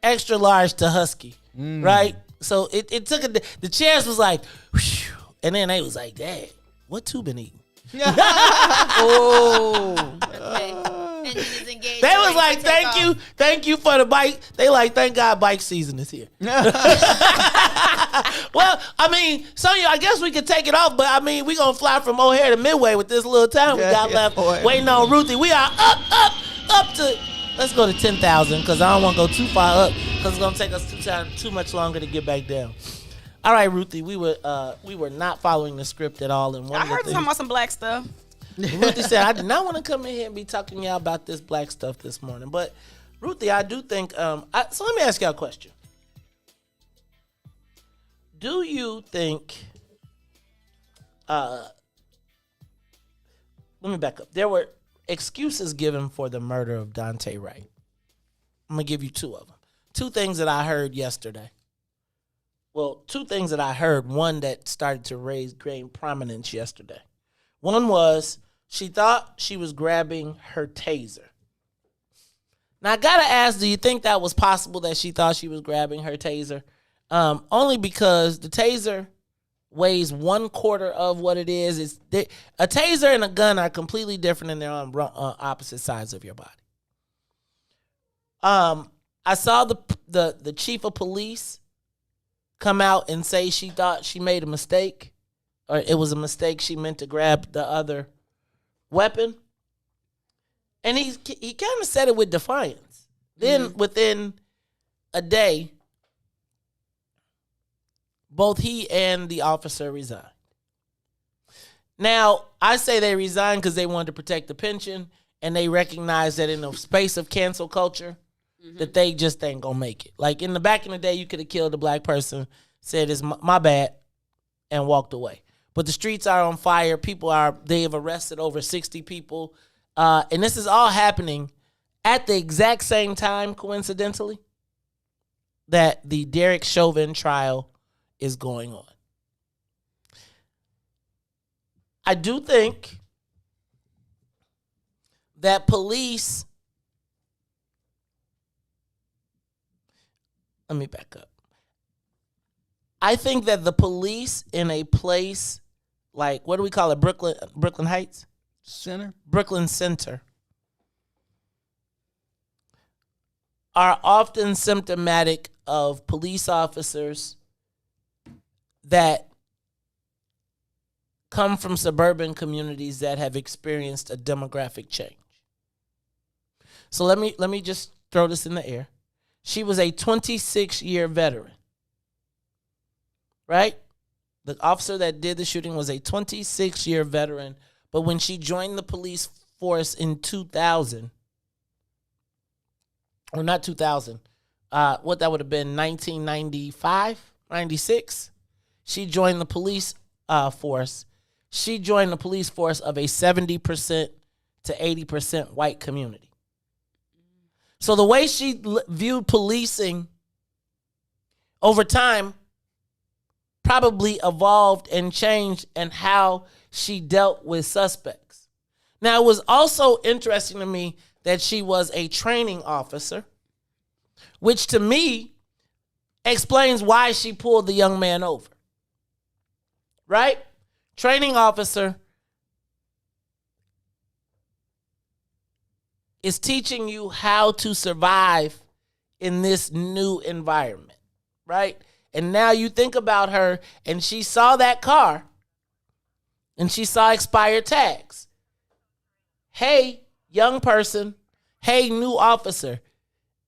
extra large to husky, right? So it took the chairs was like, whew, and then they was like, Dad, what two been eating? Oh. They was like, thank you for the bike. They like, thank God bike season is here. Well, I mean, Sonia, I guess we could take it off, but I mean, we gonna fly from O'Hare to Midway with this little time we got left waiting on Ruthie. We are up to, let's go to 10,000 because I don't want to go too far up because it's gonna take us too much longer to get back down. All right, Ruthie, we were not following the script at all. And I heard talking about some black stuff. Ruthie said, I did not want to come in here and be talking to y'all about this black stuff this morning. But, Ruthie, I do think, so let me ask y'all a question. Do you think, let me back up. There were excuses given for the murder of Daunte Wright. I'm going to give you 2 of them. 2 things that I heard yesterday. Well, 2 things that I heard. One that started to gain prominence yesterday. One was she thought she was grabbing her taser. Now, I got to ask, do you think that was possible that she thought she was grabbing her taser? Only because the taser weighs 1/4 of what it is. A taser and a gun are completely different and they're on opposite sides of your body. I saw the chief of police come out and say she thought she made a mistake, or it was a mistake. She meant to grab the other weapon. And he kind of said it with defiance. Then within a day, both he and the officer resigned. Now, I say they resigned because they wanted to protect the pension, and they recognized that in the space of cancel culture, that they just ain't gonna make it. Like back in the day, you could have killed a black person, said it's my bad, and walked away. But the streets are on fire. They have arrested over 60 people. And this is all happening at the exact same time, coincidentally, that the Derek Chauvin trial is going on. I do think that police, let me back up. I think that the police in a place like, what do we call it, Brooklyn Heights? Center? Brooklyn Center are often symptomatic of police officers that come from suburban communities that have experienced a demographic change. So let me just throw this in the air. She was a 26-year veteran, right? The officer that did the shooting was a 26-year veteran, but when she joined the police force in 2000, or not 2000, what that would have been 1995, 96, she joined the police force. She joined the police force of a 70% to 80% white community. So the way she viewed policing over time probably evolved and changed in how she dealt with suspects. Now, it was also interesting to me that she was a training officer, which to me explains why she pulled the young man over. Right? Training officer is teaching you how to survive in this new environment, right? And now you think about her, and she saw that car, and she saw expired tags. Hey, young person. Hey, new officer.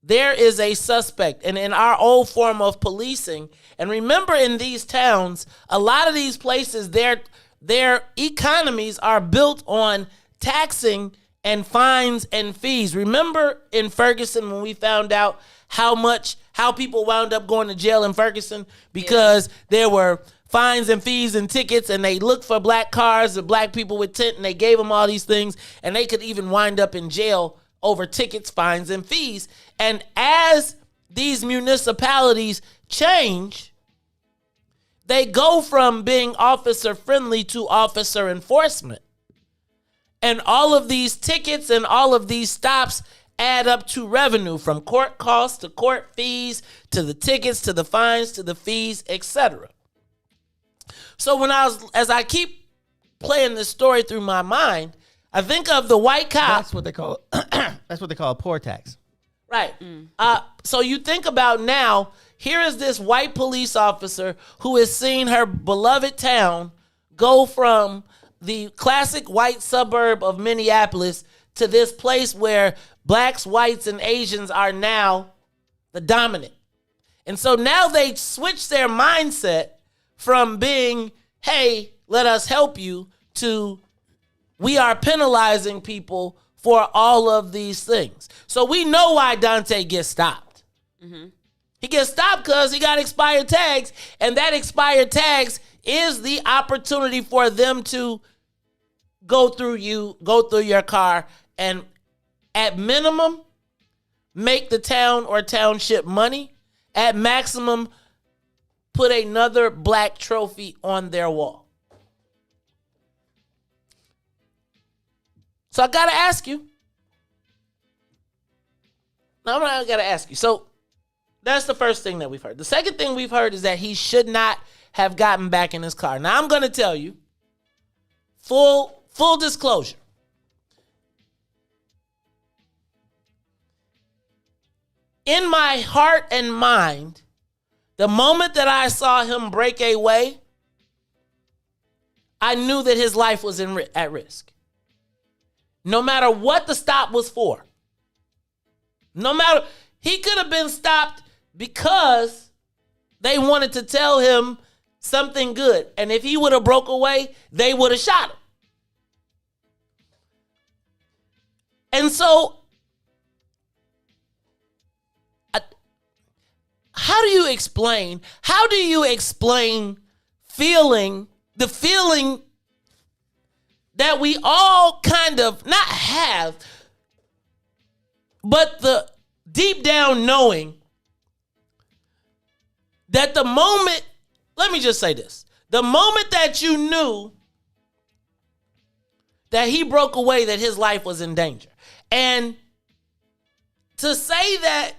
There is a suspect. And in our old form of policing, and remember in these towns, a lot of these places, their economies are built on taxing and fines and fees. Remember in Ferguson when we found out how people wound up going to jail in Ferguson because there were fines and fees and tickets, and they looked for black cars and black people with tint, and they gave them all these things, and they could even wind up in jail over tickets, fines, and fees. And as these municipalities change, they go from being officer friendly to officer enforcement. And all of these tickets and all of these stops add up to revenue, from court costs to court fees to the tickets to the fines to the fees, etc. So as I keep playing this story through my mind, I think of the white cop. That's what they call that's what they call a poor tax. Right. So you think about now, here is this white police officer who has seen her beloved town go from the classic white suburb of Minneapolis to this place where blacks, whites, and Asians are now the dominant. And so now they switch their mindset from being, hey, let us help you, to we are penalizing people for all of these things. So we know why Daunte gets stopped. Mm-hmm. He gets stopped because he got expired tags, and that expired tags is the opportunity for them to go through your car, and at minimum, make the town or township money. At maximum, put another black trophy on their wall. So I got to ask you. Now I got to ask you. So that's the first thing that we've heard. The second thing we've heard is that he should not have gotten back in his car. Now I'm going to tell you, full disclosure. In my heart and mind, the moment that I saw him break away, I knew that his life was at risk. No matter what the stop was for. He could have been stopped because they wanted to tell him something good. And if he would have broke away, they would have shot him. And so, how do you explain the feeling that we all kind of not have, but the deep down knowing that the moment, let me just say this, the moment that you knew that he broke away, that his life was in danger. And to say that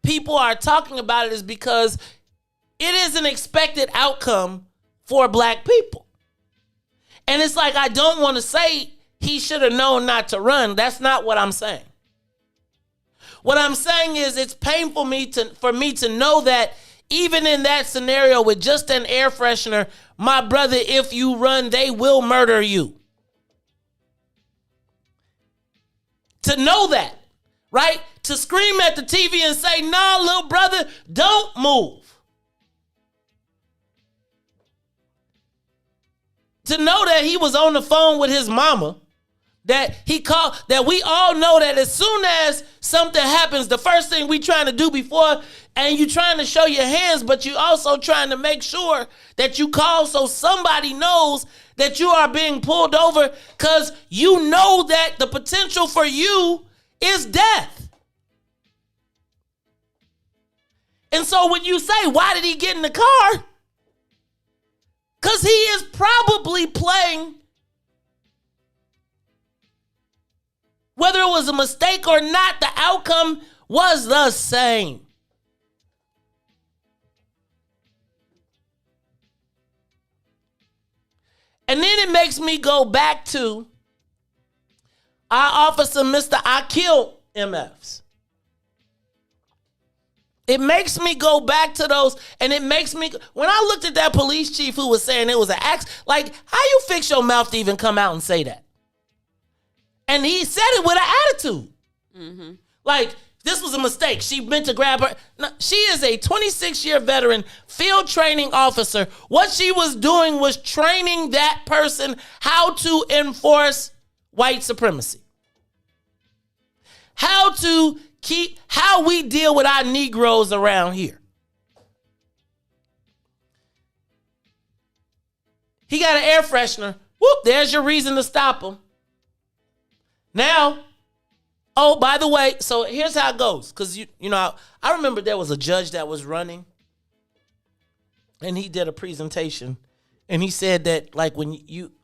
people are talking about it is because it is an expected outcome for black people. And it's like, I don't want to say he should have known not to run. That's not what I'm saying. What I'm saying is it's painful for me to know that even in that scenario with just an air freshener, my brother, if you run, they will murder you. To know that, right? To scream at the TV and say, "No, little brother, don't move." To know that he was on the phone with his mama, that he called, that we all know that as soon as something happens, the first thing we trying to do before, and you trying to show your hands, but you also trying to make sure that you call so somebody knows that you are being pulled over, because you know that the potential for you is death. And so when you say, why did he get in the car? Because he is probably playing, whether it was a mistake or not, the outcome was the same. And then it makes me go back to our officer, Mr. I killed MFs. It makes me go back to those, and it makes me, when I looked at that police chief who was saying it was an accident, like, how you fix your mouth to even come out and say that? And he said it with an attitude. Mm-hmm. Like, this was a mistake. She meant to grab her. No, she is a 26-year veteran field training officer. What she was doing was training that person how to enforce white supremacy. How we deal with our Negroes around here. He got an air freshener. Whoop, there's your reason to stop him. Now, oh, by the way, so here's how it goes. Because, you know, I remember there was a judge that was running, and he did a presentation, and he said that, like,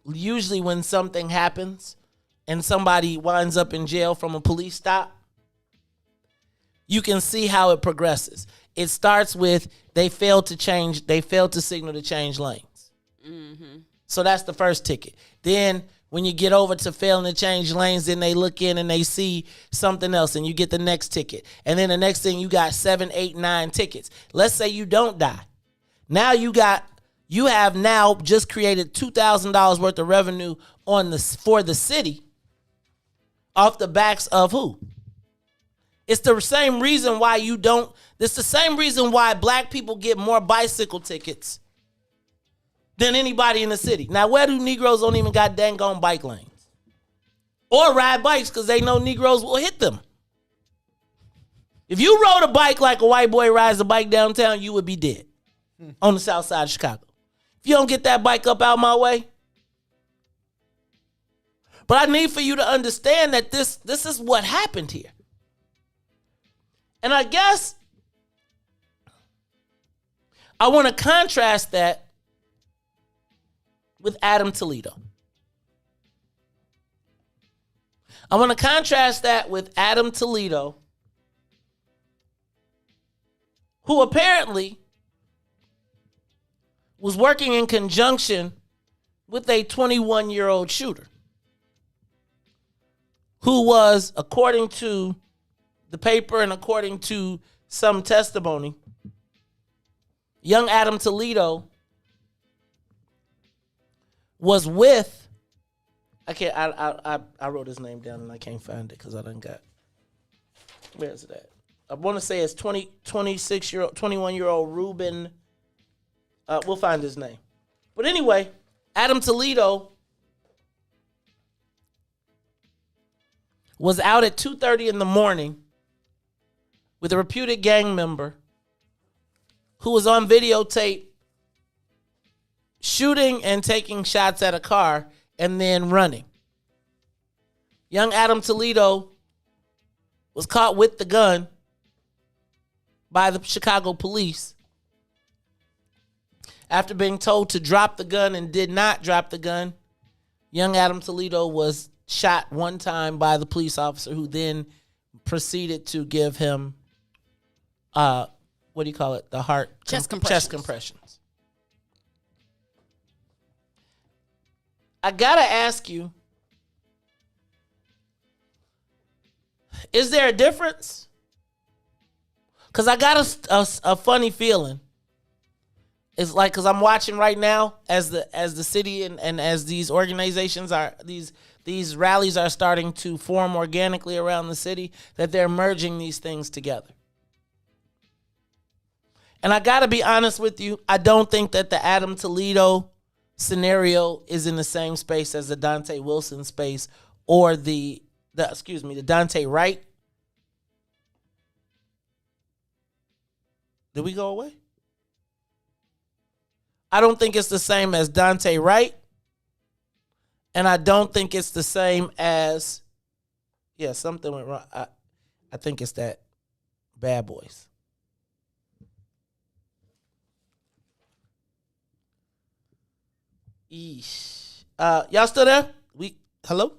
usually when something happens and somebody winds up in jail from a police stop, you can see how it progresses. It starts with they failed to signal to change lanes. Mm-hmm. So that's the first ticket. Then when you get over to failing to change lanes, then they look in and they see something else, and you get the next ticket. And then the next thing, you got 7, 8, 9 tickets. Let's say you don't die. Now you have now just created $2,000 worth of revenue for the city off the backs of who? It's the same reason why it's the same reason why black people get more bicycle tickets than anybody in the city. Now, where do Negroes don't even got dang on bike lanes? Or ride bikes because they know Negroes will hit them. If you rode a bike like a white boy rides a bike downtown, you would be dead on the south side of Chicago. If you don't get that bike up out my way. But I need for you to understand that this is what happened here. And I guess I want to contrast that with Adam Toledo. I want to contrast that with Adam Toledo, who apparently was working in conjunction with a 21-year-old shooter who was, according to the paper and according to some testimony, young Adam Toledo was with, I wrote his name down and I can't find it because I done got, where is it at? I want to say it's 21-year-old Ruben, we'll find his name. But anyway, Adam Toledo was out at 2:30 in the morning with a reputed gang member who was on videotape shooting and taking shots at a car and then running. Young Adam Toledo was caught with the gun by the Chicago police after being told to drop the gun and did not drop the gun. Young Adam Toledo was shot one time by the police officer, who then proceeded to give him, the heart chest compressions. I gotta ask you, is there a difference? Because I got a funny feeling. It's like, because I'm watching right now as the city and as these organizations are, these rallies are starting to form organically around the city, that they're merging these things together. And I got to be honest with you, I don't think that the Adam Toledo scenario is in the same space as the Daunte Wilson space, or the Daunte Wright. Did we go away? I don't think it's the same as Daunte Wright. And I don't think it's the same as, something went wrong. I think it's that Bad Boys. Eesh. Y'all still there? Hello?